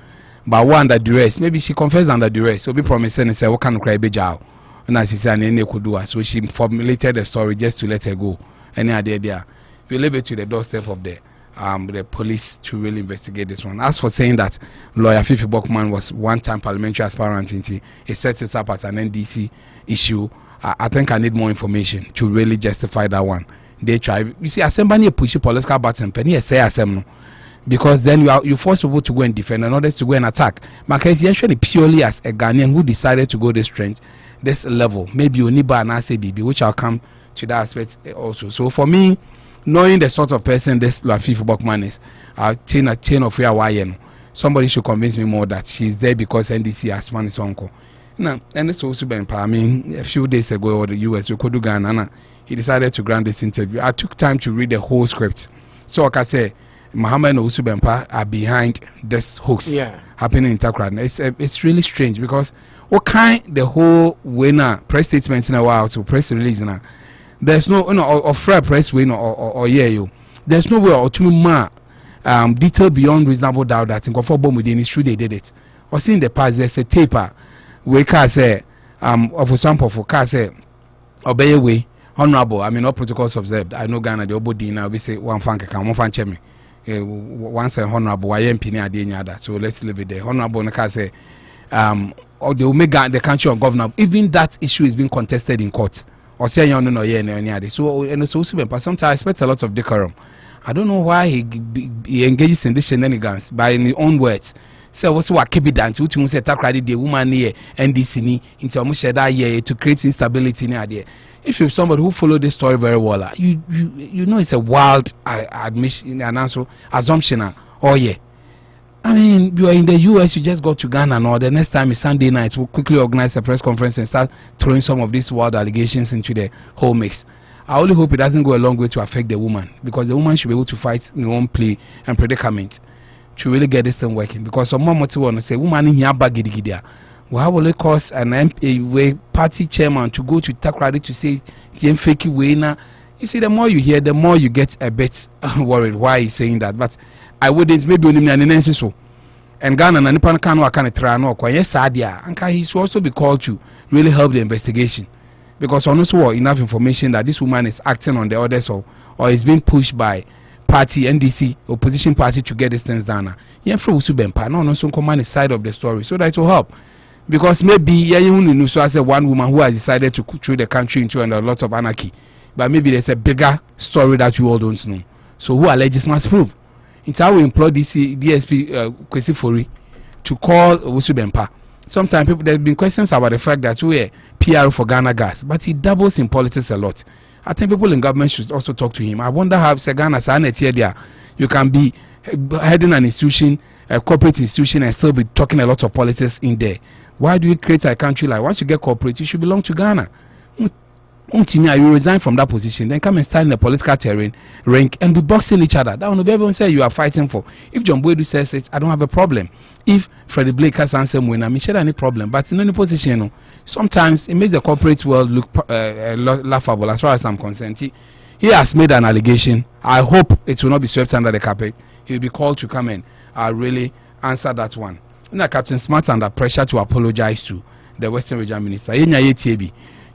But one under duress, maybe she confessed under duress. So be promising and say, what kind of cry be jail? And as she said, and could do her. So she formulated the story just to let her go. Any idea there? We leave it to the doorstep of the police to really investigate this one. As for saying that lawyer Fifi Bokman was one-time parliamentary aspirant, he sets it up as an NDC issue. I think I need more information to really justify that one. They try. You see, assembly push political button, penny say assembly, because then you force people to go and defend and others to go and attack. Because it's actually purely as a Ghanaian who decided to go this strength, this level. Maybe Oniba and ACBB, which I'll come to that aspect also. So for me, knowing the sort of person this Fifi Bokman is, a chain of where somebody should convince me more that she's there because NDC has one is uncle. Now, Ernest Owusu Bempah, I mean, a few days ago, or the US, we could do Ghana. He decided to grant this interview. I took time to read the whole script. So, like I say, Mahama and Owusu Bempah are behind this hoax happening in Takoradi. It's really strange because what kind the whole winner press statements in a while to press release now. There's no or fair press win or you. There's no way or too much detail beyond reasonable doubt that in Ofosu within it's true they did it. Or see in the past there's a taper we can say Ofosu Ampofo can say obey way. Honorable, I mean, all protocols observed. I know Ghana, the Obodi now, we say one fan can one fan chemi. Once a honorable, I am penny at the other. So let's leave it there. Honorable, I say, or they will make the country ungovernable. Even that issue is being contested in court. Or say so Owusu Bempah, sometimes I expect a lot of decorum. I don't know why he engages in this shenanigans by in his own words. So what's what keep it down to say Takoradi the woman here NDC ni into Amusheda here to create instability near there. If you're somebody who follow this story very well, you know it's a wild admission and also assumption. Oh yeah. I mean, you are in the US, you just go to Ghana, or the next time is Sunday night, we'll quickly organize a press conference and start throwing some of these wild allegations into the whole mix. I only hope it doesn't go a long way to affect the woman, because the woman should be able to fight in her own plea and predicament to really get this thing working. Because some more motive want to say, woman in here bag gidigidia. We have only cost an MP party chairman to go to Takoradi to say, fake way now. You see, the more you hear, the more you get a bit worried why he's saying that. But I wouldn't maybe only an so. And Ghana and Nipan Kano can try no yes, Sadia. And he should also be called to really help the investigation. Because also enough information that this woman is acting on the orders or is being pushed by party NDC opposition party to get these things done. Yeah, for Owusu Bempah, no so command the side of the story so that it will help. Because maybe so I said one woman who has decided to throw the country into a lot of anarchy. But maybe there's a bigger story that you all don't know. So who alleges must prove. It's how we employ DSP Kwesi Fori to call Owusu Bempah. Sometimes there have been questions about the fact that we are PR for Ghana Gas, but he doubles in politics a lot. I think people in government should also talk to him. I wonder how Ghana there you can be heading an institution, a corporate institution, and still be talking a lot of politics in there. Why do you create a country like once you get corporate, you should belong to Ghana? You resign from that position, then come and stand in the political terrain, rank, and be boxing each other. That will be everyone say you are fighting for. If John Boydu says it, I don't have a problem. If Freddie Blake has answered when I'm sure any problem. But in any position, sometimes it makes the corporate world look laughable as far as I'm concerned. He has made an allegation. I hope it will not be swept under the carpet. He will be called to come and really answer that one. Now, Captain Smart under pressure to apologize to the Western Region Minister.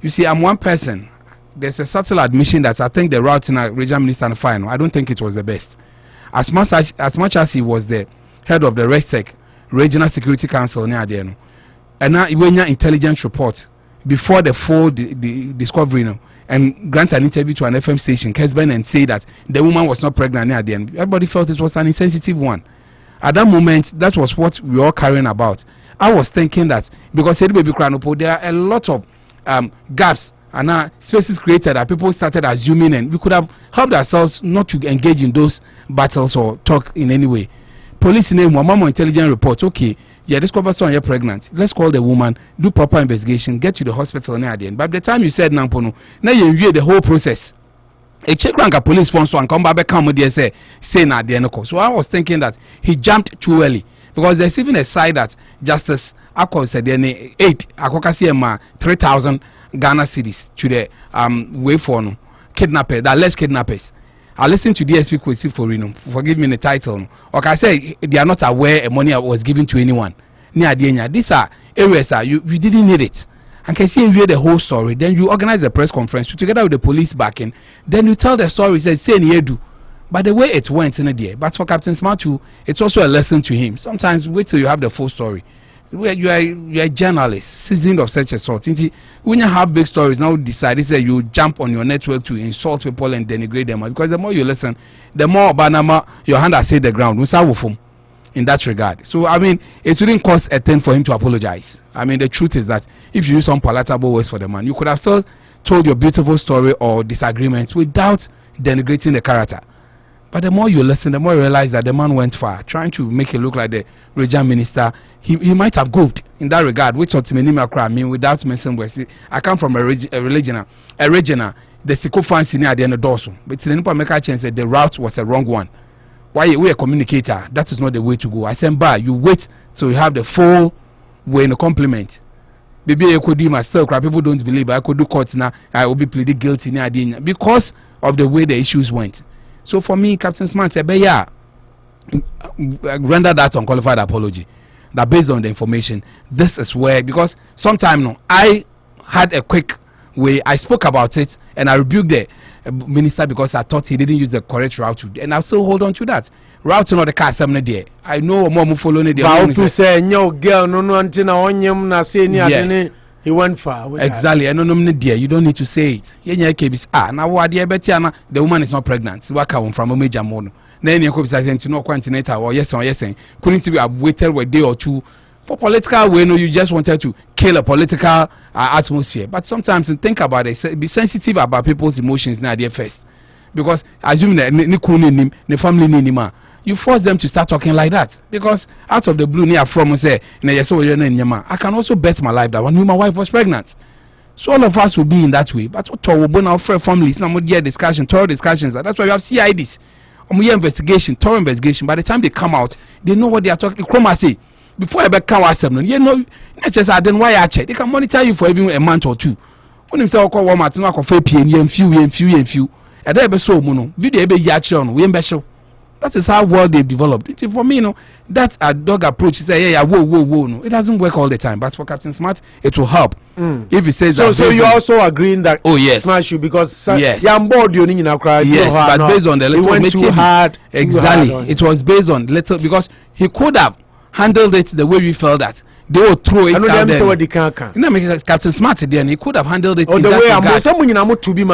You see, I'm one person. There's a subtle admission that I think the route in a regional minister and final, I don't think it was the best. As much as he was the head of the RESEC, Regional Security Council, and now when your intelligence report before the full discovery, and grant an interview to an FM station, Kesben, and say that the woman was not pregnant near the end. Everybody felt it was an insensitive one. At that moment, that was what we were all carrying about. I was thinking that because there are a lot of gaps and spaces created that people started assuming, and we could have helped ourselves not to engage in those battles or talk in any way. Police name one more intelligence report. Okay, yeah, discover someone you're pregnant. Let's call the woman, do proper investigation, get to the hospital near the end. But by the time you said Nampono, now you review the whole process. A check rank a police phone so and come back come with say na the. So I was thinking that he jumped too early because there's even a side that Justice Akko said 3,000 Ghana cedis to the way for kidnappers, the alleged kidnappers. I listened to DSP Kwesi Fori, forgive me the title. Okay, I say they are not aware money was given to anyone. These are areas you didn't need it. And can see and hear the whole story. Then you organize a press conference together with the police backing. Then you tell the story. Say do. But the way it went in a day. But for Captain Smart too, it's also a lesson to him. Sometimes wait till you have the full story. You are a journalist, seasoned of such a sort. When you have big stories, now decide say you jump on your network to insult people and denigrate them. Because the more you listen, the more your hand has hit the ground. In that regard. So I mean, it wouldn't cost a thing for him to apologize. I mean, the truth is that if you use some palatable words for the man, you could have still told your beautiful story or disagreements without denigrating the character. But the more you listen, the more you realize that the man went far, trying to make it look like the region minister. He might have goofed in that regard, which ultimately I mean, without messing with. I come from a regional, the Siko fancy near the end of Dorso. But the Nipa make a chance that the route was a wrong one. Why we a communicator? That is not the way to go. I said, you wait till you have the full way in a compliment. Maybe I could do my still crap. People don't believe I could do courts now. I will be pleaded guilty now because of the way the issues went. So for me, Captain Smart said, render that unqualified apology. That based on the information, this is where, because sometime I had a quick way, I spoke about it and I rebuked minister because I thought he didn't use the correct route, and I'll still hold on to that. Route not the car 7 day. I know more follow the. But say no girl, no antenna on him, na say ni he went far. Exactly. I don't know dear. You don't need to say it. Now what the woman is not pregnant. What come from a major mono. Then you could say to no continental or yes or yes. Couldn't you have waited a day or two for political way? No, you just wanted to kill a political atmosphere. But sometimes think about it. Be sensitive about people's emotions now there first, because assume that the family name. You force them to start talking like that because out of the blue, near from say, I can also bet my life that when my wife was pregnant. So all of us will be in that way. But what our families, some discussion, thorough discussions. That's why we have CIDs. We investigation, thorough investigation. By the time they come out, they know what they are talking. Chroma say before I become you know, just then why I check. They can monitor you for even a month or two. When you say Walmart, no few. And they be so mono. Video be yachon. We special. That is how well they've developed. For me, that's a dog approach. Say, whoa. No, it doesn't work all the time. But for Captain Smart, it will help. If he says that. So you're also agreeing that Smart should, because yes, but based on the letter, he went too hard. Exactly, it was based on letter because he could have handled it the way we felt that. They will throw it out there. You know, Captain Smart then he could have handled it in the way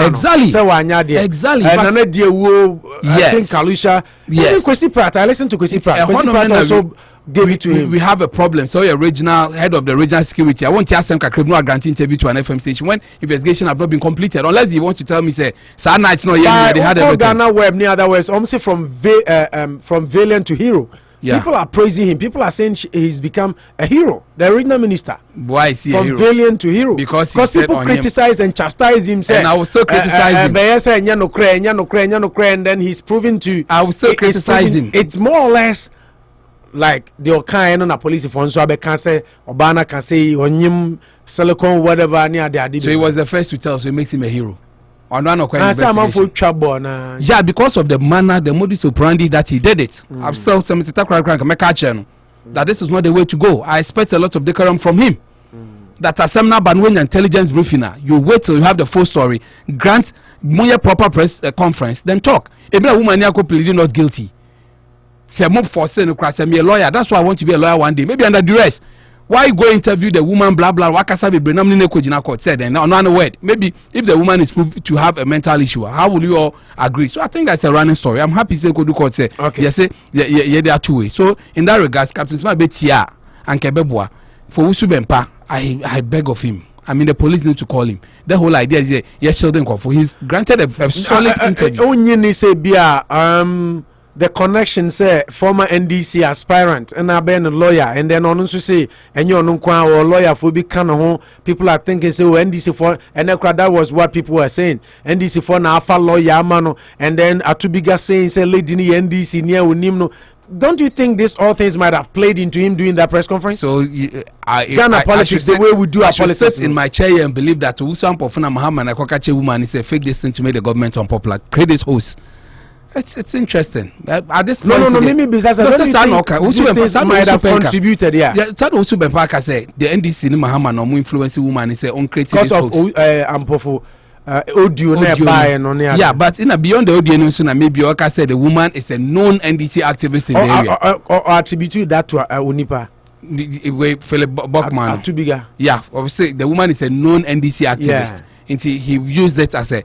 exactly. Exactly. I think Kalusha. Yes. Kwesi Pratt. I listened to Kwesi Pratt. Kwesi Pratt also gave it to him. We have a problem. So your regional head of the regional security, I want to ask him no grant interview to an FM station when investigation have not been completed. Unless he wants to tell me say Saturday it's not yet. They had everything. Ghana web near other words. Almost from valiant to hero. Yeah. People are praising him. People are saying he's become a hero, the original minister. Why is he from a hero? valiant to hero? Because people criticize and chastise him. And I will still criticize him. And then he's proven to. I will still criticize him. It's more or less like the kind of police for Nso can say Obana can say Onyim Silicon whatever near the. So he was the first to tell, so it makes him a hero. Yeah, because of the manner, the modus operandi that he did it. I've still some that this is not the way to go. I expect a lot of decorum from him. That Asemna Banwen intelligence briefing, you wait till you have the full story, grant more proper press conference, then talk. If a woman pleading not guilty, he moved for saying me a lawyer. That's why I want to be a lawyer one day, maybe under duress. Why go interview the woman, blah blah? Wakasabi Brenamine Kojina court said, and no word. Maybe if the woman is proved to have a mental issue, how will you all agree? So I think that's a running story. I'm happy to go to court say, okay, yes, yeah, there are two ways. So in that regard, Captain Smart Betia and Kebebwa for Owusu Bempah, I beg of him. I mean, the police need to call him. The whole idea is yes, children call for he's granted a solid interview. The connection say former NDC aspirant and I been a lawyer and then on say and you know or lawyer for big kind of people are thinking say NDC for and that was what people were saying NDC for na afa lawyer mano and then Atubiga saying say lady ni NDC near unimno. Don't you think this all things might have played into him doing that press conference? So Ghana politics, the way we do our politics. In my chair and believe that Ofusu Ampofo na Mahama and Akwakache woman is a fake this thing to make the government unpopular. Create this host. It's interesting. At this point, maybe besides things might have contributed. Yeah. Owusu Bempah say the NDC ni Mahama no more influencing woman is on creating this hoax. Because of Ampofo audio nearby and on there. Yeah, but beyond the audio, so maybe Oka said the woman is a known NDC activist in the area. Or attribute that to Unipa. Philip Buckman. Too bigger. Yeah, obviously the woman is a known NDC activist. Yeah. He used it as a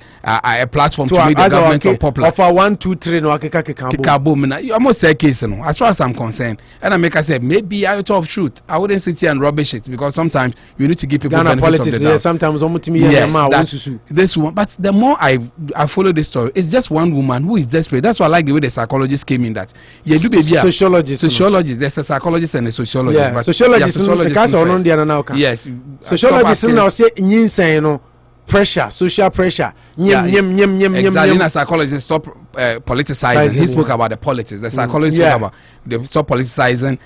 platform to make the government unpopular. Offer 1, 2, 3 no akeka. You almost say case no. As far as I'm concerned, and I make I say maybe I out of truth. I wouldn't sit here and rubbish it because sometimes you need to give people Ghana politics. Of the doubt. Sometimes this one. But the more I follow this story, it's just one woman who is desperate. That's why I like the way the psychologist came in. That sociologist. There's a psychologist and a sociologist. Yeah, but sociologist. Yes, sociologist now say you pressure, social pressure. Exactly. In a psychologist, stop politicizing. He spoke about the politics. The psychologist spoke about the stop politicizing.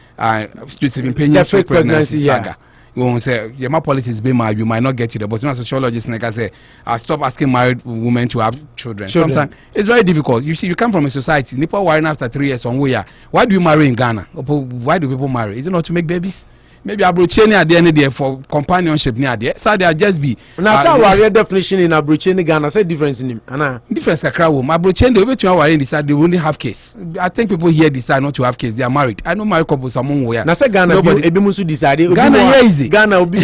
Josephine Panyin pregnancy saga. You won't say my politics be married, you might not get to the bottom. Sociologist, like I say, stop asking married women to have children. Sometimes it's very difficult. You see, you come from a society. People worrying after 3 years on where. Why do you marry in Ghana? Why do people marry? Is it not to make babies? maybe abroche ni ade there for companionship ni ade. So there just be. Na say warrior definition in abroche ni Ghana say difference in him. Ana. Difference kakra wo. Abroche they obetumi warrior decide they only have case. I think people here decide not to have case. They are married. I know married couples among where. Na say Ghana ebi musu decide. Ghana easy. Ghana obi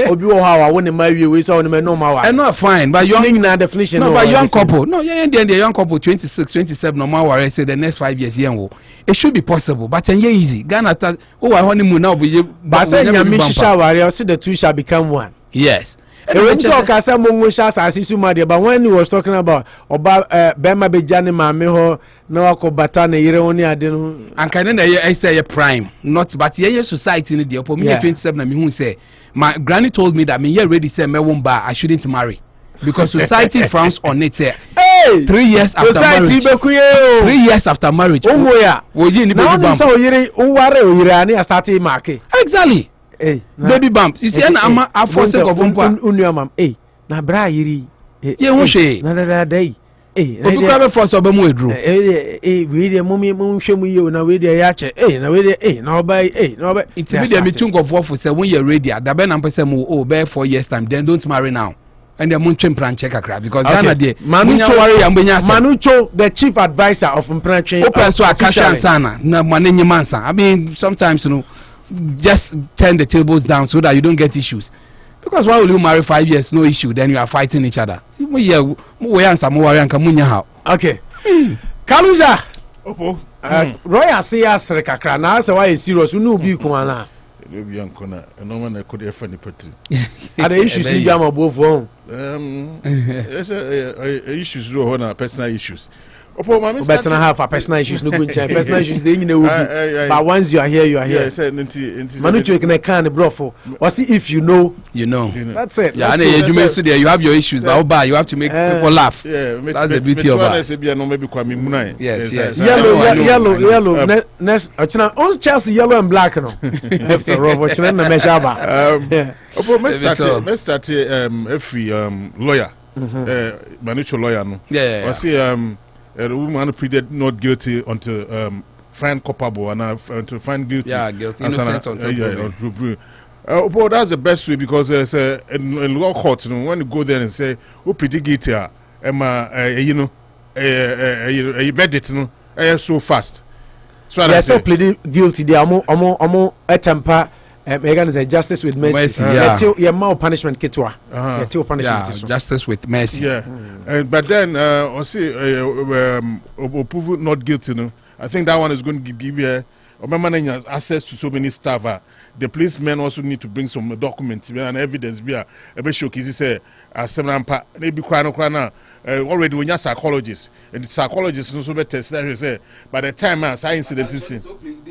obi wo how won marry we so on normal. I know fine, but young definition. No, but young couple. No, the young couple 26, 27 normal warrior say the next 5 years here. It should be possible, but easy. Ghana I honeymoon now be but say nyame shisha warrior see the two shall become one. Yes. And when talk as some mongo as isu made, but when he was talking about Bema Bejani mame ho na wako bata na yire oni ade no anka na I say prime not but here society in the opo me 27 na me hu say my granny told me that me here ready say me womba I shouldn't marry because society frowns on it. Hey, 3 years after marriage. 3 years after marriage. Omoya. Wo yi ni baby bump. So yire o ani start market. Exactly. Hey, baby bump. You see na ama afose go vompa. Unu am. Hey, na bra yiri. Ye hu hwe. Na dey. Hey, obi kwa be force obemu edru. We dey mummy hwemu ye na we dey ya che. Na we dey na obai na obai. It be dey me think of for say when you ready, that be na pese mo be 4 years time then don't marry now. And the Munchen Pranche Kakra because Ghana de Manucho, the chief advisor of Mpranche. Open so Akasha Sana, na Manenye Mansa. I mean, sometimes just turn the tables down so that you don't get issues. Because why will you marry 5 years, no issue, then you are fighting each other? Okay. Kaluza. Opo. Roya say asre kakra na say why serious no bi kuna. Be ankona no man could ever ni patu. Are the issues in Biama Bofo? Issues do na personal issues. Opo mama better not have a personal issues no good time. Personal issues they you know but once you are here Yeah, say Manucho can brofo. Or see if you know. That's it. Yeah, you have your issues but you have to make people laugh. Yeah, that's the beauty of us. Yes. Yellow. Next on Chelsea yellow and black no. After Rovo na meshaba. Opo let's start every lawyer. Manucho lawyer no. Yeah. I see a woman pleaded not guilty until find culpable and until find guilty. Yeah, guilty. Innocent until proven. Well, that's the best way because in law court, when you go there and say, "Who pleaded guilty?" You verdict, so fast. So they so pleaded guilty. They are more temper. Megan is a justice with mercy. Yeah, more punishment kitwa. Punishment. Justice with mercy. Yeah, but then I see prove not guilty. No, I think that one is going to give you access to so many staff. The policemen also need to bring some documents and evidence. Be a showcase. Say maybe already when you're psychologist and the psychologist also be tested. Say by the time science incident is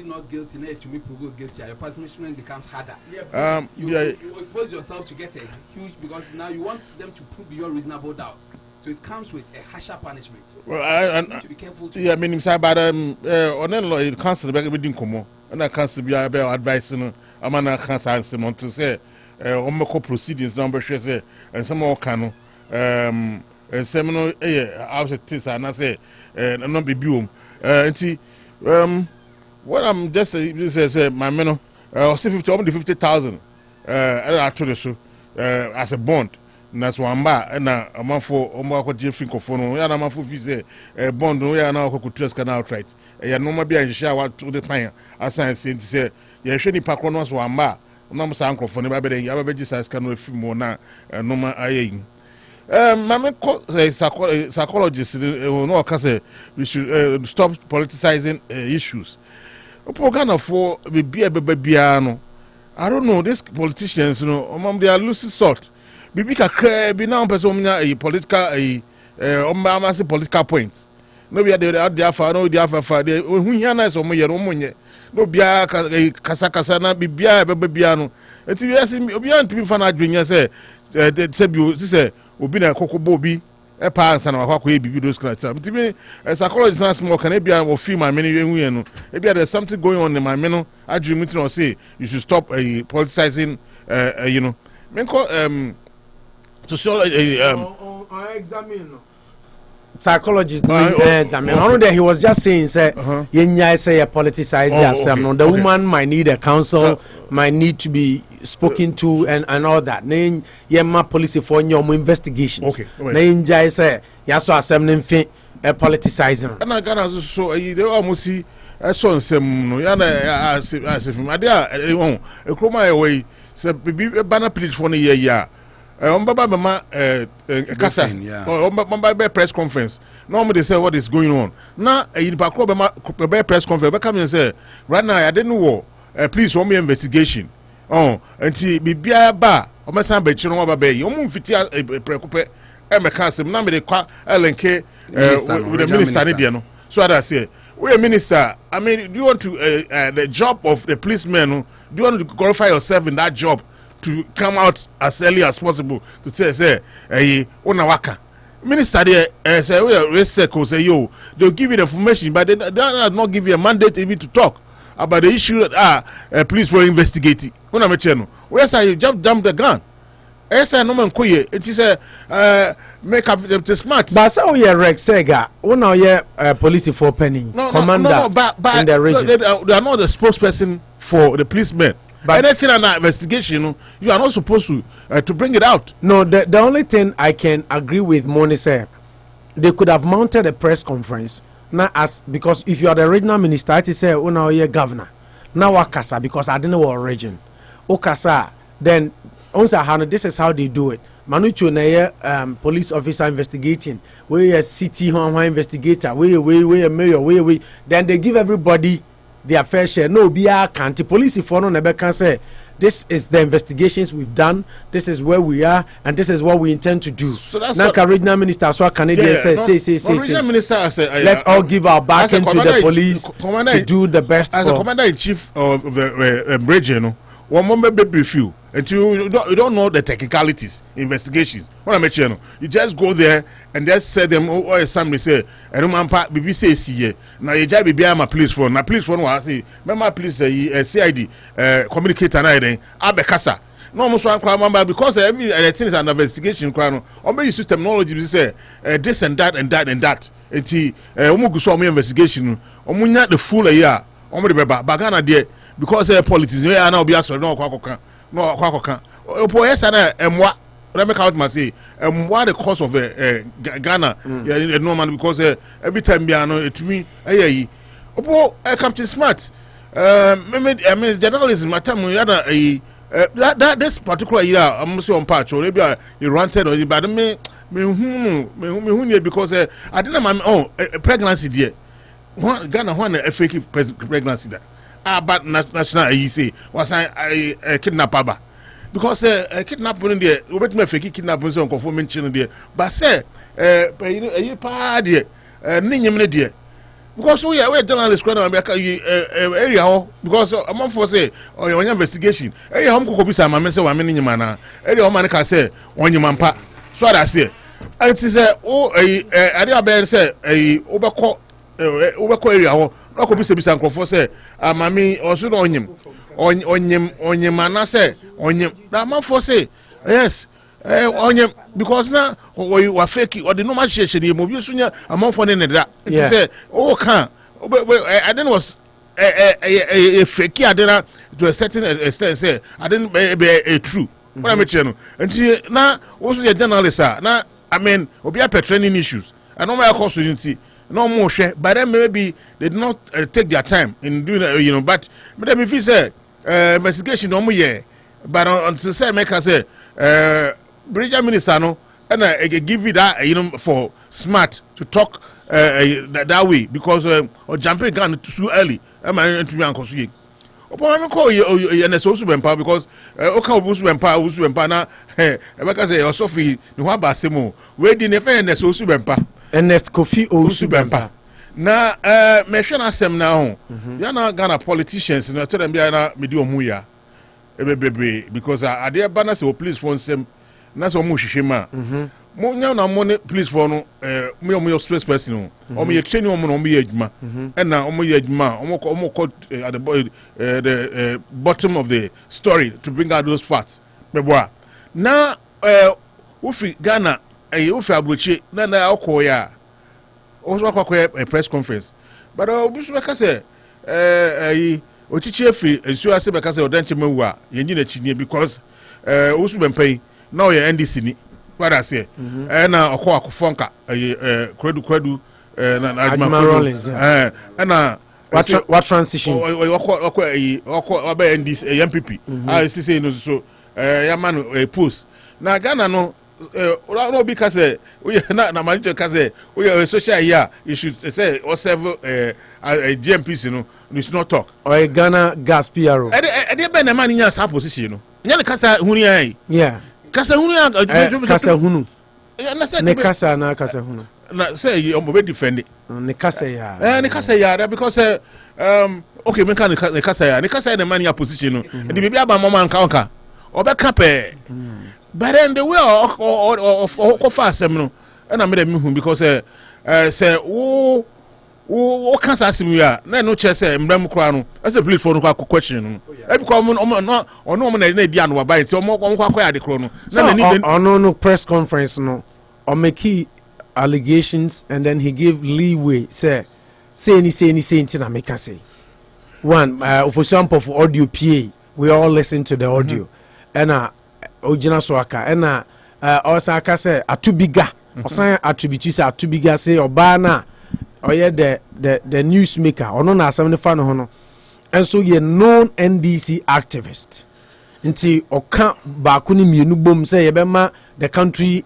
not guilty, to be proved guilty, your punishment becomes harder. You expose yourself to get a huge because now you want them to prove beyond reasonable doubt. So it comes with a harsher punishment. Well, you need to be careful. I mean, but on the council, the come and I can't be advice. I'm an answer to say, proceedings number say, and some more cano, seminal out of this, and I say, and not be boom. And see, what I'm just saying, my men, 50,000 actually, so as a bond. That's one bar, and a month for Omako Jeffrey Kofono, and a month for visa, a bond, we are now could trust can outright. A no more be a shower to the time, as I said, say, you're shady Pacron was one bar, no more uncle for never being Yabba Jesus can with more now, no more I. Mamma psychologist will know say we should stop politicizing issues. Propaganda for be a babiano. I don't know, these politicians, they are losing salt. Bibi kakra bi na person a political political point no be there afa no dey afa dey hu hia na so mo ye no mo nye no bia kasa na bibia bebia no enti bi ase obi antimi fa na adwenya se bi se obi na kokobo obi e pa ansa na akwa e bibi those kind of time enti bi psychologist na small can e bia o feel my many hu ye no e bia there's something going on in my meno adwuma no say you should stop politicizing Sociologist, examine. psychologist examine. I know that he was just saying, say, say politicizing. The woman might need a counsel, might need to be spoken to, and all that. Then, my policy for your investigations. Then, say, yaso assembling fin politicizing. And I got so they almost see a son some no yana as if my dear a chroma away, say, be a banner please for a year. Mama Kasa or press conference. Normally they say what is going on. Now in Pakro press conference, but come and say right now I didn't know. Please for me investigation. Oh, until be ba or my son be chino ba be. Omu fitia preocupe. Mekasem na me de kwa LNK with the minister no. So I say we a minister. I mean, do you want to the job of the policeman? Do you want to qualify yourself in that job? To come out as early as possible to say, waka. Minister there say we say yo, they'll give you the information, but they not give you a mandate even to talk about the issue that police were investigating. Where say you jump the gun? Yes, I know man koye. It is make up them smart. But so we are Saga. One of police for penny commander but in the region. They are not the spokesperson for the policemen. But anything on that investigation, you are not supposed to bring it out. No, the only thing I can agree with Moni said, they could have mounted a press conference. Not as because if you are the regional minister, it say, oh now you're governor. Now Wakasa because I didn't know what region. Okasa, then this is how they do it. Manucho na police officer investigating. We a city investigator. We a mayor. We then they give everybody their fair share. No, be a can't police if one never can say this is the investigations we've done, this is where we are, and this is what we intend to do. So that's now regional minister so Canadian say let's all give our back into the police to do the best. As a commander in chief of the region, one moment be few. Until you don't know the technicalities, investigations. What I met you just go there and just say them or somebody say, and man BBC see now you just be my police phone. Now police phone was say, remember police CID communicator na then abekasa. No most one crime because every thing is an investigation crime. Or maybe use technology say this and that and that and that. Until so investigation. Omunya the full year. Omo the bagana there because politics we are now be aso no kwakoko. No, Opo yes and what let me count my say what the cause of Ghana no man because every time you know to me Opo Captain Smart I mean journalism my time that this particular year I'm so on patch or maybe he ranted or but me because I didn't my own pregnancy there Ghana one a fake pregnancy there. But national you say was I kidnapper because kidnapping there we bet me fake kidnapping so conforming chin there but say you pa there ninyem there because we are journalists crowd America area because among for say or your investigation area home ko bisa ma say wa me ninyem na area man ka say onyem pa so that say and say ade abel say obekọ area ho no ko bisa nkrofo say amami oso no onyem ana say onyem na manfo say yes onyem because na we were fake or the normal share the mo bi sunya amanfo ne da it say o kan I didn't was a fake adena to a certain extent say I didn't be true what I met you until na also the journalist na I mean obi a training issues and no matter cost unity no more share but then maybe they did not take their time in doing but if you say investigation no more but until say make us say British minister no and give you that for smart to talk that way because or jumping gun too early am I to me uncle Sugi upon call you Ernest Owusu Bempah because Ofusu Bempah na because say Sophie no wa basemo we di never Ernest Owusu Bempah Ernest Owusu Bempah na me hwe na asem na ho ya na Ghana politicians na to dem bia na me di omu ya ebebebe because ade ba na say police for nsem na so mo hwehwe ma mo nya na mo ne police for no me omo stress person omo ye training omo no omo ye adwuma na omo ye adwuma omo at the bottom of the story to bring out those facts meboa na wo fi Ghana wo fi abrochi na akoya also a press conference. But Obusuweka say Ochichi Efi Esuwa say because Odanchemewa yenyi na chinie because Owusu Bempah now ye NDC ni what I say na okwa akufonka kredu na Admiral na what transition okwa be NDC MPP I say no so yamanu post na Ghana no no because na manager kaze we social here you should say or several GMPs no it's not talk or a Ghana gas PRO e dey be na man in your position no nya le kasa hunu yan yeah kasa hunu kasa hunu na say ne kasa na kasa hunu na say you be defend it ne kasa ya ne kasa ya because okay me kan ne kasa ya na man in your position no the baby aba mama nka obeka pe but then the way of fast no and I made me because say wo can say me ya na no che say mbram kra no as a please for no question no because no na dia no ba nti omo kwakwa ade kro no na no press conference no or make allegations and then he give leeway say anything na make say one Ofosu Ampofo audio PA we all listen to the audio and Ojina Soaka and Osaka say atubiga osan attribute say atubiga say obana oye the newsmaker ono na asem ne fa no no and so ye known NDC activist nti oka ba ko ni mienu bom say ye be ma the country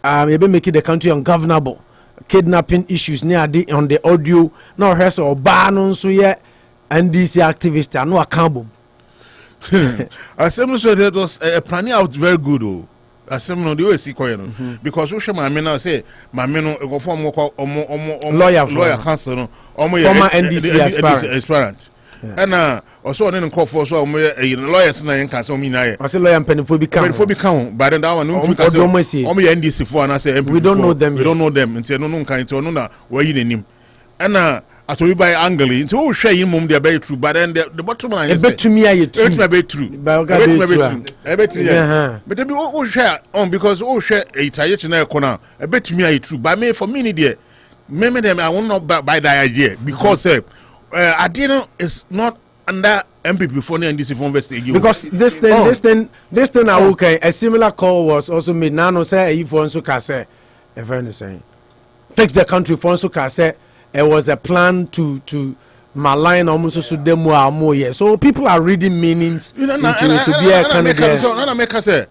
ye be make the country ungovernable kidnapping issues ne ade on the audio na o so oba no so ye NDC activist anu akabom Assembly so that was planning out very good oh. Assembly the way see koye no because we my men now say my men no go form lawyer counsel no former NDC aspirant and also on in call for so lawyers na yanka so me na ye I say lawyer penifo bi kan but then that one no because NDC for and I say we don't know them nti no kan nti no na we yi nanim and atobi by angle nti wo hwe yin mum de be true but then the bottom line is betumi aye true be true but be wo hwe on because wo hwe itaye na ekona betumi aye true but me for me ni there me them I will not buy that idea because Adino is not under MPP for and this phone vest because this thing okay a similar call was also made nano say if one so can say a very saying fix the country for so can say it was a plan to malign almost so demo more yeah. So people are reading meanings into to be a candidate. No, make us say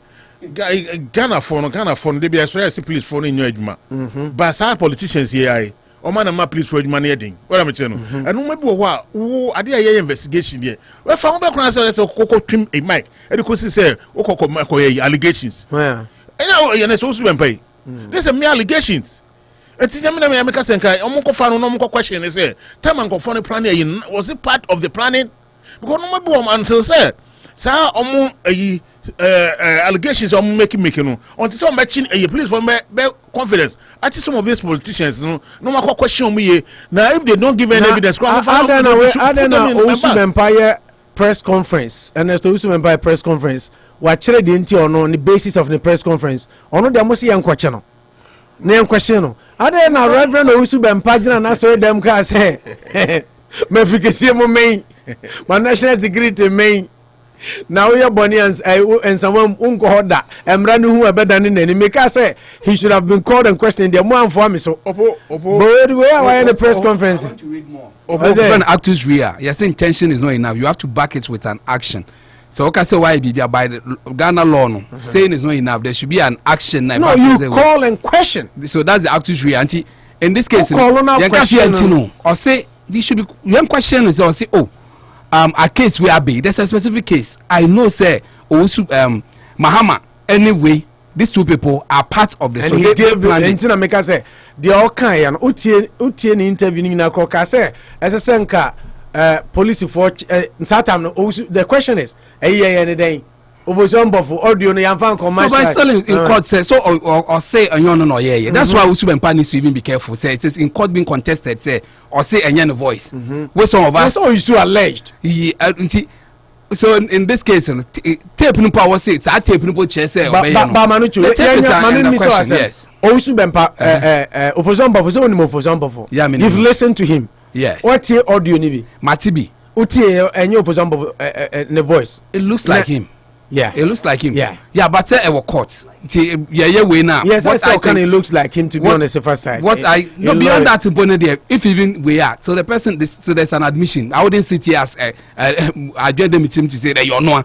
Ghana phone they be as please phone in your ejuma. But some politicians here o man na please for ejuma na edin. What am I saying? And no maybe wo ade aye investigation there. We fa wo be kuna say kokko twim a mic. E dey say kokko allegations. Yeah. And Ernest Owusu Bempah. There's a mere allegations. It's me make us say omo no mo question say time and go planning was it part of the planning because no be until say sa omo allegations omo making no until some matching please for me confidence at some of these politicians no ma question omo ye now if they don't give any evidence Owusu Bempah press conference Ernest Owusu Bempah press conference wa chere de nti ono on the basis of the press conference ono de mo se yan kwache no name question no ade na Reverend Owusu Bempah gina na so dem ka say me fikisi mo main my national security main now we are bonians and someone unko hoda emra ni hu ebeda ni nani make say he should have been called and questioned the more for me so opo but why the press conference I want to read more when actus rea yes intention is not enough you have to back it with an action. So okay, so why be by the Ghana law no saying is not enough. There should be an action. No, you call and question. So that's the actus reality. In this case, question or say this should be one question is or say a case we are be. There's a specific case. I know say Mahama anyway. These two people are part of the. And he gave the make us say the all kind and utie interviewing na koka say as a senka. Police for the question is anything Ofosu Ampofo audio no yamfa commercial but still in court say so or say no yeah that's why Owusu Bempah needs to even be careful say it is in court being contested say or say no voice where some of us so you alleged So in this case, tape no power say it's a tape no chese say but Manuchu, yes. Owusu Bempah, Ofosu Ampofo, so onimo Ofosu Ampofo. Yeah, you've listened to him. Yes. What your audio nibi? Matibi. Uti enyo Ofosu Ampofo the voice. It looks like him. Yeah. It looks like him. Yeah. Yeah, but say it was caught. Yeah, way now. Yes, that's how kind of looks like him to be on the safer side. What beyond that there, if even we are, so the person so there's an admission. I wouldn't sit here as I joined the meeting to say that you're no,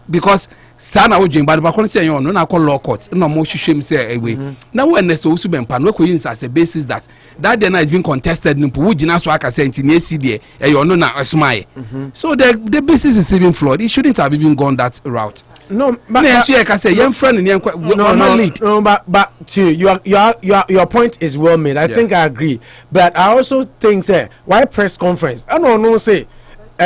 because sana we but I say you no na call law court no more shame say away. Now when Ernest Owusu Bempah no coins as a basis that day now is being contested no pu jina so aka say nti see there you no na smile. So the basis is even flawed. It shouldn't have even gone that route. No, but your point is well made. I think I agree, but I also think say why press conference? I don't know say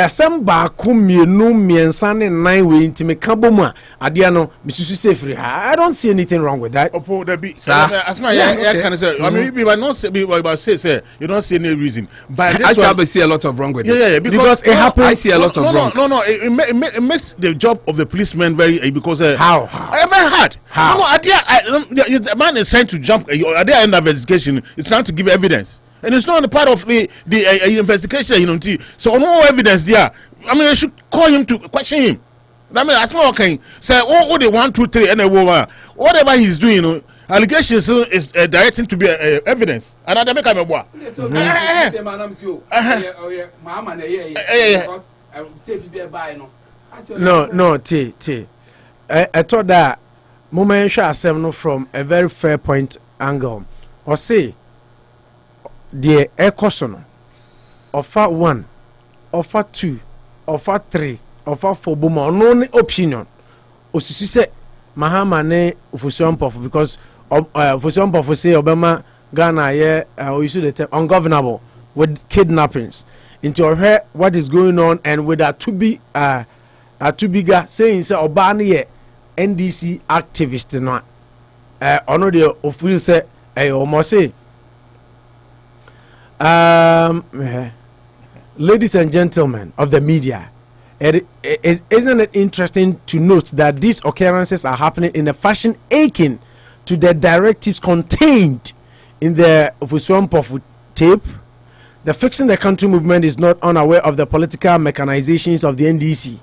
some baku mienu Mensah ne nine way into me kaboma adiano misusu safely. I don't see anything wrong with that. Opo there be as my can say I mean we might not say say you don't see any reason, but this I see a lot of wrong with it. Yeah, because it happens. I see a lot of wrong. No, it makes the job of the policeman very because how I mean hard. How? No, the man is trying to jump at the end of investigation. It's trying to give evidence. And it's not a part of the investigation, you know. So no evidence there. I mean, I should call him to question him. I mean, that's more okay. Say, oh, they 1, 2, 3, and whatever he's doing, you know, allegations is directing to be evidence. And I make a boy. No, T. I thought that moment shall seven from a very fair point angle. Or say. The equation offer 1, offer 2, offer 3, offer 4 boma no opinion. Osusu say Mahama ne Ofosu Ampofo because Ofosu Ampofo say Obama Ghana we use the term ungovernable with kidnappings. Into her what is going on and with that to be bigger saying say Obani NDC activist no ono the official say omo say ladies and gentlemen of the media, isn't it interesting to note that these occurrences are happening in a fashion akin to the directives contained in the Ofosu Ampofo tape? The Fixing the Country movement is not unaware of the political mechanizations of the NDC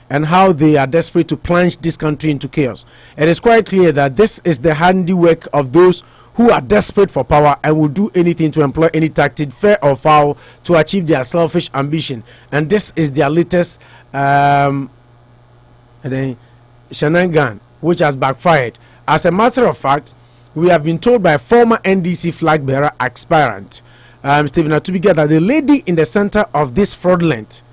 and how they are desperate to plunge this country into chaos. It is quite clear that this is the handiwork of those who are desperate for power and will do anything to employ any tactic, fair or foul, to achieve their selfish ambition. And this is their latest shenanigan, which has backfired. As a matter of fact, we have been told by former NDC flag bearer aspirant Stephen Atubiga that the lady in the center of this fraudulent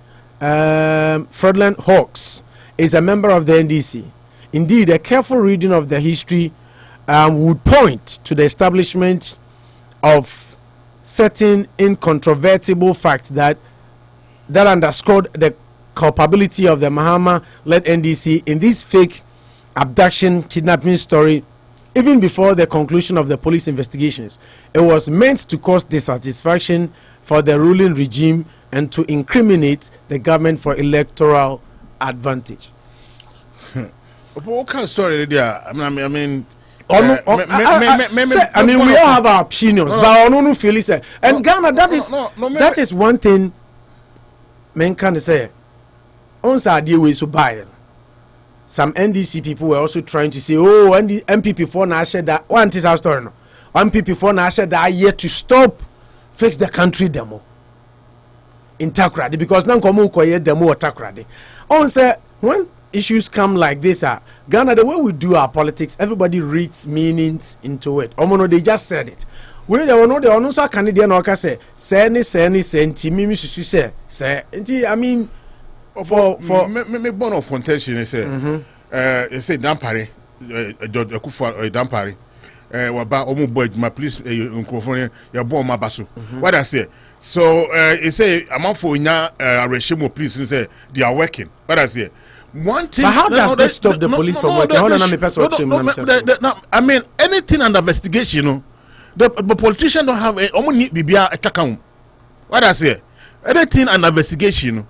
hoax is a member of the NDC. Indeed, a careful reading of the history would point to the establishment of certain incontrovertible facts that underscored the culpability of the Mahama-led NDC in this fake abduction kidnapping story. Even before the conclusion of the police investigations, it was meant to cause dissatisfaction for the ruling regime and to incriminate the government for electoral advantage. What kind of story there? I mean, we all have our opinions, but I don't feel it. And Ghana, that is one thing men can say. On Saturday we so buy. Some NDC people were also trying to say, oh, and the MPP for now said that one is our story. No, MPP for now said that yet to stop fix the country demo in Takoradi because now come over demo or Takoradi. On say when issues come like this, Ghana, the way we do our politics, everybody reads meanings into it. Omono, they just said it. We don't know the also Canadian or say senti mimi susu say I mean for me born of contention say dampare dampare waba omo boy my please microphone ya bo ma baso what I say so he say among for nya arreshimo police say they are working what I say. One thing, but how does this stop the police from working? I mean, anything under investigation, you know, the politician don't have a what I say, anything under investigation,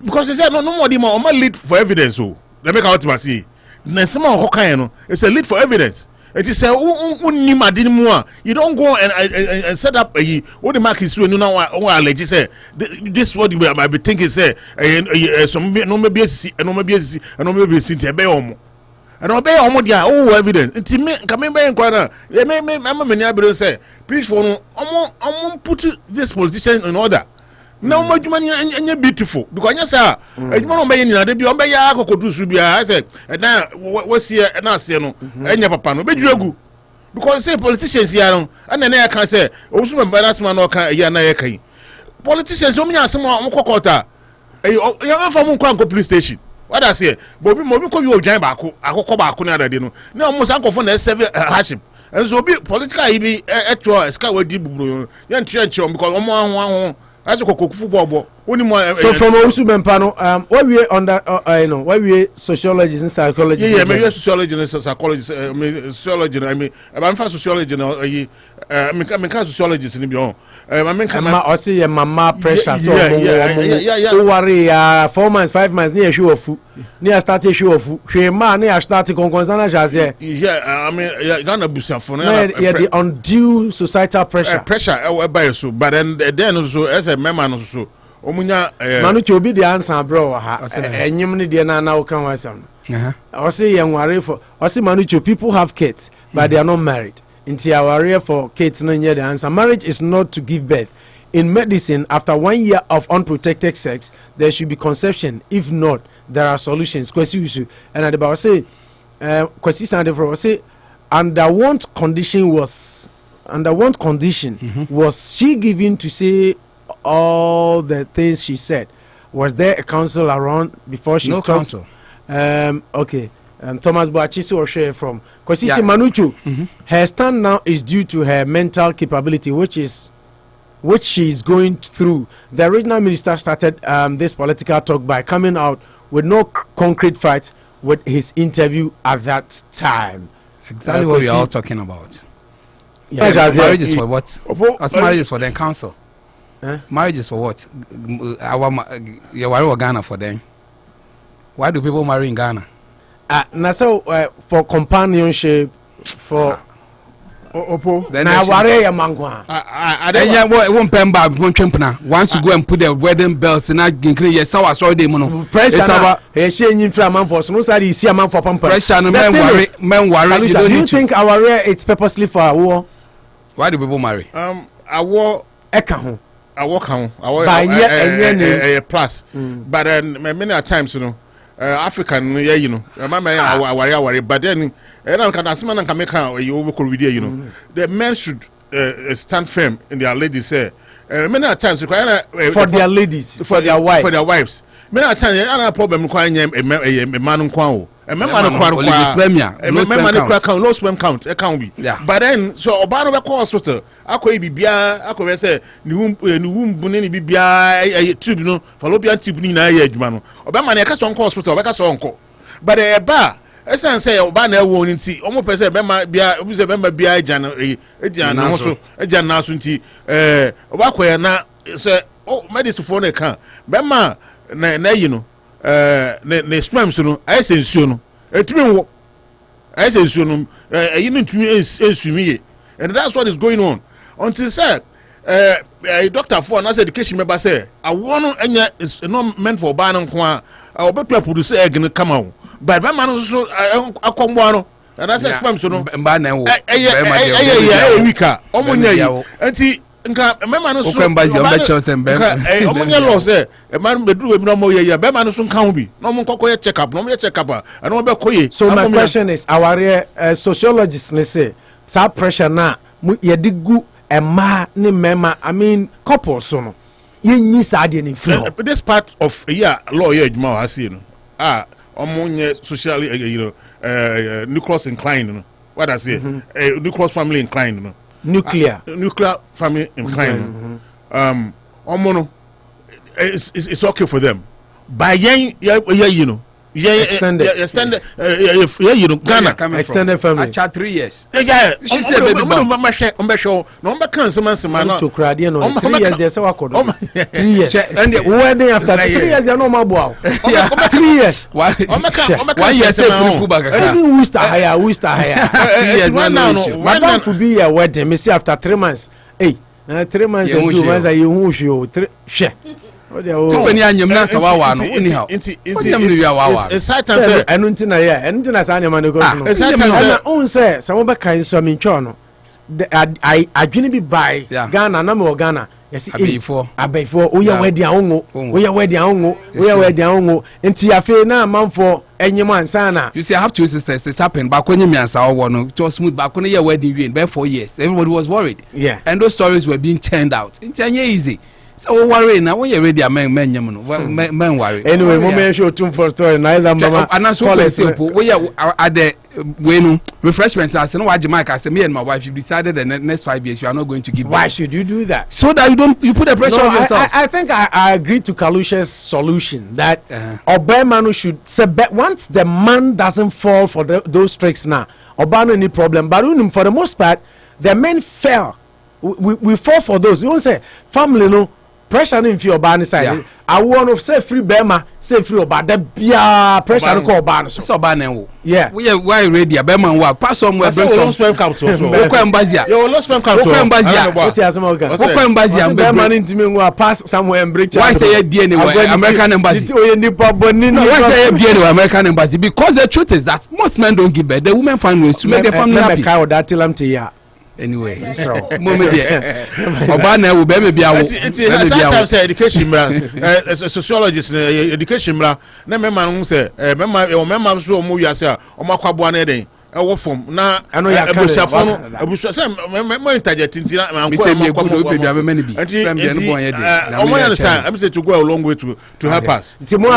because they say no more the more lead for evidence. So let me come out to see. It's a lead for evidence. It is you don't go and set up what the mark is doing. You know what say this is what you might be thinking. Say some no maybe and obey almost evidence. It's me coming back in corner. They may many say please for put this politician in order. No much money and beautiful because yes, sir. You want to be in the be on by Yako do I said, and now what's here and I say no, and your papa no be you because say politicians here and then I can say, also embarrass man or can yana politicians only are some more you from police station. What I say, Bobby Mobiko, you giant back, I go back on the dinner. No, almost uncle for the 7 hardship. And so be political, be at your skyward deep blue, young church because one. As a football, so from Owusu Bempah, why we under why we sociologists and psychologists? Yeah, maybe sociologist and psychologist. Sociologist. I mean, I'm for sociologist. I mean, sociologist in the I see a mama pressure. So yeah. Worry, 4 months, 5 months near show of food. Near starting show of food. Man, near starting concern. Yeah, I mean, Ghana Busa for the undue societal pressure. Pressure, but then also as a member also. Manucho be the answer, bro. And you need the now come with some. I say, young worry for I say, Manucho, people have kids, but they are not married. Into our area for kids, no near the answer. Marriage is not to give birth. In medicine, after 1 year of unprotected sex, there should be conception. If not, there are solutions. And at about say, under what condition was she given to say all the things she said? Was there a counsel around before she talked? Counsel. Okay. Thomas Boachiso or share from Kwesisi Manucho. Her stand now is due to her mental capability, which she is going through. The original minister started this political talk by coming out with no concrete facts with his interview at that time. Exactly what we are all talking about. Yeah. Marriage is for what? Marriage is for them counsel. Marriage is for what? Our Ghana for them. Why do people marry in Ghana? For companionship, for then I worry among one. Once you go and put the wedding bells and I can create so I saw them. Pressure. Men worry. Do you think our rare it's purposely for a war? Why do people marry? I war Ekaho. I walk home. I plus, but many times, you know, African, you know, worry, but then, and I can ask man and can make you over with you know, the men should stand firm in their ladies. Say, many times for their ladies, for their wives, many times, I have a problem requiring a man on a man no swim count account be. But then so Obama call hospital. I could be bia. I could say new bunny be bia tube no fallopian tube ni na ye adwuma no. Obama na ka so call hospital. Obaka so onko. But the bar esan say Obama na wo nti. Omo pese bema bia obuse bema bia agyan na so agyan na so nti Obakwa na say oh medicine for na kan bema na you know ne sperms no I say nsuo no etumi wo I say nsuo no you need to ensumi and that's what is going on until say doctor for na say education member say I want anya is not meant for ban nko a obetu produce egg no come out but be man so akombo no and I say sperms no mba na wo wika omunya yi anti nka mema no so omunya law say e man bedru we no mo ye be man so nka ho bi no mo nkoko ye check up no mo ye check up and no be koye. So my question is our sociologist ne say sa pressure na ye digu ema ne mema I mean couples so no ye nyi sa de ne free. This part of law ye adwuma ha see no omunye socially you know nucleus inclined no what I say nucleus family inclined no nuclear family inclined omono it's okay for them by yen you know extended you know Ghana extended family acha 3 years she said baby no show no can some to Takoradi no 3 years they say wakodo 3 years and wedding after 3 years you know mabo 3 years 1 year say even we start higher 3 years now madam for be a wedding me see after 3 months 3 months and 2 months you who show 3 share tupeni anyem na sawawa no anyhow it's high time say enuntina yeah enuntina sa anyema no go no it's high time na on say some be kan so me ntwo no I adwene bi buy Ghana na me Ghana yes abefo oya wedding anwo oya wedding anwo enti afi na manfo enyem ansa na you see I have two sisters it happened back when me ansa owo no it was smooth back when year wedding win by 4 years everybody was worried and those stories were being churned out it's easy. So worry now when you're ready, men worry. Anyway, moment show Otumfour story. Nice and mama. And that's what I say. We are at the when refreshments. I said no, Jamaica. I said me and my wife. You decided the next 5 years you are not going to give. Why should you do that? So that you put the pressure on yourself. I think I agree to Kalusha's solution that Obama should say once the man doesn't fall for those tricks now, Obama any problem. But for the most part, the men fell. We fall for those. You won't say family no. Pressure in your ban side. I want to say free Bema, say free about the pressure call ban. So ban yeah. We are why ready a Bema wa pass somewhere bring some spam camp so. Mbazia. You lost spam camp. Mbazia. What is American? Mbazia. Bema into me wa pass somewhere and break. Why say anyway American embassy? Why say anyway American embassy? Because the truth is that most men don't give birth. The women find ways to make their family happy. That till I'm to ya. Anyway, so moment there. Obana will be bia wo. Sometimes education a sociologist education na memma no say memma so mo wiase o makwabo na den e form na abusuafo no abusua say memma interject ntina man ko me go be bia me bi omo ya say I'm say to go a long way to help us. Ntimo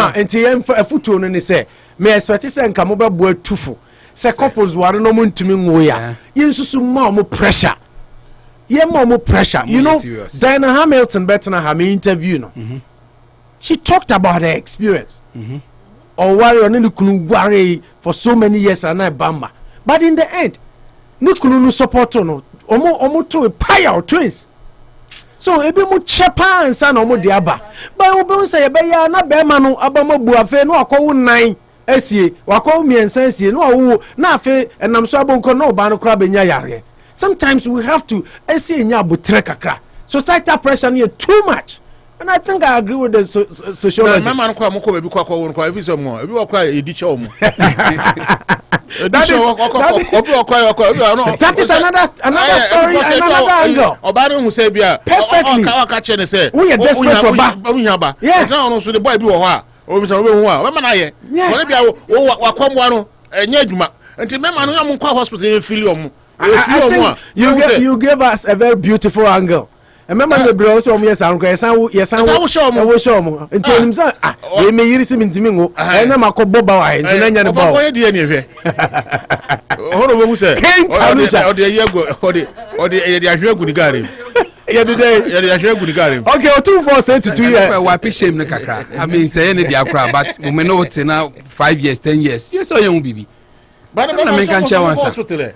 afutuo no ni say me expect say nka mo be bo atufo. Say couples were no ntumi nwo ya yensusu ma mo pressure pressure you know Diana Hamilton Bettenham interview no she talked about her experience or worry no kunu worry for so many years and I bamba but in the end no kunu no support no omo to pile twins so ebe mo chepa ansa na omo de aba but obo say be ya na be ma no abama buafe no akowo nan esie wakọ miensa esie no awu na afi enam so abonko no ba no kra benya yare sometimes we have to esie nya abutre kakra societal pressure is too much and I think I agree with the sociologist mama no kwa moko be bi kwa won kwa efi so mo ebi wakọ ediche omo that is another story another angle oba no hu say bia ka che ne say we are desperate for ba yeah no so the boy bi wo ho a obi so obi hu a we ma na ye wole bia wakwamwa no enya adwuma enti mema no am nkwa hospital e fili omu you gave us a very beautiful angle remember the bro so yes anko yesan show mo enti onim say we me yirisi mintimi ngo enya makobo ba wa enti na nya ne ba o de ne hwe horo we mu say o de yego o de ahwe gu ni gare okay Otumfour say to 2 years we appreciate shame no kakra I mean say any dia kra but we know it now 5 years 10 years you say you bibi but na me kan che wan sa hospital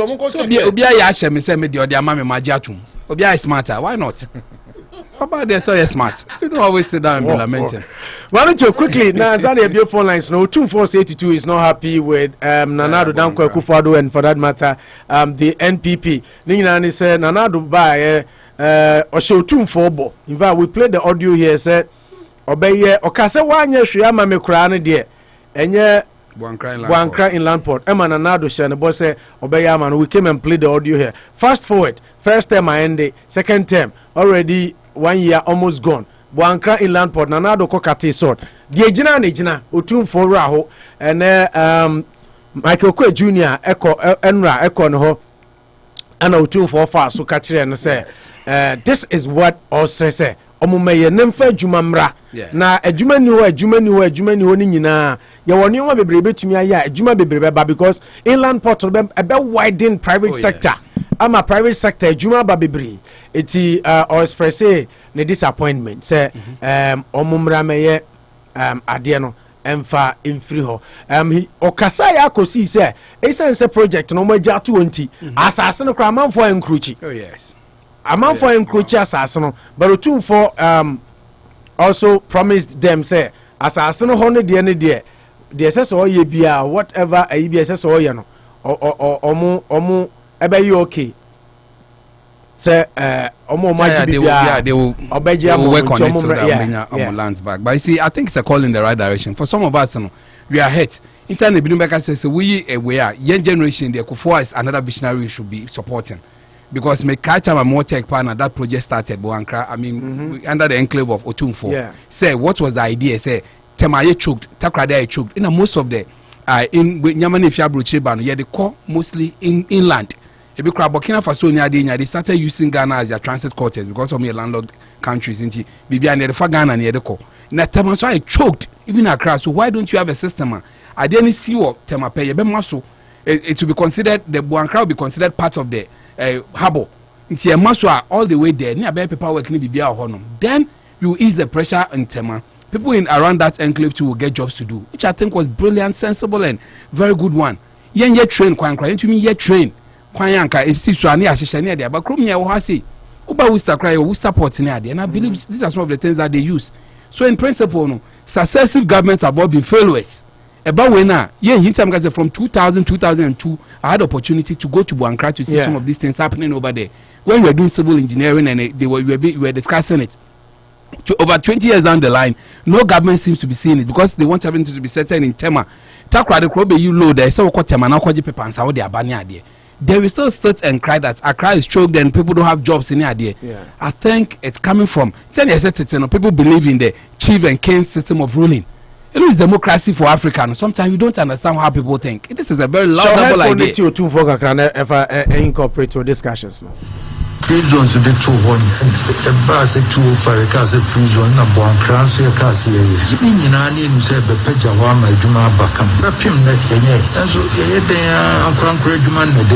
mo ko check obi ya hye me say me de ama me maji atum obi is smarter why not about there so you're smart you don't always sit down and be lamenting. Why don't you quickly now Zania be phone lines no 2482 is not happy with Nanado Danko Akufo-Addo and for that matter the NPP Nina ni say Nanado ba Otumfour bo in fact we played the audio here said obeye okase wanye hwe ama me kura no de enye Boankra in Landport Emma Nanado share the boss say obeye ama no we came and played the audio here fast forward first term I ended second term already 1 year almost gone Boankra in Landport Nanado kokate sort die gina na gina Otumfour ra ho and Michael Kwe Jr. Eko no ho and Otumfour fa so ka kire no say this is what also say omumeye nemfa adwuma mra na adwuma ni ho ni nyina ye woni o bebre betumi aya adwuma bebre ba because inland port be widen private sector ama private sector adwuma ba bebre eti or express ne disappointment say omumra meye ade no emfa infri ho he okasa ya kosi say esense project no maja to onti asase no kra manfo enkruchi. Oh yes, amanfo enkruchi asase no but Otumfour also promised them say asase no ho ne de say so ye bia whatever ayi bia say so ye no omo ebe you okay say omo maji bia they will work on it so that we lands back. But you see, I think it's a call in the right direction. For some of us, we are hurt. Internet Bilumbeka says we aware young generation the Ofosu is another visionary we should be supporting. Because me catch a more tech partner that project started Boankra, I mean under the enclave of Otumfour. Say what was the idea? Say Temaye choked, Takoradi choked. Most of the in Yamani Fiabruchebano, yeah, they call mostly inland. Ebi kra Burkina Faso they started using Ghana as their transit quarters because of me landlocked countries into Bibia near the Ghana near the co. Now so I choked even Accra. So why don't you have a system? I didn't see what Temape Yebemaso. It will be considered the Boankra will be considered part of the harbor. It's a maswa all the way there. Near paperwork ni Bibia honor. Then you ease the pressure on Tema. People in around that enclave too will get jobs to do, which I think was brilliant, sensible, and very good one. Yet train Boankra into me yet train. Kwanyanka is Siswani Ashishania there, but Krumia Wasi, Uba Wista Cry, Wista Portinadi, and I believe these are some of the things that they use. So, in principle, no, successive governments have all been failures. About when from 2002, I had opportunity to go to Boankra to see some of these things happening over there. When we were doing civil engineering and we were discussing it. Over 20 years down the line, no government seems to be seeing it because they want everything to be settled in Tema. Takoradi Pregnant, you load there, so what Tema now call paper and how they are banning there. They will still sit and cry that Accra is choked and people don't have jobs in there. I think it's coming from 10 years people believe in the chief and king system of ruling. It is democracy for Africa. And sometimes you don't understand how people think. This is a very laudable idea. So Otumfour can incorporate your discussions now. Free zones to the 2-1 and Bass 205 Casa free zone number 1 crown say Cassia. You know, said the Pejawama Juma Bakam. Pim net Kenya. And so they are Uncle Juman, the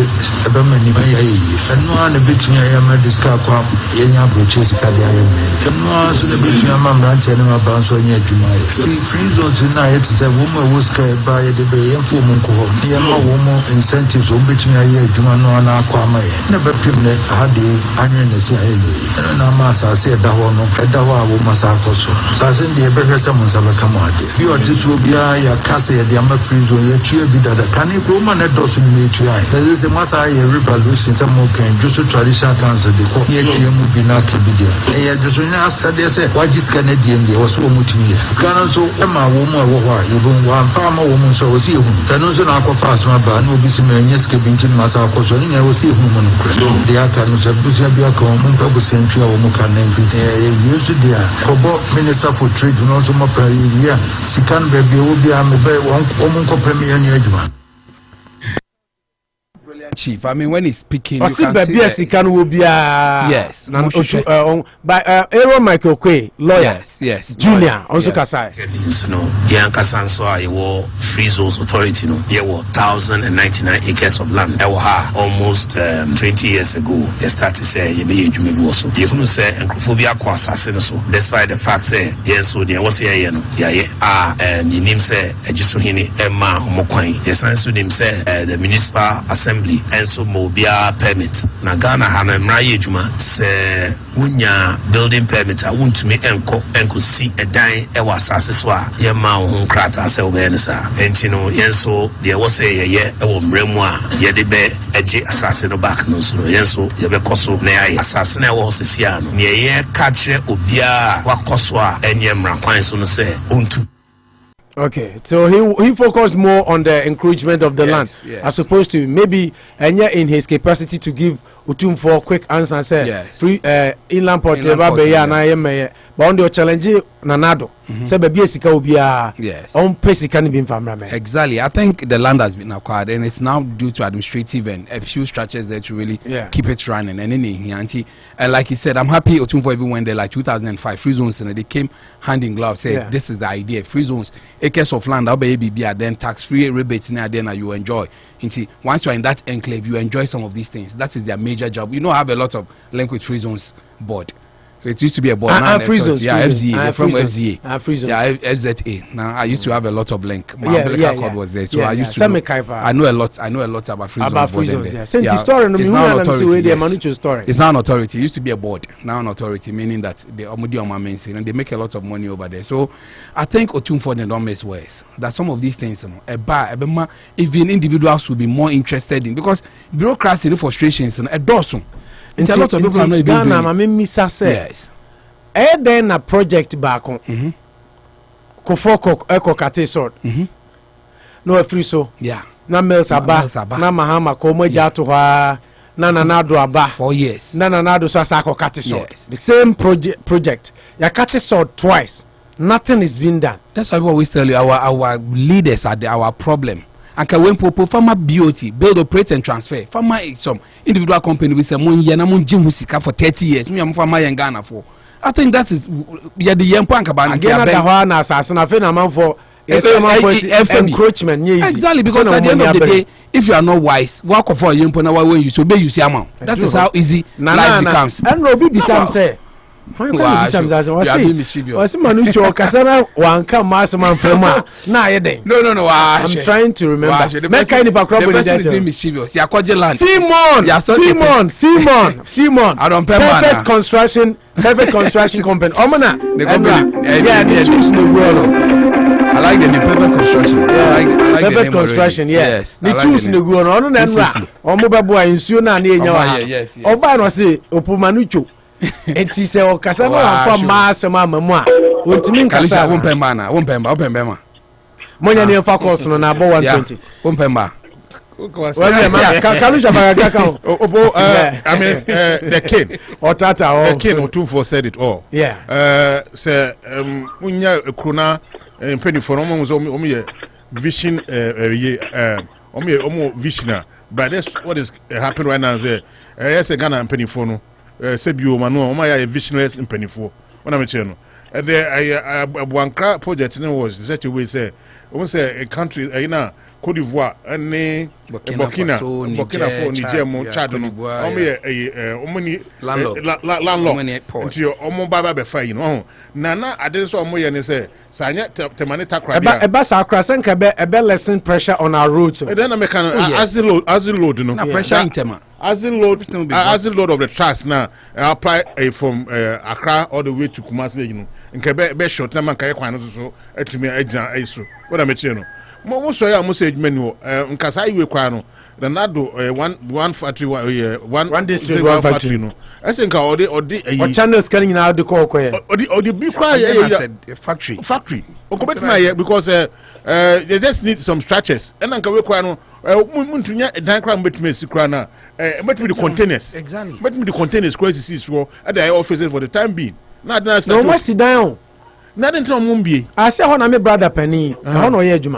Bemani, and no one a bit near Yama Discaqua, Yenya Butchers Kadia. And no one to the bit Yama Ranch and Mabanso Yajuma. Free zones in night is a woman who was carried by the Bay and Fumunko. Yama woman incentives will be near Jumano and Aquama. Never Pim net Hadi. Anya na si ayeli na masa se da ho no da ho awo masa akoso sa se de be hwese mo nsa beka mo ade bi o ti so bia ya kase ya de ama free zone ya tue bi dada kane ko ma na dosu ni tue ai there is a masa ya revolution some more can just traditional council de ko ye tue mu bi na ke bi de ya just ni asa de se wajis kana de nge waso mu tue kana so e ma wo mo wo ho ye bo wa fa ma wo mo so o si hu tanu so na akọ fast ma ba na obi si me nyeske bi ntin masa akoso ni ya o si hu mo no kre de aka no se Bia come Pabu Central or Mukan use the Minister for Trade and also more prayer. She can be one woman. Chief, I mean, when he's speaking, you can see yes, he can will be yes, by Aaron Michael Quay, lawyer, yes, junior, also Kasai. No, Yankasan saw a war free zones authority. No, there were 1,099 acres of land. Almost 20 years ago, they started to say, you be also. You can say, and Crophobia Quassasin, so despite the fact, say, yes, so there was a you you name say, Josephine, Emma, Mokwai, yes, and so name say, the municipal assembly. And so mobile permit. Na Ghana hana mraye juma se unya building permit I want to me enko see a dine e wasase so a ye ma ho krata se obensa. Enti no yenso de wo se ye e wo mremu a ye de be eje asase no back no so yenso ye be koso na ye asase na wo sesi ano. Ne ye ka kire obia wakoso a enye mra kwan so no se ontu. Okay, so he focused more on the encouragement of the land as opposed to maybe in his capacity to give Otumfour quick answer and say free inland port but on the challenge nanado say baby sika obia on pesika ni bimfamra. Exactly, I think the land has been acquired and it's now due to administrative and a few structures there to really keep it running and like he said, I'm happy Otumfour even went there like 2005 free zones and they came hand in glove said this is the idea, free zones acres of land then tax free rebates in there and you enjoy. Once you're in that enclave you enjoy some of these things. That is their major job. You know, I have a lot of link with free zones board. It used to be a board. Free zones. Yeah, FZA. From FZA. Yeah, FZA. Now I used to have a lot of link. My umbilical cord was there, so I used to. I know a lot about free zones. About free zones. Yeah. It's now an authority. It's now an authority. It used to be a board. Now an authority, meaning that they and they make a lot of money over there. So I think Otumfour don't miss words. That some of these things, even individuals will be more interested in, because bureaucracy and frustrations and a dozen. A lot of people are not even doing it. Yes. Then a project back on. Kofoko Eko Kate sort. No a free so. Yeah. Na Mensah na Mahama Komo Jatuha na Nado Aba 4 years. Na Nado Sasako Kate sort. The same project. Ya Kate sort twice. Nothing is being done. That's why we always tell you our leaders are our problem. And when people farmer BOT build, operate and transfer, farmer some individual company we say for 30 years. Me am farmer in Ghana for. I think that is the young punk about encroachment. Exactly, because at the end of the day, if you are not wise, walk for you when you obey you see amount. That is how easy life becomes. And no be some say. I'm trying to remember. Simon. Perfect construction company. I like the perfect construction. I like perfect construction. Yes. The choose no go on. It is a Casana from Mass and Mamma. What to mean, Kalisha Wompemba. Money near Falcons on about 120. Wompemba. I mean, the king or Tata or the king Otumfour said it all. Yeah. Sir, Munya Krona and Penny for almost only vision, visioner. But that's what is happening right now. Yes, a Ghana and Penny for no. Sebio Manu, my visionaries in Pennyfo. When I'm a channel. And the Boankra project was such a way say, almost a country, Cote d'Ivoire, and Burkina Faso, Niger, Chad, only landlord, until almost Baba fine. Oh, Nana, I didn't saw more and say, Sanya, Temane Takoradi. A bus are crossing a bell lesson pressure on our route. And then I make an as load, pressure in Tema. As the load of the trust now, I apply from Accra all the way to Kumasi, you know, in Quebec, best short time and Kayakwan, so to me, what I'm a channel. Most I must say, menu, Kasai Wekano, the Nado, one factory, one district, one factory. No, I think all the channels carrying out the call, or the big cry, factory. Because they just need some structures. And Uncle Wekwano, Muntunya, a diagram bet me Sikrana, met me the containers. Exactly. Met me the containers, crisis at the office for the time being. Not nice. No, must sit down. Not until Mumbi. I say, when I'm a brother Panyin.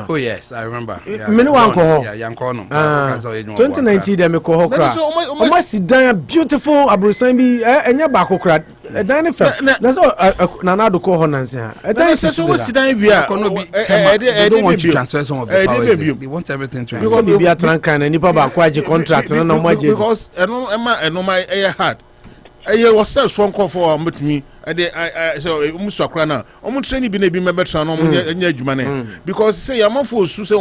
Oh, yes, I remember. Many one call. Yeah, young Corno. 2019, they make a hawk. Must sit down, beautiful Abrusambi, and your back crowd. A dining fair. That's all Nanado call Honansia. A dining fair. What's the time? I don't want to transfer some of the powers. They want everything to be a trunk and Nipa Bakwaji contract and no more. Because I know my air had. I was self phone call for me. I so Musakwana. Almost training been a member because say I'm for Susa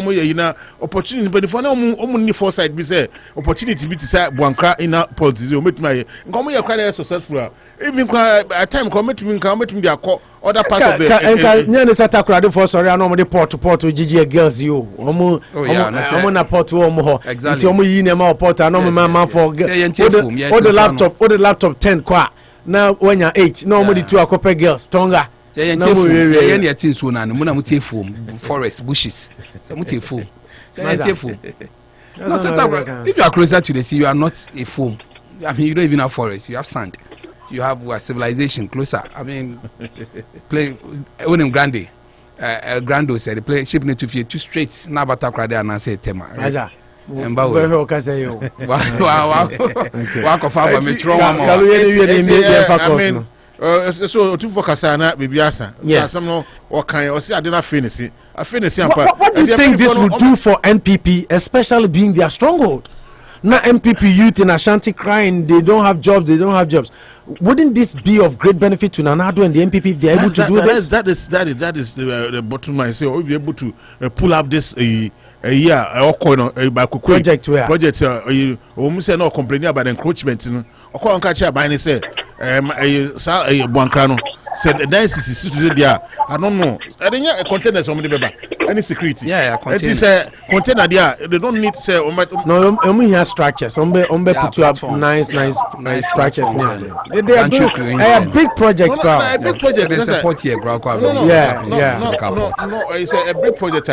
opportunity, but if I know only foresight be say opportunity be to say Boankra in politics, met my come quite successful. Even at time commit me their call other part of the Takoradi for sorry, I know the port to GG girls you. I'm on a port to exactly. Port, I know my man for all the laptop 10 qua. Now when you're 8, normally 2 couple girls, stronger. Forest, bushes. If you are closer to the sea, you are not a foam. I mean, you don't even have forest, you have sand. You have civilization closer. I mean, playing when Grande, Grando said, the play ship need to feel too straight. Now, but Takoradi and I say Tema. And Bow, walk of our metro. So to focus on that, Bibiasa. Yes, some no or kind or say I did not finish it. I finished. What do you think this will do for NPP, especially being their stronghold? Now MPP youth in Ashanti crying, they don't have jobs. Wouldn't this be of great benefit to Nanado and the MPP if they're able to do this? That is the bottom line. So if you're able to pull up this project where you almost say no complaining about encroachment. Say Boankra said the diocese is there. I don't know. I think a container somebody any security. It is a container there. They don't need to say no. We have structures. Put you up nice structures now. They are doing a big project. A big project. It's a 40 year ground. No. It's a big project.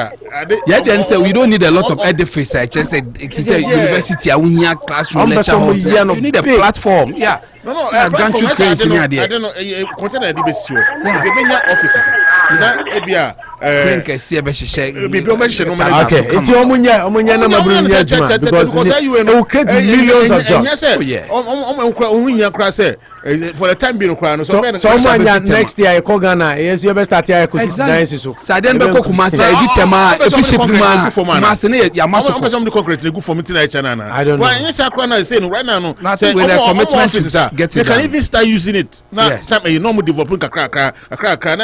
Yeah, then say we don't need a lot of edifice. I just said it is a university. We need classroom lecture halls. You need a platform. Yeah. No. I don't know. Container the best. They bring offices. Okay. It's because it will create millions of jobs. Oh yes. For the time being, so next year, Kogana, yes, you best start here. So I didn't go Kumasi. I did tema efficient somebody concretely good for me tonight. I don't know. Why yes, I saying right now. Say when the commitment is they can even start using it. Now, time you normal developing a crack na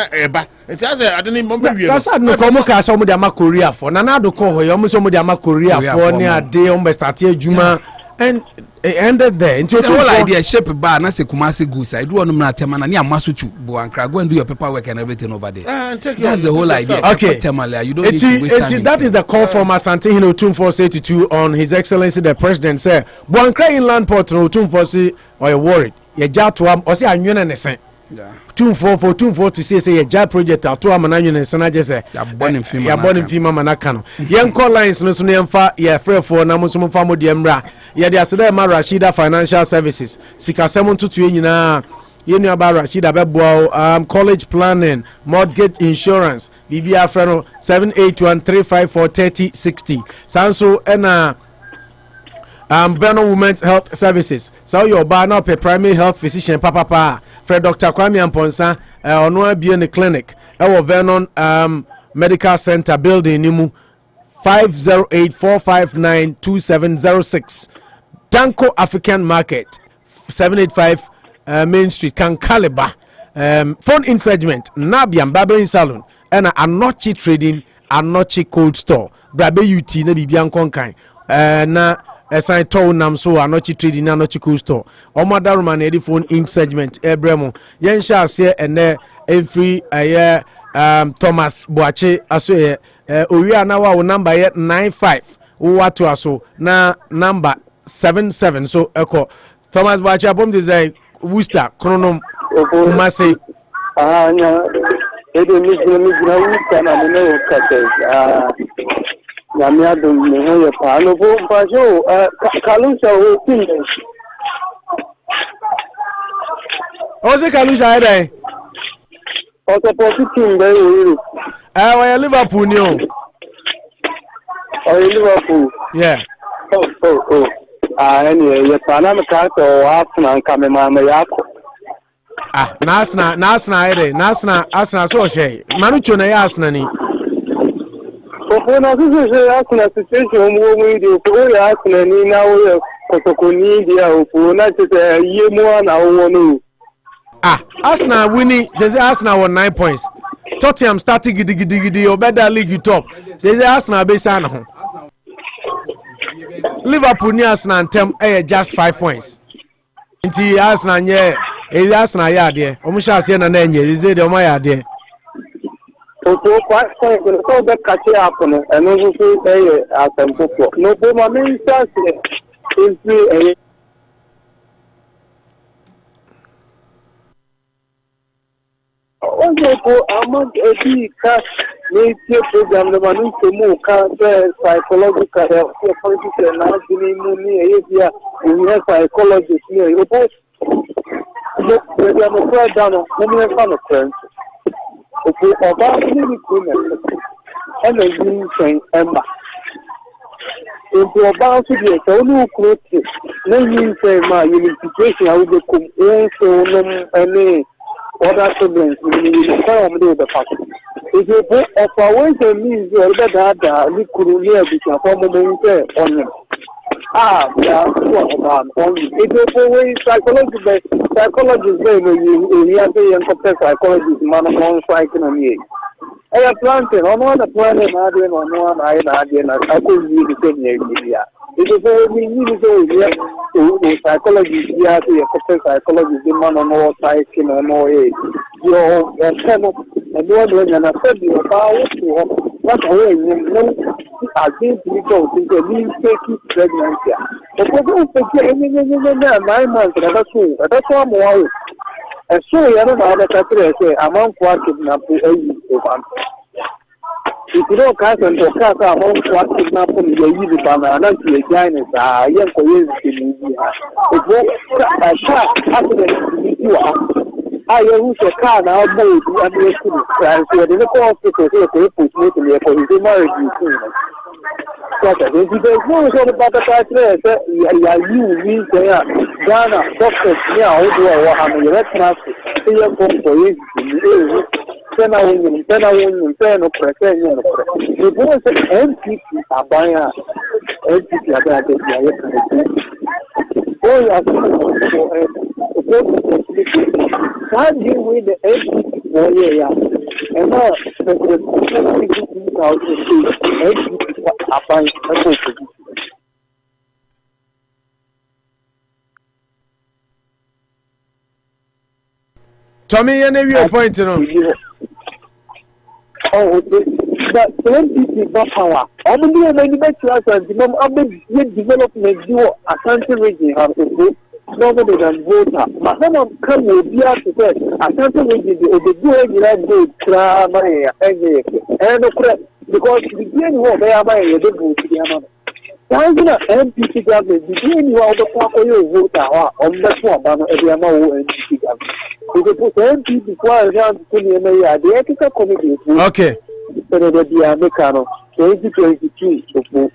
eba. It has I don't remember. That's no Komuka somebody ama Korea for. Nanado ko ho yomo somebody ama Korea for near day on start here Juma. And it ended there. Until the whole idea shape bar na say Kumasi goose. I do want to tema na Masuchu Boankra. Go and do your paperwork and everything over there. That's the whole idea. Okay. You don't need to waste time. That is the call from Asante Otumfour 82 on His Excellency the President. Say Boankra inland port no Otumfour say or you worried. You jat to am or say anwene ne sen. Otumfour to say a job project to am na anwene sen just say. Ya born in fima manaka no. Yen call lines no so nemfa ya free for na musumu fa mo de mra. Ya de aseda ma Rashida Financial Services. Sikasem tutu nyina yenu aba Rashida bebo college planning, mortgage insurance. Bibia freno 78135433060. Sanso ena Vernon Women's Health Services. So your bar now pay primary health physician papa for Dr. Kwame Amponsa on one be in the clinic. Our Vernon Medical Center building nimu 508-459-2706. Danko African Market 785 Main Street Kankaleba. Phone in segment Nabiam Barbering Salon and Anochi Trading Anochi Cold Store. Brabe UT na bibian konkan na assign town nam so Anochi Trading Anochi Cold Store. Omada Roman edi phone in segment Ebremo. Yen sha se ene every Thomas Boache aso Oria na wa number 95 watu aso na number 77 so eko Thomas Boache abom de Worcester Chronom Umase Edo mizina Worcester na mene kate Nyamia do meho ye pa no bo mpajo Kalusha ho timbe Ose Kalusha ede Ose positive be o wa Liverpool ni o Liverpool yeah oh anyway ye pa na ka to Arsenal ka me ma yako Nasna ede Nasna Arsenal so she Manucho na ya Arsenal ni Ofona so Arsenal situation mo di o ya Arsenal ni na o kotokoni dia ofona se ye mo na wo no Arsenal winning say Arsenal won 9 points. Tottenham starting gidi obeda league top. Say Arsenal be say na ho. Liverpool ni Arsenal tem just 5 points. Nti Arsenal nye Arsenal ya de. Omo sha ase na nye say de omo ya de. So 5 points so be catch up no eno so atempo. No bo ma me say is among a nature program, the man to move psychological health, political and now we have psychologists here. You both look down on women fan of friends. About women and a new Emma. Into about to be a total close. No means my situation, I will become also and other children in the form of the fact. If you put up a way to means you already had the Kurunia, which are formerly on him. Yeah, only. It is always psychologist, you have to psychologist, man, on psychology. I have planted on one planet, on one I could use the same area. It is only you psychologist, you have to psychologist, the man on all sides, on all age. Your channel, and one and I said your power to what way you know. I think we go to the mean taking pregnancy. But we don't forget anything 9 months, that's all. That's all more. And so, I don't know that I say, among what kidnapping if you don't cast and talk among what kidnapping the Yidibana, and that's the Giants are young for years in India. It was a car accident you are. I use a car now, both and the school. So, the hospital here for his marriage. There's no about the fact that you Ghana, doctors now, who are having a retina, for his then I win, then oppress. The boys and MPP are buying MPP about how do you win the MPP for year? And now, Tommy, you know your point, you know. Oh, but MPP power. I'm doing many better and development do a country region have to go. Nobody than voter. Mahama come will be out to say, I can't wait the good go try and because the beginning of the vote to the amount. MPP government, the beginning of the popular voter on that one, every amount MPP government. If you put MPP requires to the ethical committee. Okay. So there be a mechanic 2022.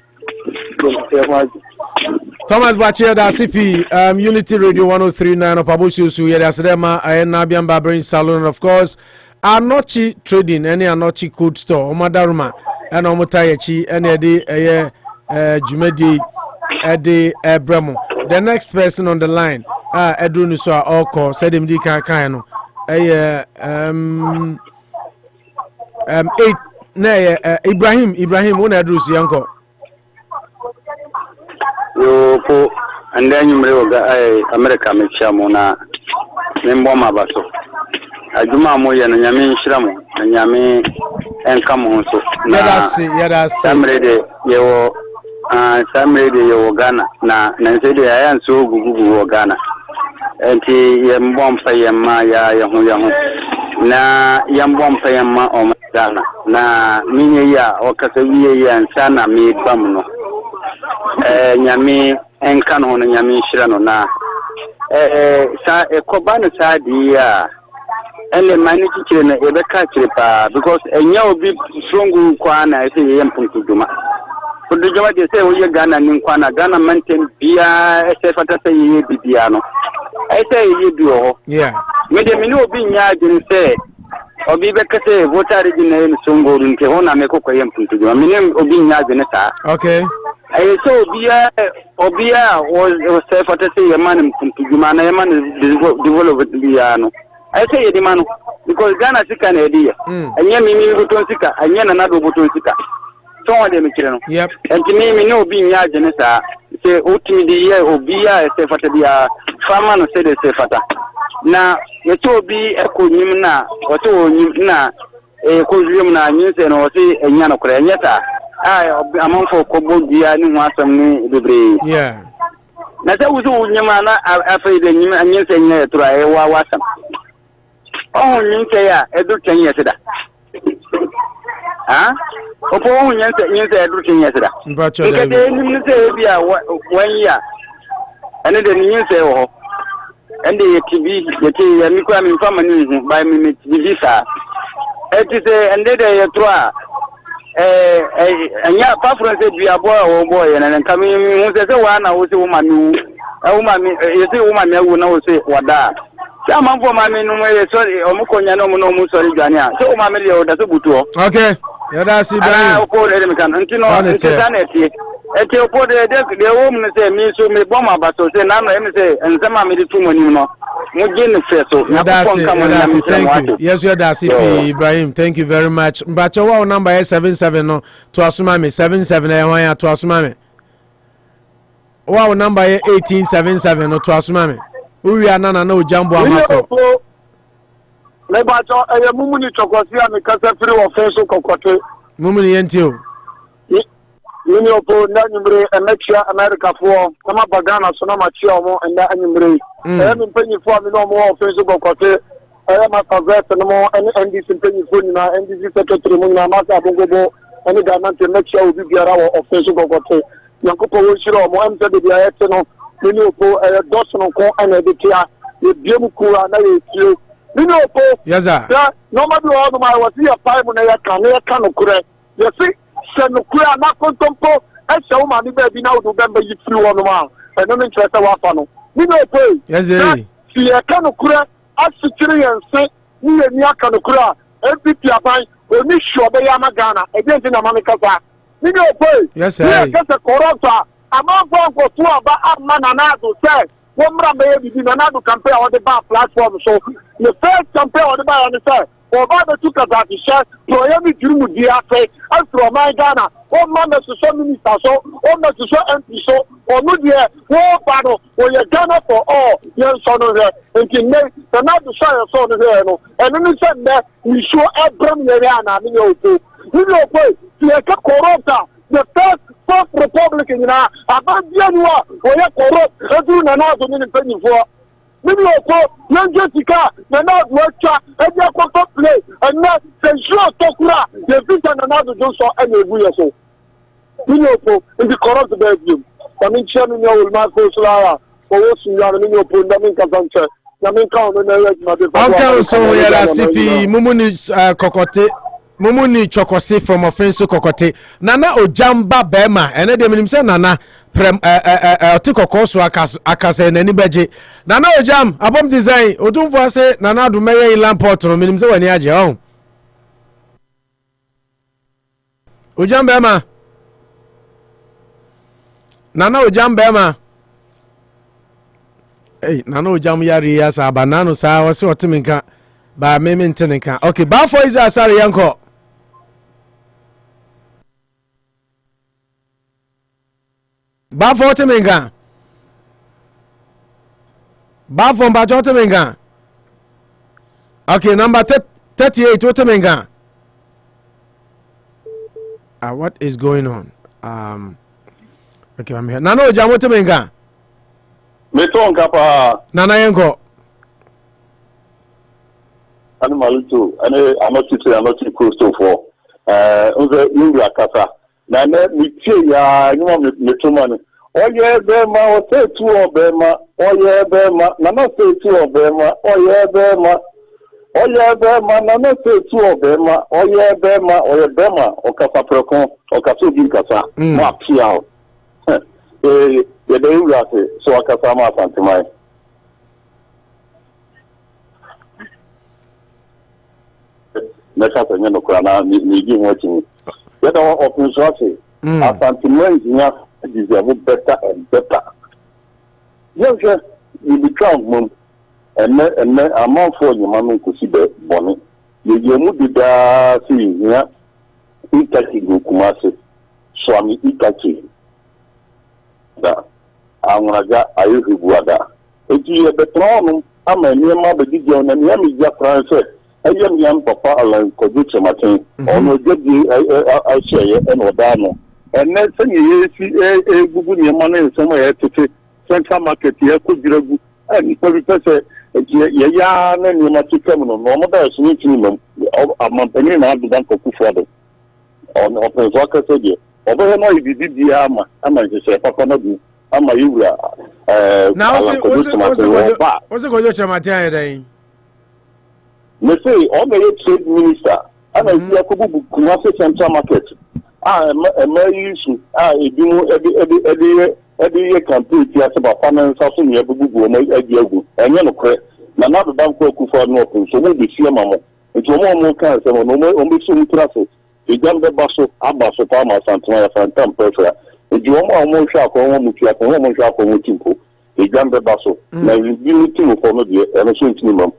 Thomas Bachir da CP Unity Radio 103.9 of Abosuo Yedasrema Nabian Barbering Salon, of course Anochi Trading any Anochi Code Store Omadaruma and Omotayechi and Eddie Jumedi Eddie Bremo. The next person on the line Edru Nuswa Oko said him Dika Kaino 8 Ibrahim one Edru's Yanko. Yo, and then you may go America, Michamona, Nimboma Basso. I do my moya and Yamin Shram, and Yami and come on. So, Yadas, some ready, you Ghana, Nancy, I am so good Ghana. And Yam Bompayama, Yahu, na Yam Bompayama or Ghana, na Minia or Casavi and Sana me Bamuno. Nyami enkano na nyami shirano na sa ekobana sa dia ele maniki kire na ebeka kire pa because enya obi songu kwa na ese yempuntu duma kudu jama de se oye Ghana ni kwa na Ghana maintain bia ese fata se ye bibia no ese ye bi ho yeah me de mini obi nya de se obi beka se voter region na songo nte hona me kokwa yempuntu duma mini obi nya de sa okay. I saw Obia was safe for to say a man to Jumana, a man developed Liano. I say the man because Ghana is an idea. And Yemi Butonsika, and Yan another Butonsika. So on them, yep. And to me, no being Yajanessa, say, Otimidi, Obia, a safe for the farmer, said a safe. Now, you to be a Kunimna, or to Nimna, a Kuzimna, Newton, or say a Yanokra, yeta. Among for Kobodia, Nimasam, the yeah. Nata was Yamana afraid and you say, try a wasam. Oh, you say, I do 10 years. Huh? Oh, you say, I do 10 years. But you say, 1 year. And then you say, oh, and the TV, the TV, family by me, visa. It is and then they try. And yeah, preference be a boy or boy, and coming in one, I was a woman, you see, woman, I will know say what that. Some of my men, sorry, or Mukonya, no, sorry, Gania. So, Mamma, that's a buto. Okay, yeah, that's it. I call Edmonton until sanity. eti opo de woman say me so me bomb abaso say na no em say ensema me de tu monim no mo je ne feso na ko nka mo na thank you. Yes, you are CP Ibrahim. Thank you very much. But your number is 77 no to asuma me 77 e wan ya to asuma me. Wow, number 1877 no to asuma me. Uri anana na ojambo amako. Le ba cho e mumuni chokosi a me kasa free offense kokote. Mumuni yenti o. Mini opo na nyumre emechia America for kama bagana so na machia omo enda nyumre. Me mpenyi fo me no mo offense kokote. Ma favete no mo NDC mpenyi fo ni na NDC secretary mo na masa bongobo eni government emechia obi biara wo offense kokote. Yankopo wo shiro mo emte de bia yete no mini opo doson ko ana de tia e biemu kura na ye tio mini opo yes sir no ma bi wo ma wo si ya pai mo na ya kan no kure ye si se no kura na kontompo e se wo ma ni ba bi na wo do bemba yi firi wo no ma e no nche se wa fa no mini opo yes sir si ya kan no kure asikiri yense ni ye ni aka no kura MPP aban oni sho be ya magana e de nti na ma me kasa mini opo yes sir ye kasa korota among for two about Manado said, one baby did another campaign on the bar platform. So the first campaign on the bar on the side, or about the two that he said, Proyami Drew Diafe, and from my Ghana, one man to so minister, so one to so empty, so or no dear, war battle, or your Ghana for all, young son of her, and can make another son of son of her. And then he said that we show Abraham Yariana, you know, like a corrupter, the first Republican na ababianwa oye corrupt edu na na zo ni penny for maybe opo njetika na na watcha ebi akoto play and na sensio tokura the visa na na zo so enebu yeso maybe opo in the corrupt bedroom kami chemi ni o ma ko slara o su ya ni opo ndami kazanche na me ka ono na ya ma de okay so ya la CP mumuni kokote Mumuni chokosi from offense kokote nana ojamba bema ene de minim se nana prem otikokoso akase nani beje nana ojam abom design Otumfour se nana do meye lamport no minim se wani age on ojam bema nana ojam bema nana ojam yari ya sa banano sa wose otiminka ba meme nteneka okay ba for is asare yanko Bafo Otemenga. Bafo Mbajo Otemenga. Okay, number 38 Otemenga. What is going on? Okay, I'm here. Nano Jam Otemenga. Meton kapa. Nana Yenko. Animal too. I'm not close to for. Unze India kasa. Na mitie ya nyuma metomani oye bema o say two obema oye bema na no say two obema oye bema na no say two obema oye bema okasa preko okasa bi kasa mo apia o ye de urate so okasa ma santimai na kasa nyano kwa na ni gi watching. That our open source, as anti-Mensah deserve better and better. Yes, you become and then among for your mammy to see the bonnet. You move the see here, Itachi Kumasi, Swami Itachi. That Amraga Ayuhuada. It is a patron, I'm a near mother, did you, and Yami Japan said. Ayam yam papa alan koduche matin ono jeji I share and odano and then say ye gugu ni ma na nsema ye tete central market ye ko jiragu and people say ye ya na ni ma tikam no no da so ni no amampani na adu dan koku fodo on open so ka say obo no ibidi ama je papa no du ama yura now what's go yo chamatin ayi me say all the trade minister and I Yakubu Kumasi Central Market. Issue. Every campaign here about finance and Yabubu and Yabu. And you know, now the bank will for nothing. So we'll be see mamma. It's more kinds of no more only soon traffic. The Gamba Basso, Abasso, Palma, Santana, Fantam, Perfect. Eji omo omo hwa akọ omo mutia akọ omo hwa akọ mutimpo. Ejambe baso. Na bi team for no de e no so ntini mam.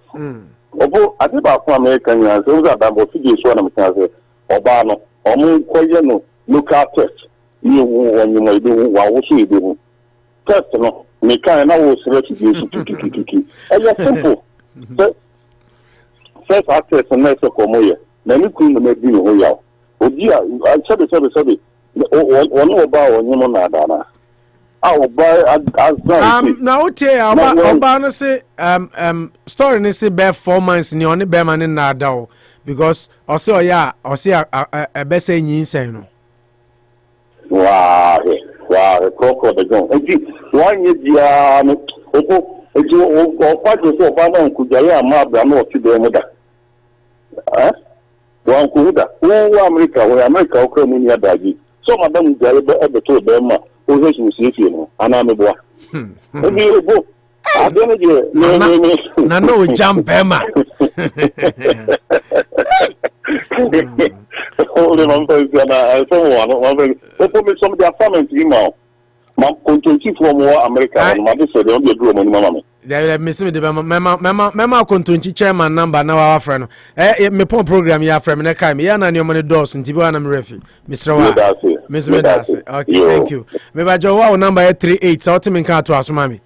Obo ade ba ko America nya so za da bo fije so na meka se oba no omo koye no local test. Ni wo onye mo ide wo wa wo so ide wo. Test no me kan na wo select de so kiki. Eya simple. First access na so ko mo ye. Na ni kun na bi ho ya. Oji a sabe ono oba onye mo na adana. Now oba no say story ni say be 4 months ni oni be man na ada because ose oya ose e be say nyin sen no. Wow, koko de gon. Eji wanye dia no opo eji o kwaje so oba na nkuja ya ma abra na otu de mu da. Wan ku da. Wo America o kra mu ni adaji. So madam jare be ebe to be ma. Oje su si no ana me boa. Obi ego. Adene je na no jump ema. Ole man pe na so one opo me some their family email. Ma kontonti from America ma de so de on dey do mo ni mama me. There me see me de mema kontonti chairman number na wa afre no. Me pon program ya afre me na kai me ya na ne mo ne dos nti bi wa na me refi. Mr. Wa. Miss Medase. Okay, thank you. Me ba jo wa number 38 so timi kan to asoma me.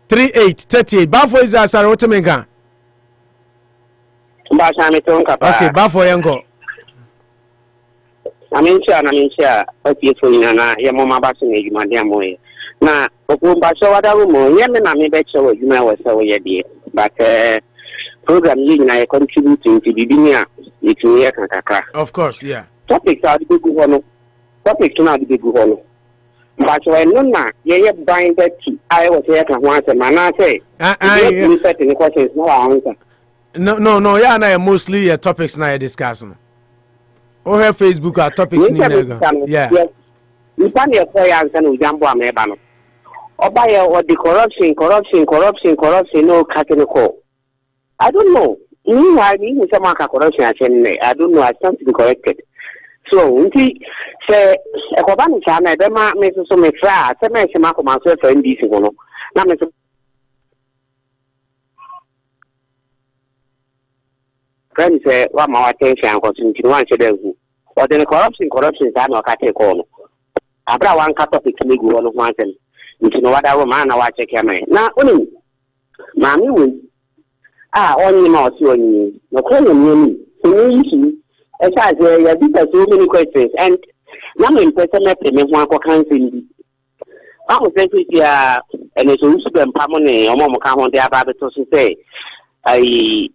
3838 bafo is asare otimi kan. Ba sha me ton ka pa. Okay, bafo yengo. Amincha okay so ina na ye mo ma ba se ne juma de amoye. Na opo ba so wada mo ye me na me be che wa juma wa se wo ye de. But program yi na ye contributing to the dunia. Of course, yeah. Topics are the big one. Topics are the big one. But when no, you binded to I was here to once a man. I say, I certain questions, no answer. No, yeah, and I mostly topics now discussing. Or her Facebook are topics. Yeah. You can't play answer no Jambo Amebano. Or by the corruption, no catechol. I don't know. I don't know. I stand to be corrected. So, say, a Coban China, the man makes so much fast. I mentioned Marco myself for NBC. Now, Mr. Friends say, what my attention continues to one today. Or then corruption is not a call. I brought one cut topic to me go on once and you know what I will man. I watch a camera. Now, only Mammy will. Only more to no calling me. As I say, you have so many questions, and now in personal payment, one cancer. I was saying, yeah, and it's also been permanent, or more come on the about to say, I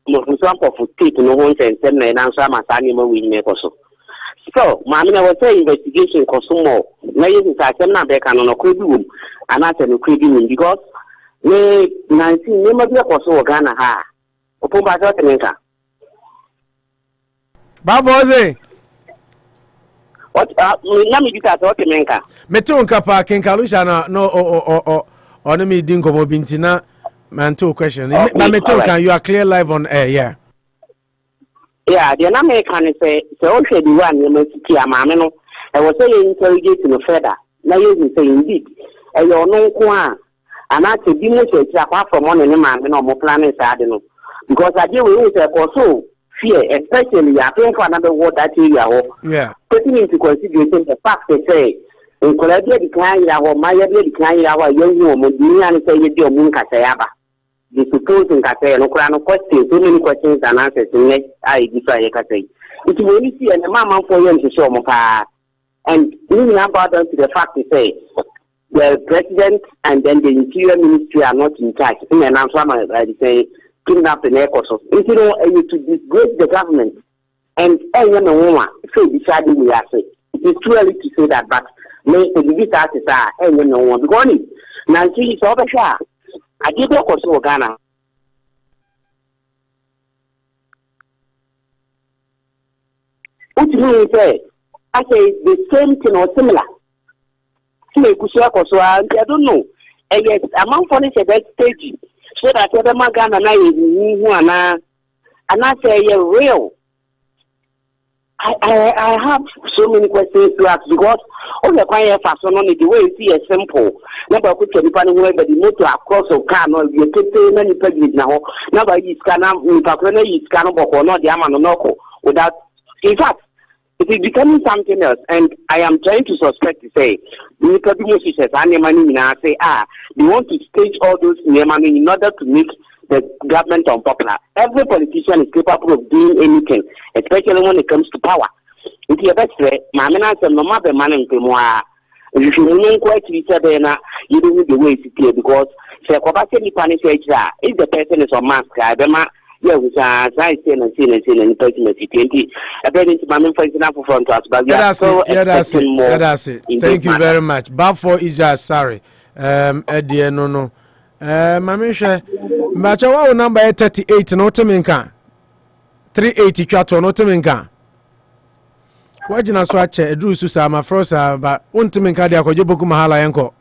must some of take no one and send an answer my animal will make also. So, Mamma was saying investigation cost more. Now, you can say, I'm not back on a crib room, and I said, no crib room because. We 19 never be a Kosovo Ghana ha. Open by Dominica. Bavoze. What? Nami dita Dominica. Meton kapa Kinkalusha no or me dingo mobintina man 2 question. But Meton can you are clear live on air, yeah. Yeah, the American say okay the one you must see a mameno. I was saying interrogating no further. Now you say indeed. And you know kwa. And I said, apart from one and man, no more planets are because I deal with also fear, especially I think for another word that area. Yeah. Taking into consideration the fact they say, in Colombia decline our Maya decline our young woman, and say your moon Casayaba. The supposing Casay, no crown of questions, so many questions and answers in next I decide Casay. It will only see and a mamma for you to show my and leaving about to the fact they say. The president and then the interior ministry are not in charge. And I'm saying, kidnapping ECOSOS. If you know, to disgrace the government and any woman, so decided we are saying. It is too early to say that, but may the visitors are any one. Because now, see, it's over here. I did ECOSOS Ghana. What do you say? I say the same thing or similar. I don't know. And yes, among furniture that stage, so that the Magana and I say real. I have so many questions to ask because all the quiet fashion on the way you see is simple. Never could anybody where the motor across of car or you take many pages now. Never you scan up you scan up or not the Amanoko without in fact it is becoming something else and I am trying to suspect to say they want to stage all those money in order to make the government unpopular. Every politician is capable of doing anything, especially when it comes to power. If you best say, my man said, no matter man and if you know quite you don't need the way it's here because the person is on mask. Yeah, we are and person 20. I bet it's my for example from us, but that's it. Thank you very much. But for Israel, sorry. Dear no. Mamisha, Machawa number 38 no teminka 380 chato no teminka. Wajina swache edu susa mafrosa ba unteminka dia ko joboku mahala yanko.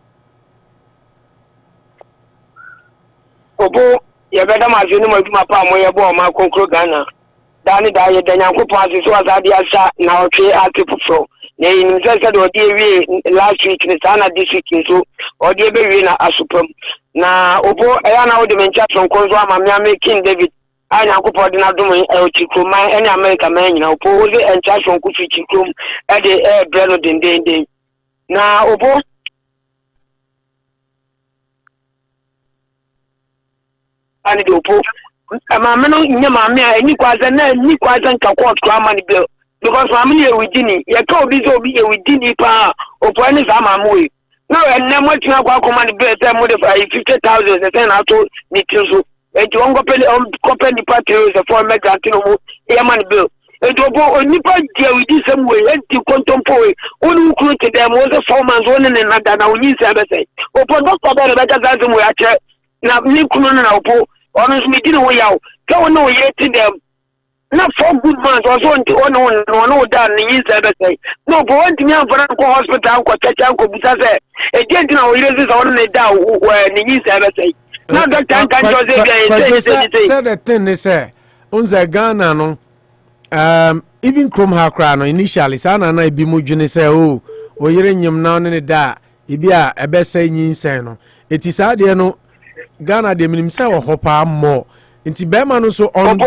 Obo ye beda ma jenu ma duma pa mo ye bo ma konkro Ghana. Dani da ye da nyankopo aseso azade asa na otwe atefufo. Na yin sese do di ewie last week ni sana this week so odi ebe wie na asupam. Na obo eya na odi mencha sonkonzo amamia making David anya nkopo di na dum e ochikroma ene America man nyina obo oze encha sonku fi chikrom e de breno dendenden na obo ani de obo amame no nyama me a ni kwaza nka court kwa mani bill because family e within ye ka obi zo obi e within pa obo ani sa mamu now and now what you have command bill say more than 50,000 and out to so and you won't company party is a former grantino man bill and you go on nipa deal with this same way and you contemporary who created them was a 4 months one and another now you say open doctor better than we are now Nikulun and Opo honest me didn't way out go no yet to them. Not 4 good months or so no done in say no but one to me for hospital ko tachanko busase e get now you is on the down when you say now that can say the thing is unza Ghana no even Chrome Hakra no initially sana na bi mudwene say oh oyere nyim na ne da e bia e be say nyinsen no etisa de no Ghana de minim say wo hopa mo inti bema no so on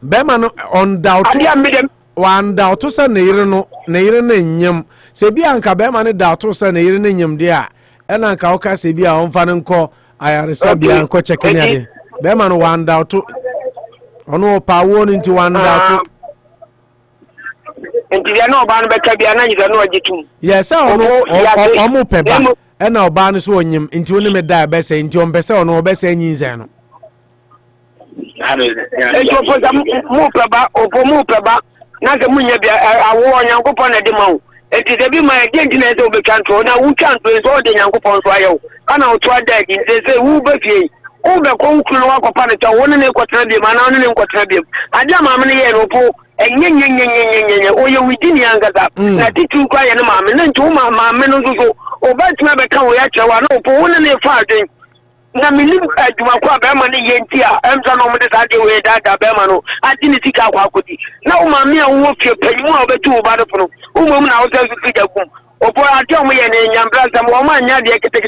bema no on doubt one doubt to say na yire na nyam se bia anka bema no doubt to say na yire na nyam de a ena anka wo ka se bia on fa nko ayaresa bia nko check ni ade bema no one doubt to ono pa wo no inti one doubt inti dia no ba no be ka bia na nyida no agitum yes ono omo peba ena oba no so onyim nti woni me da be say nti on be say ono be say nyinzen no ejo poza mu peba na se munya bia awo nyankopon na de mawo enti se bi ma de nti na se obe kanto na wu kanto so de nyankopon so ayo kana oto ada di se wu be fie u be konkuru no akopa ne ta woni ne kwotena bi ma na woni ne kwotena bi adia ma me ye no po enyenyenyenyenyenyenye oye widini angaza na titu kwa ye no ma me na nti ma me no so obatima be kan wo ya chewa na opo woni ne fa adwen na minim aduma kwa be ma ne yenti a emza no mo de sa de we da be ma no adi ni tika kwa akodi na o ma me a wo fie panyimu a obetu wo ba do pono o mo na wo se su jagum opo ati o mo ye ne nyambra sam wo ma nya de kete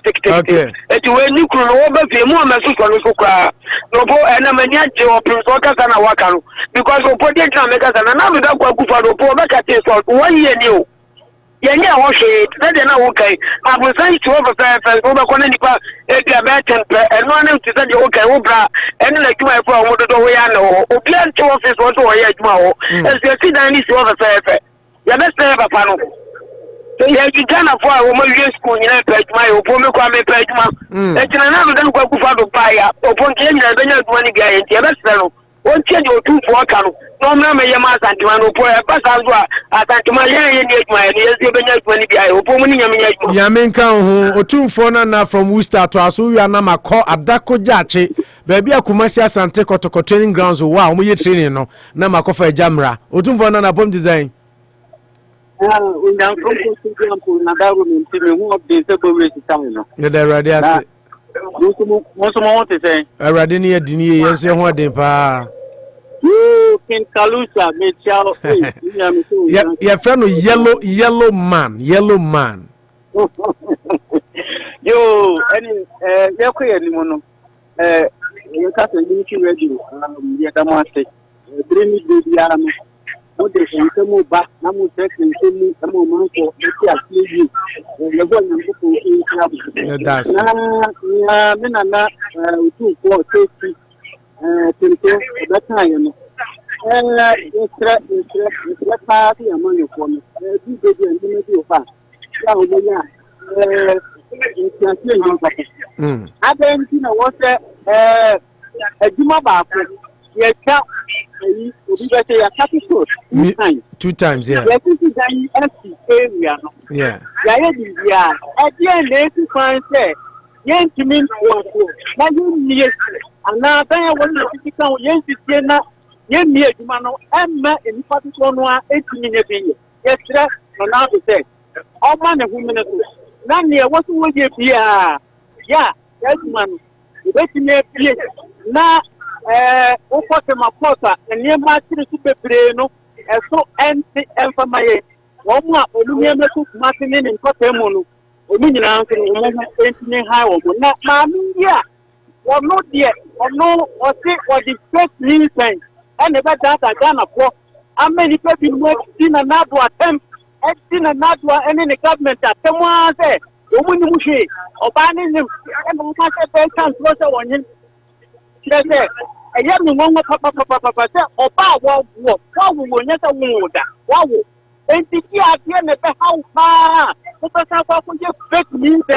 eti we ni kru no wo be fie mu o me so so kwa no bo ena ma nya je o pin so ka na waka no because opo de na me ka na me da kwa kufa do opo be ka te so wo ye ni o yenye ho hwe de na wo kai abusan ti wo fa wo ba kona nipa e bia be tempe eno na ti de wo kai wo bra eno na djuma e fo wo do wo ya na wo obi anti office wo do wo ya djuma wo e se ti dan ni si wo fa ya be se papa no ya ji Ghana fo wo ma wie school nyina pa djuma yo po me kwa me pa djuma e tina na do dan kwa kufa do pa ya opo nke nyina be nya djuma ni bia ye ti ya be se no won tie de Otumfour ka no no mna me yema asantima no po e pasa zo asantima ye ni adwuma ye ye be nya adwuma ni bia opo mu ni nyame nya adwuma ya menka ho Otumfour na from Worcester to aso wi na makọ adako jache ba bia Kumasi Asante Kotoko training grounds wa o mu ye training no na makọ fa jamra Otumfour na pom design undan from na daru ni ntime hu update se bo we system no ne da radio ase mo so mo te say awrade ni adini ye so ho aden pa King Kalusa, Mitchell. Your friend yellow man. Yo, any Yakoya, you can't ready. Yadamase, bring me the what they can come back, Namu Texan, Namu Manco, you. You're going to that's Minana, 2, 4, 50, that time. It's party among your forms. I don't know what a Jumaba. Yes, two times, yeah. Area. Yeah. Yeah. At the end, they find say, yes, you mean what you and now I want to come, yes, it's not. Yes, Mano, Emma in particular, 18 minutes. Yes, sir, and now to say, all man of women, none near what would you be? Yeah, yes, man. The waiting there, now. Opotema Pota, and near my super breno, and so empty and for my one more, Olumia Martin in Cotemono, Ominian, and high or not, yeah, or not yet, or no, or say, or the first means, and about that I done a poor. How many people work in another attempt, in another, and in the government that someone said, Omushi, or banning him, and we can't say, can't close on him. I have no one papa or power war. What will not a water? Wow. And the key idea of how far the fake means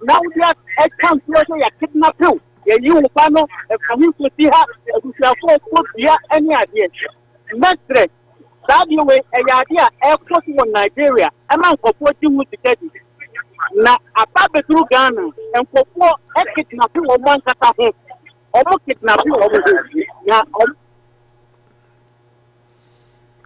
now that I can't close a kidnap you. You will find out if you to see her if you shall put here any idea. Next, that you way a idea airport in Nigeria. I'm not supporting with the daddy. Now, a baby through Ghana and for 4 kidnapping or one cat.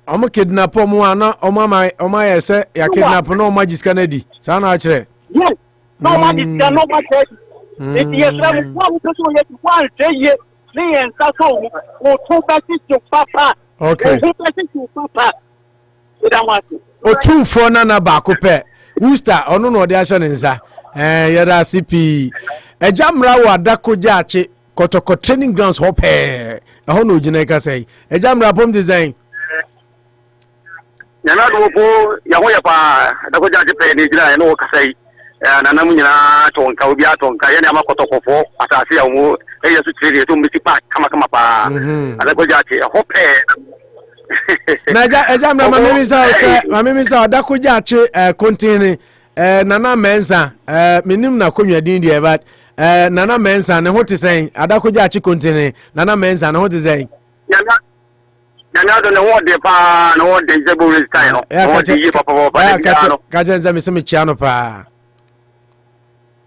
I'm kidnap Moana, my say, ya kidnap no magic Kennedy. Sana actually. Yes, no magic cannot say. If you have one person, one day, and Sasso, or 2 passes to Papa. Okay. 2 passes to Papa. Otumfour Nana Bakope. Usta, or no, the action is that. Yada CP. A jamra wa dako jache. Kotoko training grounds hope no jineka say e jamra pom design yana do po ya hoya pa da ko jaje pe ni jira no ka sai na namu nyina tonka obi atonka yana ma kotoko fo asase ya wo e yesu trade to miti pa kama pa da ko jaje hope na e jamra mamimi sa da ko jaje contain nana Mensah minim na konwa din die but Nana Mensah ne ho te sen adakoja achi kontine Nana Mensah ne ho te sen yana do ne ho de pa no de zebu style no ho de yi papa ka je nza me se me chia no pa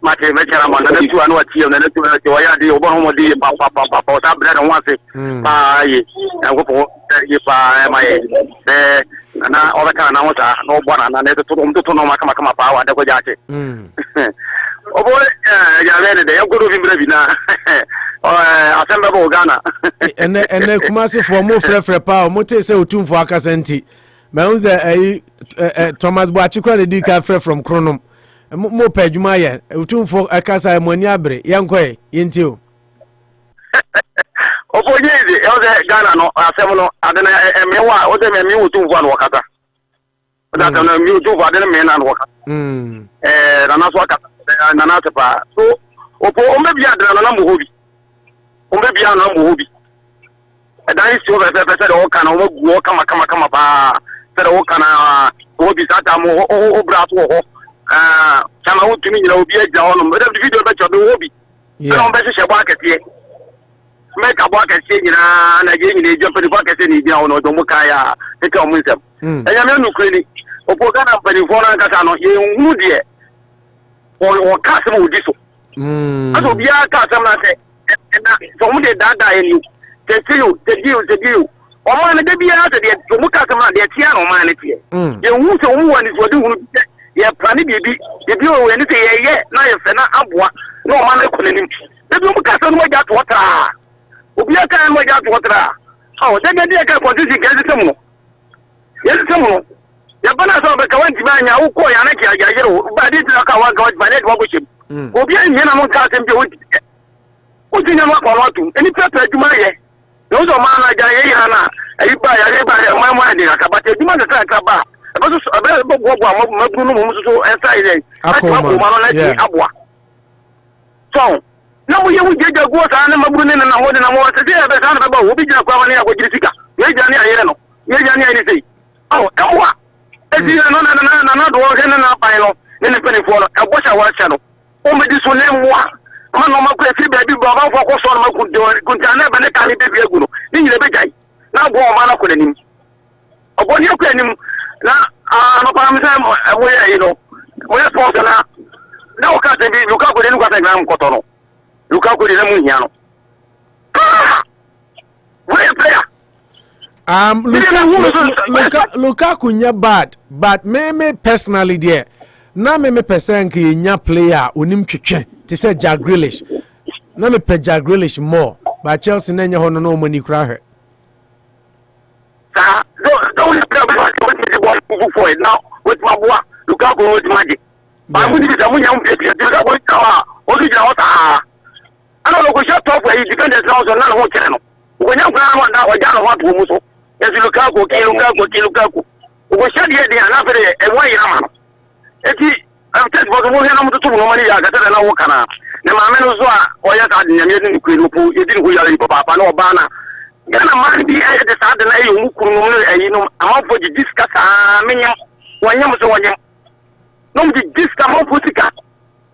mate me chara mo na tu anu ati na tu wa ya de obo ho de papa ta bre no wa se pa yi ko po yi pa mai na o ka na ho ta no bo na ne to no maka pa wa de ko ja che Obo ya vene de yagodo vimbra bina asemba bo Ghana ene kumase for mo frefre pa mo te se Otumfour akasenti ma unze Thomas Boachikwa de dika frɛ from Kronom mo padwuma ye Otumfour akasa moni abre yenkoe yentio Obo yezi yoze Ghana no asem no adena emewa o de me Otumfour no wakata da na mi Otumfour adena me na no wakata na na so wakata nana tepa so opo ombebi adra na mohobi ombebi ana mohobi edan si o be se de o kana o gu o kama ba se de o kana obi sata mo o bra so ho chama o tumi nyina obi agya ho no me de video be chodo obi na o be se bo akete me ka bo akete nyina na je nyina ejo pe bo akete ni bia ho no do mo ka ya e ka o mo nsem enya me nukuri ni opo kana mpani fo na nkata no ye hu de or custom with this. So be a custom say from the data and you the deal. Or man the be out the customer the tiano man it. You who so one is what do you plan baby. If you when you say yeah, now you say na abwa no man couldn't him. The customer got water. Obi aka no got water. Oh, they get their position, get the same. Yes, some. Yapana so be kawanti banya uko ya na kia jajero ba dit na ka wa god ba net wa bushim obi an yena mon ka tembe wuti utinya ma kwa watu eni pepe aduma ye no so ma na ja ye ya na ayi ba ya ma de ka ba te aduma na ka ba ba so ba gwa ma gunu mu so esa ile akwa ko ma no na ti abwa so na wo ye wo jeje go sa na maburu ne na ho de na mo se se be sa na ba obi jina kwa ma ne ya go jirisika ye jani ayere no ye jani ayere sei oh ewa esi no na do he na pai no ne pe ni fo no e gosha wa cha no o me di so ne mwa ma no ma ko fi ba bi ba fo ko so no ma ku de ku ta na ba ne ka ni be egu no ni nyire be jai na go ma na ko ni obo ni ko ni na no pa mi sa wo ya yi no wo ya so na o ka te bi lu ka ko ni ko ta gram ko to no lu ka ko ni na mu nya no wo ya player Lukaku nya bad, but me personally there. Na me person ki nya player onim twetwe te say Jack Grealish. Na me pe Jack Grealish more, but Chelsea na nya hono no money kra he. Don't for it now with my boy Lukaku with magic. But we need some young people to go to or do you know I don't know go shut up where you defend yourself on none of channel. When you want that or down what to yes, Lukaku. We said here they are not very a way man. I'm telling you, we have to do money. I got a walk. The Mamma or yet I didn't quit. You didn't wear Papa no Bana. Then a man be at the start and you know, I'm for the discuss. When you so one. No, the discuss more pussycat.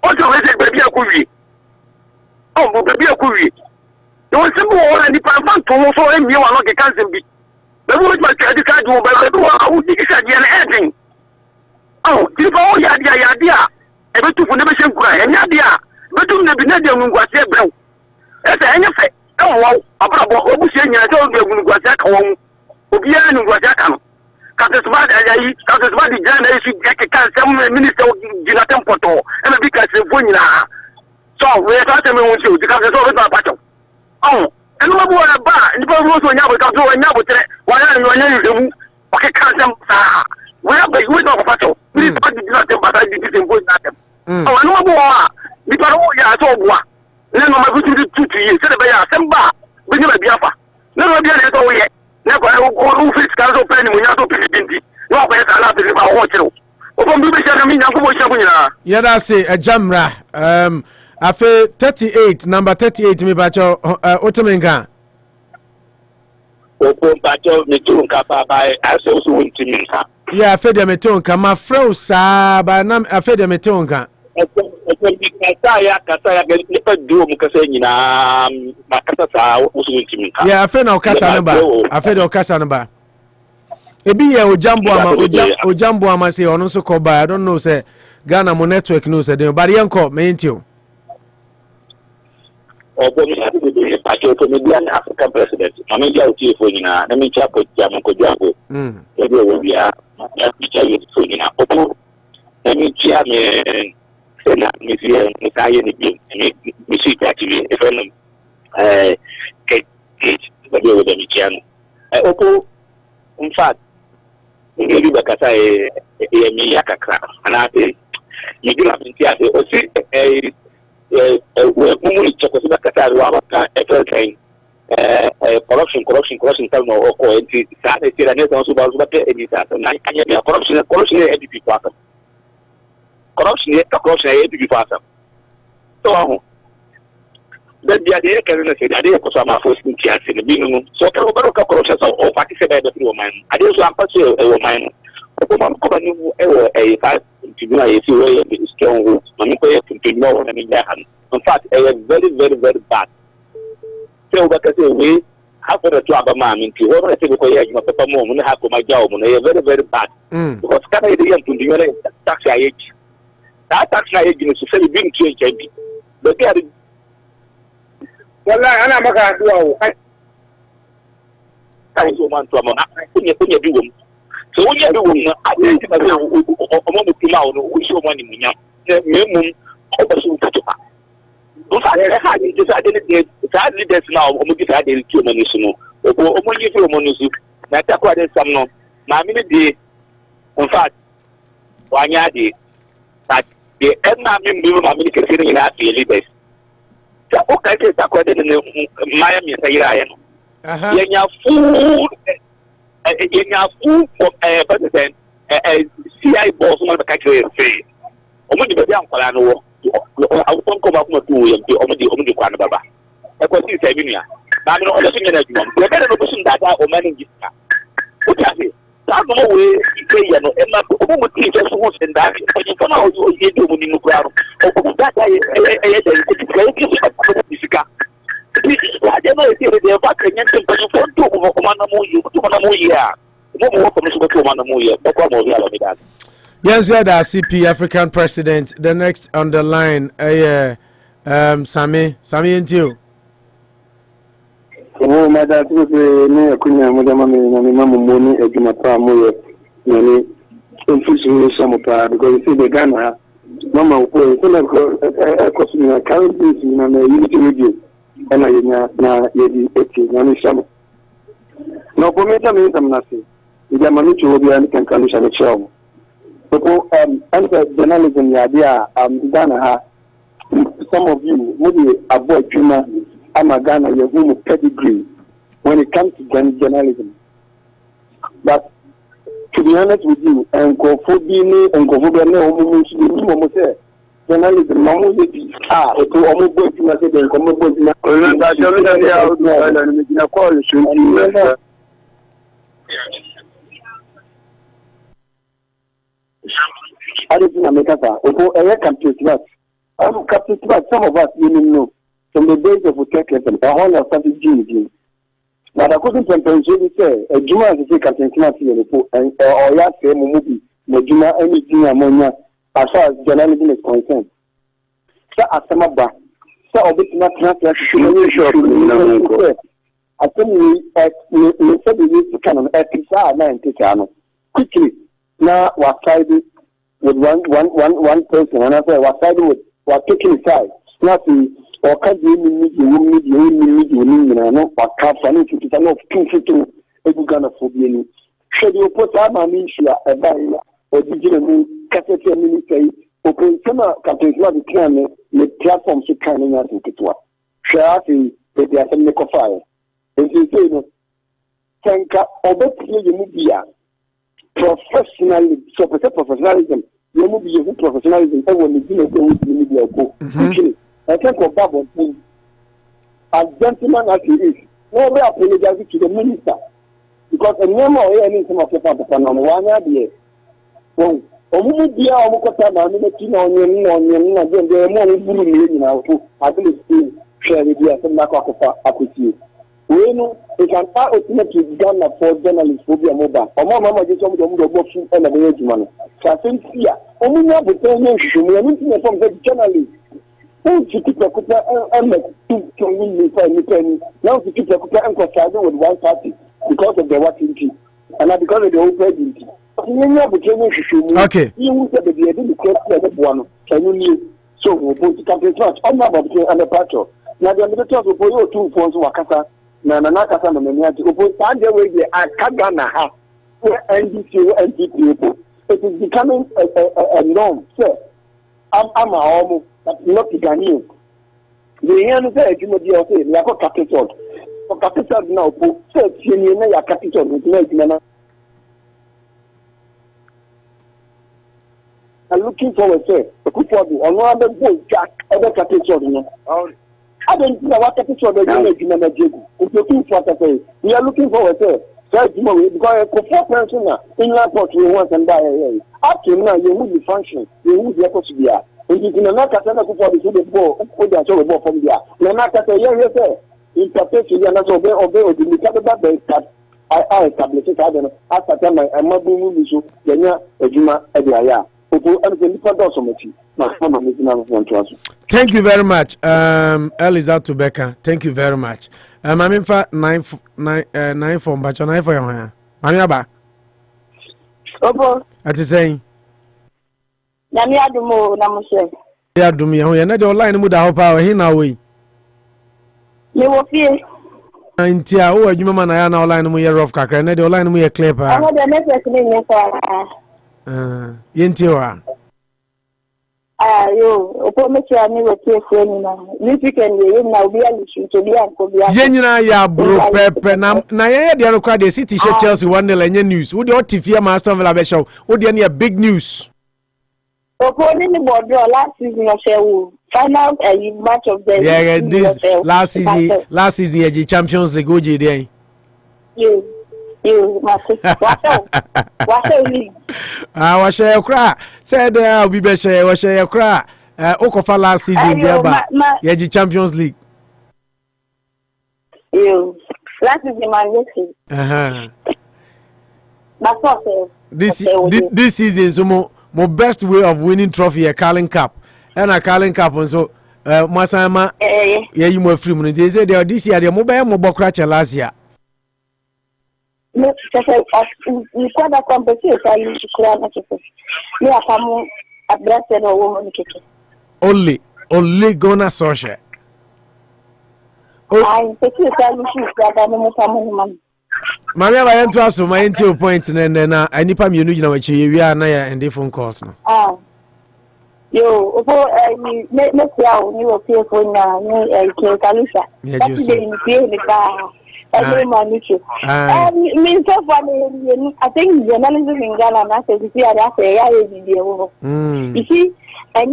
Also, I said, baby, a courier. Oh, baby, a courier. There was simple and the Papa told so him you are not a cancer. The wood must get the card to who did anything. Oh, if all ya ever took for never same cry, and yadia, but do never know was a bro. As any effect, oh, about Obusian, I told you when was at home. Obian was at home. Catasmad, the Jan, she get some minister Ginatem Poto, and a big as a Bunina. So we are talking about you because it's always a battle. Oh. And what about a bar? And people also never got to a number. Why are you doing? Okay, can't them. Where are you not a battle? Please, but I didn't put them. Oh, I know more. Because I saw one. Then my good to you, said by some bar. We never be offer. Never be a go yet. Never go face cars open when you're open. No, but I love it about what you. Open maybe I mean, I'm yeah, that's a jamra. Afe 38 number 38 mi bacho Otumenga. Opo bacho metunka baba aso so wuntiminka. Yeah, afe de metunka ma frau sa ba na afe de metunka. Kasa ya nipa duo mukasa nyina makasa sa usu wuntiminka. Yeah, afe na okasa namba. Afe de okasa namba. Ebi ye ojambo ama say ono so koba. I don't know say Ghana mo network no say dem but yenko me ntio. African president. I'm in jail for you now. Let me check with Jamaica. Maybe we are. Let me check me. Miss Miss actually, if I'm but you with the channel. Opo, in fact, you look at a Miyaka and I say, you do have to see we're only checking the corruption time or Saturday and also about corruption so then the idea can say the idea of some first in the minimum so corruption or participate in the man I just want to say a man a fact to do a strong to know in fact very bad so because we have to job a man into what I say because you have to move have to my job very bad because can I to the tax age that tax age is very big change but they are well I maka do I so man to am kunya do so when you do I think that we show money munya memum obasu to in fact I had decided that leaders now decided to money so Omonyi fi omonusu. Na Takoradi some no. Na mi de in fact wanya de that the na mi mbi ma mi kesi ni na fi leaders. So o ka ke Takoradi ne maya mi sayira ya no. Yenya full president CI boss mo ka kire free. Omonyi be am kwala no wo. Awon ko ba kuma tu yem omonyi kwa na baba. E ko si se bi nua. Na mi no o le sun na adwuma. We be no bo sun dada o mani gista. O ta se that no way you know, and my team just wants in that. But you come out, you do when you grow. That I don't know if they're back against him, but you want to yes, yeah, the CP African president. The next on the line, Sami and you. Oh, my dad was a Kunya, Madame, and Mamma Moni, a Jumapa, Moya, Nani, infusing some of her because you see the Ghana, Mamma, who is a current business in a unity review, and I now, Yedi, Nani Sam. No, for me, I'm nothing. If I'm a mutual, I can condition a show. Answer journalism, the idea, Ghana, some of you, maybe avoid Juma. I'm a Ghana, you have pedigree when it comes to journalism. But to be honest with you, and journalism, some of us didn't know. From the days of Utekleton, the whole of started June. But I couldn't compensate say, a Juma is a captain and or yet say movie, the Juma anything ammonia as far as journalism is concerned. So as some of that, so a bit not I think we said we used to kind of episode 9 quickly. Now we're siding with one person, and I say we're siding with we're taking side. Not or can't you media, no, or captain to the of 2 a Ghana for being. Should you put up an issue a barrier or digital cassette ministry, open summer captains not declaring the platforms to coming out in Kitwa. Shall I they are some make of fire. And you say, thank or better media professionally, so professionalism, you will be professionalism, everyone is doing the media go. I think of Babel, as gentleman as he is, never apologize to the minister because a name or any some of the Papa on 1 year. Oh, only dear Omokota, I'm going to know again, there are more million now who I believe share with you some lack of appreciate. We know they can ultimately Ghana for journalists who be a mobile. Or more Mama just told me the boxing and the age money. So I think here, only now the 10 years, we are looking at from the journalists. Now to keep a cooper and make 2 penny. Now to keep a cooper and consider with one party because of the working team and not because of the old president. Okay. You would have the idea to one. Can you knew so we'll put the campaign trust on number and the patrol. Now the military will put 2 phones Wakasa, Nanakasa, and Maniati, who put way the Kagana, NDC, NDP. It is becoming a norm, sir. I'm a homo. Not the Ghanaian. The end of the Jumadi, they are capital. For capital now, for 13 years, they are capital with no. I'm looking forward to the people on one of the boat, Jack, other capital. I don't know what capital they are making. We are looking forward to because a person in Lamport we want and buy up to now, you would be functioning, you would be able to be out. And you can not cut another for the ball, put that over from there. No matter the year, in perpetuity, and also obey or the capital that I established it. I don't know. After time, I'm not doing this, Kenya, Ejuma, Edia. Thank you very much. Eliza Tubeka, thank you very much. I'm in for 9 from Bachana for your Maniaba. At the saying. Namiadumo, Namushe. Yadumi, and I don't line with our power here now. We. You will feel. Intia, who are you, man? I am online. We are rough cracker. And the online we are clear. I want the network name for Intia. Yo, upon me, I never care for any now. This weekend, you now be a issue to be uncle. Jenna, ya bro, Pepe. Now, the other crowd, the city share Chelsea 1-0 news. Would you Tifia Master Villa show? Would you need big news? Upon the board, last season of show. Final match of the this last season the Champions League OJ there. You must what league? What share cry? Said we be share what share cry. Okofa last season there ba. The Champions League. You last season Man City. This season so my best way of winning trophy a Carling Cup. And a Carling Cup and so Masama yeah you more free money. They say they are this year they mobile Boankra last year. No, you quite a competition. You should clear that. Me a come a breast and a woman kitchen. Only gonna social. I'm taking a solution that I know someone. Maria, I am to ask my entire point and then I need to know what you are now and different calls now. Yo, next year you appear for now, Kalisa. That's the car. Every man, means so funny. I think journalism in Ghana, I say, you see, and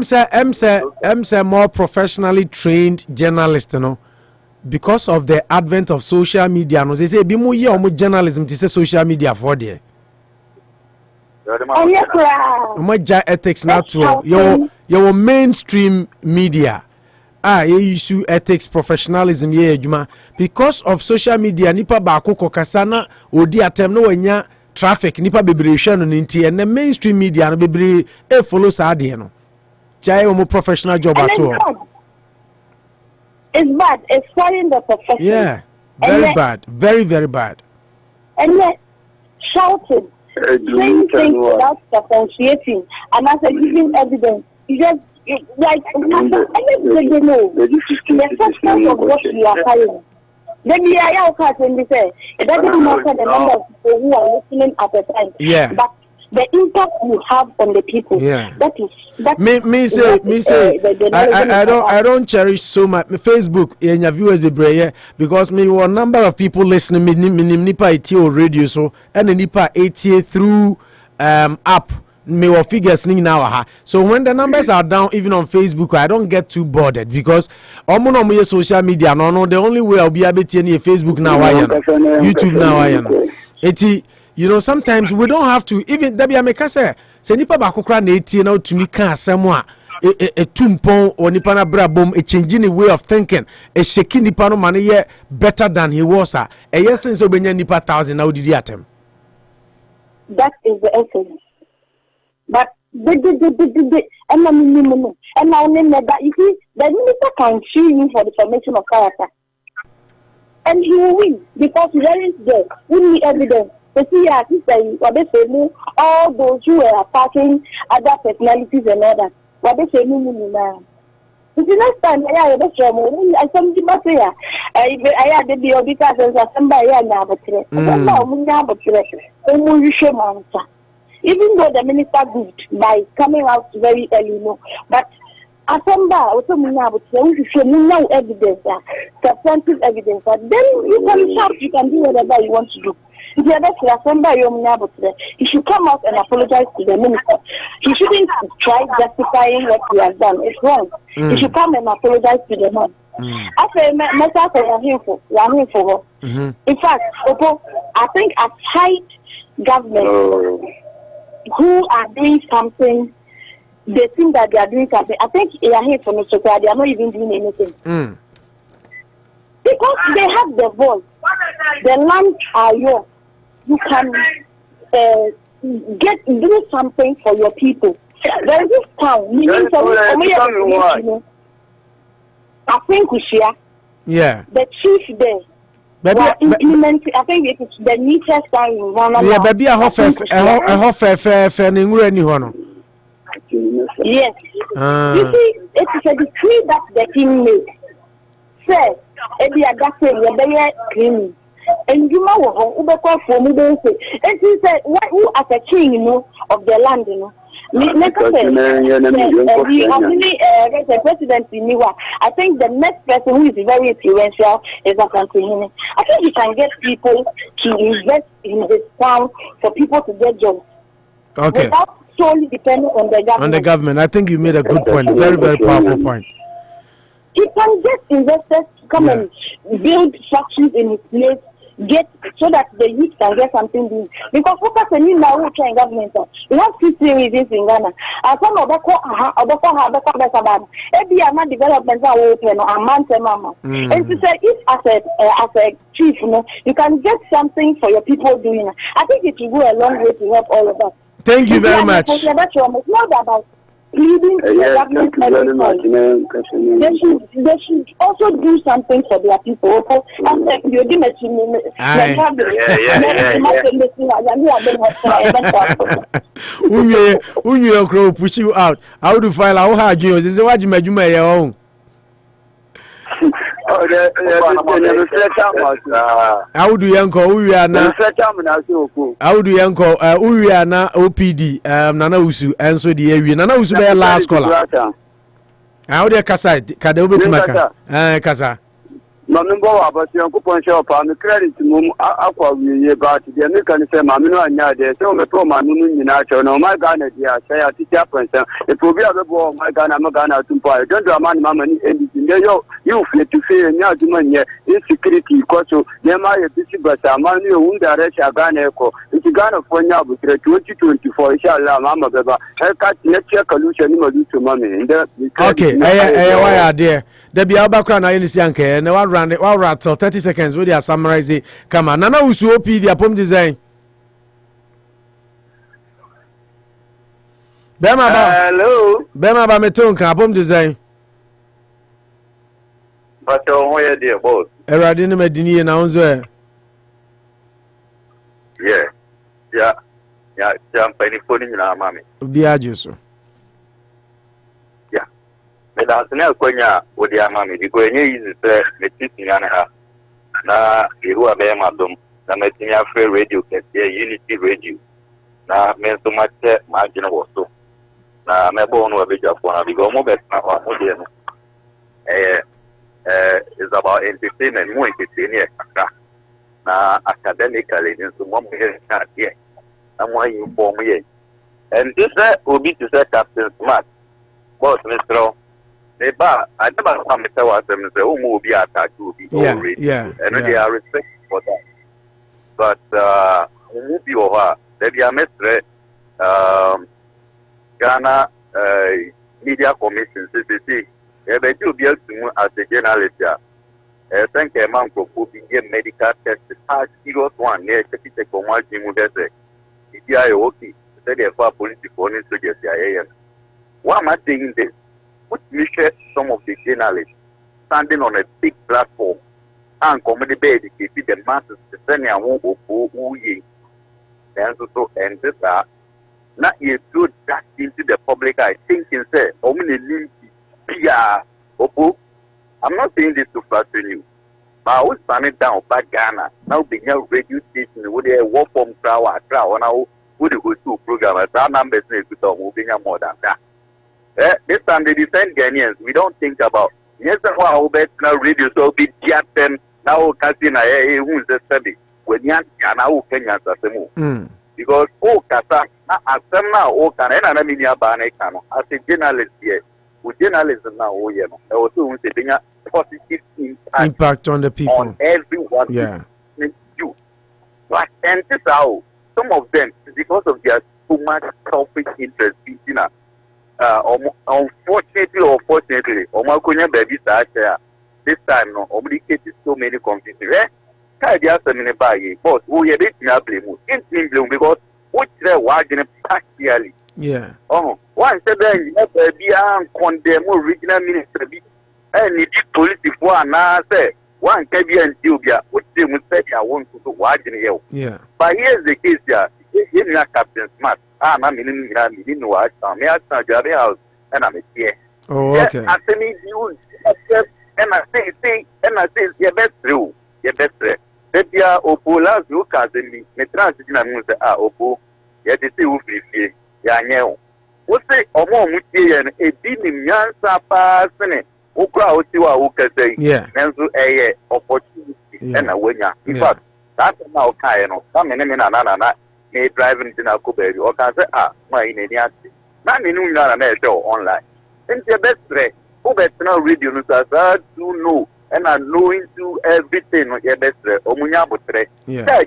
yet I'm say more professionally trained journalist, you know, because of the advent of social media. No, they say, be more journalism to say social media for there. My ethics natural. Your mainstream media. You issue ethics professionalism juma because of social media nipa ba akoko kasana odi atem no wanya traffic nipa bebre hwe no nti and the mainstream media no bebre follow saade no chai o mo professional job at all. It's bad. It's spoiling the profession. Yeah, very bad. Very, very bad. And yet, shouting, saying things without substantiating, and after giving evidence, you just, like, everybody knows the substance of what you are carrying. Then the IR card when they say, it doesn't matter the number of people who are listening at the time. Yeah. But the impact you have on the people. Yeah. That is I don't cherish so much Facebook in your viewers the because me one number of people listening me nipa etio radio so and the nipa etie through app me or figures now. So when the numbers are down even on Facebook I don't get too bothered because omo social media no the only way I'll be able to Facebook now YouTube now you know, sometimes we don't have to even Debbie Ameka say nipa bakokra na etie na otumi ka asem a tumpon or nipa na brabom changing the way of thinking shaking nipa no man ye better than he was yes since obenya nipa 1,000 na odidi atem. That is the essence. But and now that you see the minister can sue you for the formation of character and he will win because there is there we need evidence. So see, all those who are attacking other personalities and all that, what they say, no. This is next time I had a show. I some Timothy. I had the because as somebody now, but even though the minister did by coming out very early, no, but also no evidence, substantive evidence, then you can shout, you can do whatever you want to do. If he should come out and apologize to the minister. He shouldn't try justifying what he has done. It's wrong. He should come and apologize to the man. After Mensah, in fact, I think at high government who are doing something, they think that they are doing something. I think they are here for Mr. They are not even doing anything. Because they have the voice. The lands are yours. You can do something for your people. There is this town, I think we share. Yeah. The chief there. Implementing. I think it is the neatest town in one. Yeah, baby, I hope fair. Yes. You see, it is a decree that the king made. say ebi adase ye be clean and you know ubekwa for me dey say and he said who as a king of the land the president I think the next person who is very influential is Panyin. I think he can get people to invest in his town for people to get jobs. Okay. Without solely depending on the government. On the government. I think you made a good point. Very, very powerful point. He can get investors to come and build factories in his place, so that the youth can get something to do. Because what is the new now trying government? We have 50 regions in Ghana. And some of the developments are open a month and mama. And to say if as a chief, you can get something for your people doing. I think it will go a long way to help all of us. Thank you very much. It's not about pleading to the government. They should also do something for their people. Push you out. How do file how hard you is what you may do my own. How do you uncle who are now? How do you uncle who are now OPD Nana Owusu and so the area Nana Owusu be last caller. How do you kasa kada obetimaka kasa Mambo about your coupon shop and credit to aqua we about the American say Mamino and Yade, so me pro Mamunu no my Ghana dear say a teacher person. It will be a boy my Ghana Magana to buy. Don't do a man mamma anything there you feel to feel and now do insecurity because so near my busy but a man you won't direct a Ghana echo. It's a Ghana for now with 2024 inshallah Mamma Beba. I cut lecture collusion to mommy. Okay, why are there? There be Abakra na Yanke and I'll rattle 30 seconds with your summarize. Come on, Nana Owusu OPD upon design. Hello. Bema ba metonka upon design. But where dear boss? Eradine Medini na unzo. Yeah, jump any phone in our mammy. Biajuso. That's not Quenya with the mammy. The Quenya is the Metiana. Na Iru Abemadum, the Metina Free Radio, Unity Radio. Na Mensah much margin was so. Na Mebon will be just one of the Gomo is about entertainment, more entertaining. Na academically, in some one here. And why you inform me. And this will be to say Captain Smart. Boss, Mr. But I never come to tell them the who be attacked to be already. And they are respect for that. But movie over, they are Mr. Ghana Media Commission, CCC. They do be able to as a journalist. Thank you, man, for putting medical test. Serious one, near the Command Mudese. If you are okay, they are political on the why am I saying this? Would you share some of the journalists standing on a big platform and communicate the masses to send who ye and this are not yet do that into the public eye thinking say I'm not saying this to flatter you, but I was standing down by Ghana now being a radio station with a war from crowd now would go to program as our numbers moving more than that. This time they defend Ghanaians. We don't think about yes, how better now radio so be them now casting who's the study when you now Kenyans as a move. Because Kata as them now can and mean as a journalist here with journalism now also a positive impact on the people on everyone. Yeah. You. But and this how some of them because of their so much selfish interest in unfortunately or fortunately, baby this time no obligated so many confusion. But we are blame because which they were partially. Yeah. One said that be condemn original minister be and police before now say one can be in Ethiopia, which they would say I want to watch in here. Yeah. But here's the case here. Here's Captain Smart. I'm watch. I'm house and I'm here. Oh, okay. I think you and I say your best through your best threat. That you are Opolas, you can't me, the transition and Opo, yet the two free, Yanyel. What say, or more Mutian, a beaming Yansa person, Okra, Oka say, Nanzo a opportunity, and a winner. In fact, that's now Kayano, some enemy and may driving in our Kobe, or can say, my in any answer. None in online. And your best threat, who better now read you to know. And I know into everything your best Omunya Butre. Yeah,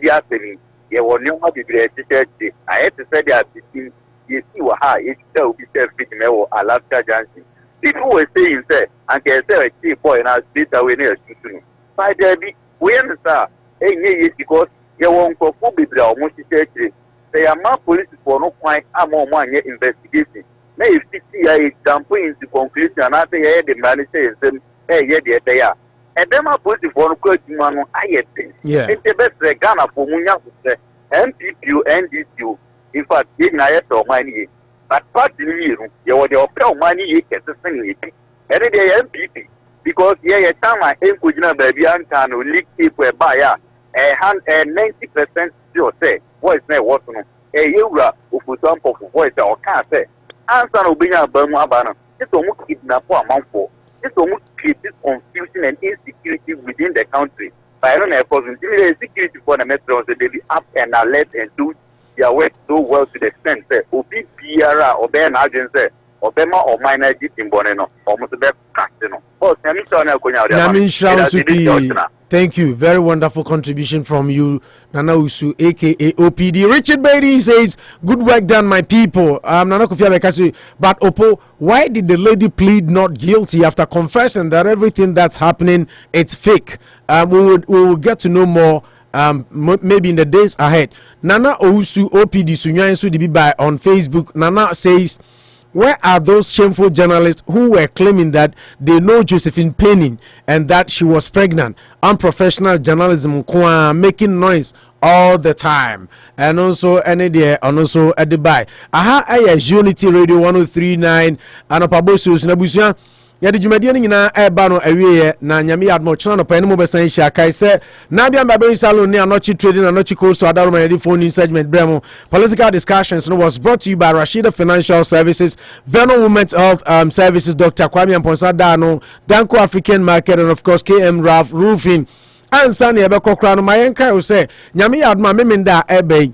you will know how to be a teacher. I had to say that you see what high itself be self fitting or Alaska Johnson. People were saying, say, and can say a cheap boy and I split away near you. By Debbie, we understand. Hey, because you won't go for people almost church. They are more police for no point, I'm on 1 year investigation. May you see a example into conclusion and I say, the manager says, hey, yeah, they are. And then I put the phone call to man. I think it's the best Ghana for Munya, MPQ, NDQ. In fact, getting I had to money. But part in you, you were the money you get the thing. Every day MPP. Because yeah, time I ain't good enough, baby, and can leak people buy a 90% still say, what is not what no? A Eura, Ofosu Ampofo voice or can't say. Answer will be a Burma banner. It's almost kidnapped for a month for. This almost creates confusion and insecurity within the country. But I don't know, because security for the metro, they be up and alert and do their work so well to the extent that Obi Piara or Ben Agency or Bema or minor in Boneno, almost the best casino. Oh, thank you. Very wonderful contribution from you, Nana Owusu, aka OPD. Richard Beatty says, good work done, my people. Nana Kofia Bekasi, but Opo, why did the lady plead not guilty after confessing that everything that's happening it's fake? We will get to know more maybe in the days ahead. Nana Owusu OPD Sunyan Sudibi by on Facebook. Nana says, where are those shameful journalists who were claiming that they know Josephine Panyin and that she was pregnant? Unprofessional journalism, making noise all the time. And also, any day, and also at the buy. Unity Radio 103.9, ANOPA BOSUO Nabusia. Yadi jumadiani ngina ebano ewiye na nyami admo chana no penu mo besan hia kai se na bia mbaberi salon ne anochi trading anochi coast to adaroma yadi phone segment bremo. Political discussions was brought to you by Rashida Financial Services, Veno Women's Health Services, Dr. Kwame Amponsa Dano, Danko African Market, and of course KM Raf Roofing. And Sunny Ebekokra no mayenka o se nyami adma memenda ebe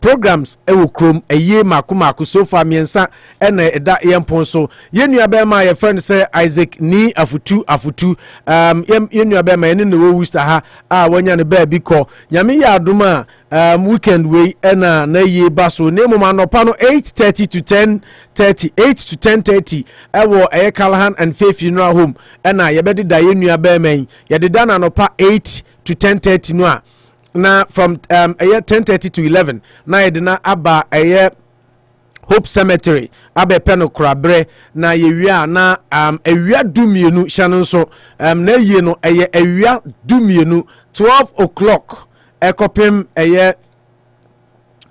programs ewo krom eye makumaku so far Mensah ena eda yempon so yenua be ma ye friend say Isaac ni afutu yenua be ma ene no wusta ha wanya ne ba bi ko nyame ya adoma weekend we ena na ye baso nemu manopa no 8:30 to 10:30 8 to 10:30 ewo eye Callahan and Faith Funeral Home ena ye be da yenua be ma ye de da na nopa 8 to 10:30 no a na from 10:30 to 11 na yedina aba Hope Cemetery abe peno krabre na yewia na ewia dumienu shano so na ye no ewia dumienu 12 o'clock ekopem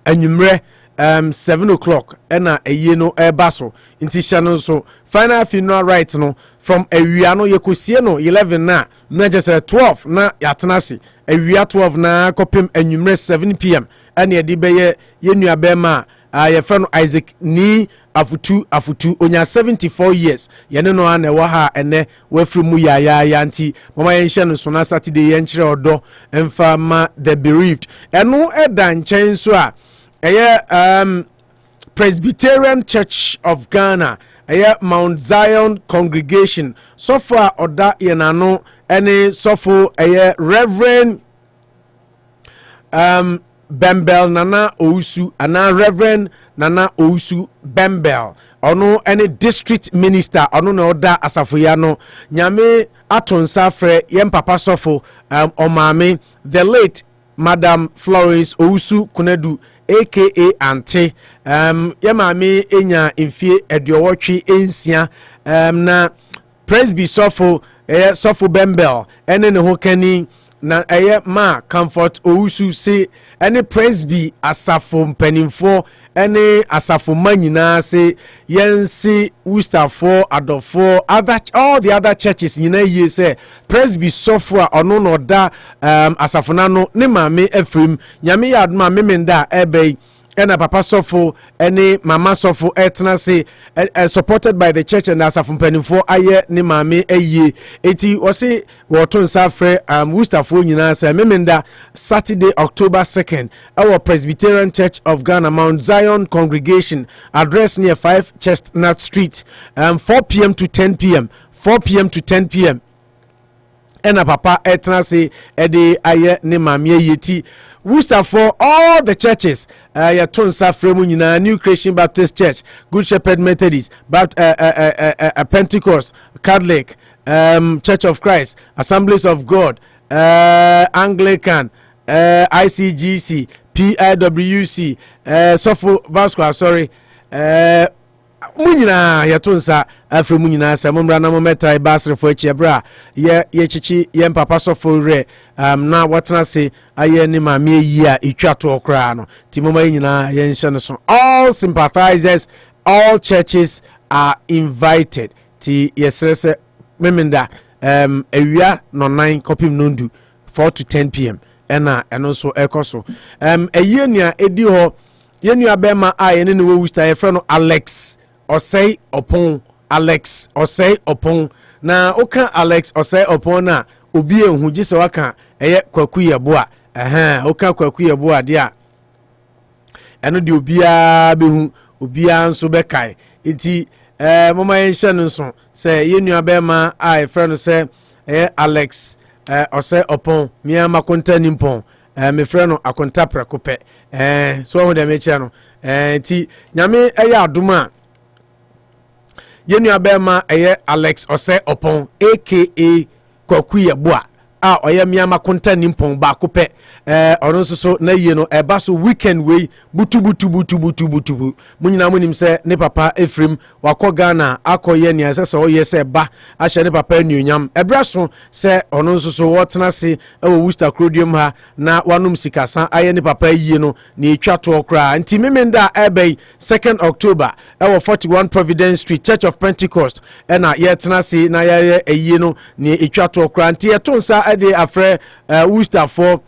anwumre 7 o'clock ena no baso inti shano so final funeral right no from ewia no yekosie no 11 na just 12 na yatenase ewia 12 na kopem anwumre 7 pm ene de beye yenua bema ye friend Isaac ni afutu onya 74 years yene no ana wa ha ene wafri mu ya anti mama yenhye no so na Saturday yenkyere odo emfa ma the bereaved eno edan chen so a Presbyterian Church of Ghana Mount Zion Congregation so far oda yenano ene sofo Reverend Bembel Nana Owusu ana Reverend Nana Owusu Bempah ono any district minister ono na oda asafoya no nyame atonsa frɛ yem papa sofo omame the late Madam Florence Owusu Kunedu aka Auntie yemame enya mfie eduowotwe ensia na Presby sofo sofo Bempah ene ne ho kani na ma Comfort Owusu se any presby asafo mpanimfo any asafo manyina se yensi Worcestershire adofo all the other churches nyina ye say presby software ono no da asafo nano ne maame afrim nyame ya adoma memenda ebe ena papa sofo ene mama sofo etna se supported by the church and asafo mpanimfo aye ne maame aye eti wose woton safre Worcestershire nyina se memenda Saturday October 2nd our Presbyterian Church of Ghana Mount Zion congregation address near 5 Chestnut Street 4 p.m. to 10 p.m. 4 p.m. to 10 p.m. ena papa etna se ede aye ne maame yeti Worcestershire all the churches yaton safre mu nyina New Creation Baptist Church, Good Shepherd Methodist, Pentecost, Catholic, Church of Christ, Assemblies of God, Anglican, ICGC, PIWC, Sofo Vasco, sorry, munyina yatonsa afre munyina sa momra na mometa basre fo echiebra ye chichi ye papa sofo re na watena se aye ni ma me yi a etwa to okra no ti moma nyina ye nhye no so all sympathizers all churches are invited ti yesrese memenda awia no 9 kopim nondu 4 to 10 p.m. eno so ekoso aye nia edi ho ye nua bema aye ne wo Worcester ye frɛ no Alex Osei Opon Alex Osei Opon na oka Alex Osei Opon na obi ehu gise waka eye kwaku yebo a oka kwaku yebo a dia eno de obia behu obia nso bekai enti mama yenhye no nso se yenua bema ai friend se Alex Osei Opon mia makonta nimpon me friend no akonta prekope so ho de meche no enti nyame eye adoma yenua bema Alex Osei Opon aka kwaku yebo a oya miama konta nimpon ba kope ono so na yie no eba so weekend wey butu munyina munim se ne papa Efrem wakọ Ghana akoye ni asese oye se ba ahye ne papa anuonyam ebra so se ono so wotena se ewo Worcester Crodium ha na wanum sikasa aye ne papa yie no na etwa to okra nti memenda ebey 2nd October ewo 41 Providence Street Church of Pentecost na yetena se na ye eyie no na etwa to okra nti yetonsa ade afre Worcestershire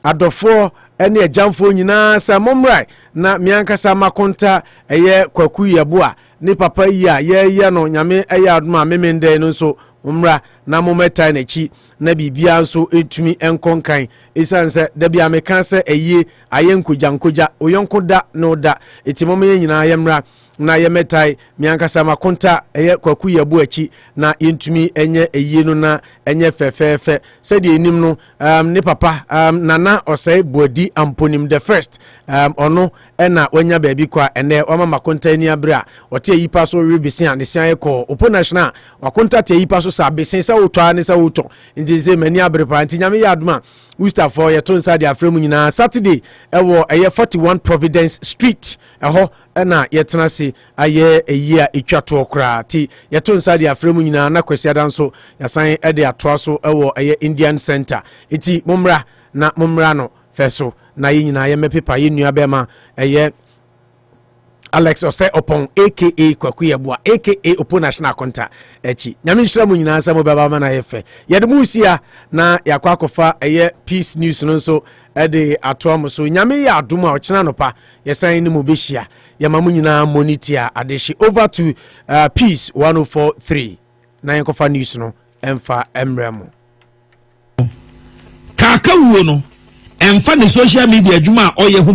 adofo ene ejamfo nyina sa momrai na miankasa makonta eye kwaku yebo a ne papa yi a ye no nyame eye adoma memende no so umra na mometa na chi na bibia nso etumi enkonkan esanse da bia meka se eye ayenkojankoja oyonkoda no da etimome nyina yemra na yemetai miankasa makonta eye kwaku yebo achi na yentumi enye eye no na enye fefefe se de enim no ne papa nana Osei Bodi Amponim the first ono ena wanya baabi kwa ene wama makonta ni abra ote yipa so rebisi an sian ekọ opo national wakonta te yipa so sa besin sa otwa ne sa oto ndi ze mani abrepa nti nyame ya adoma Worcestershire yeton sa de afremu nyina Saturday ewo eye 41 Providence Street eho na yetena se aye eyia etwa to okra ti yeton sa de afremu nyina na kwasi adanso yasan ede atoa so ewo eye Indian Center eti momra no feso na yinyina ye mepepa yenua bema eye Alex Osei Opon aka kwaku yebo aka Opo National Conta echi nyame nhira mu nyina asa mo baba ma na yefe yede mu sia na yakwa kofa eye peace news no so ede atoa so nyame ya adom a ochena no pa yesan ni mo behia ye ma mu nyina monitor adeshi over to peace 104.3 na yankofa news no emfa emremo kaka wuo no emfa ne social media adwuma oye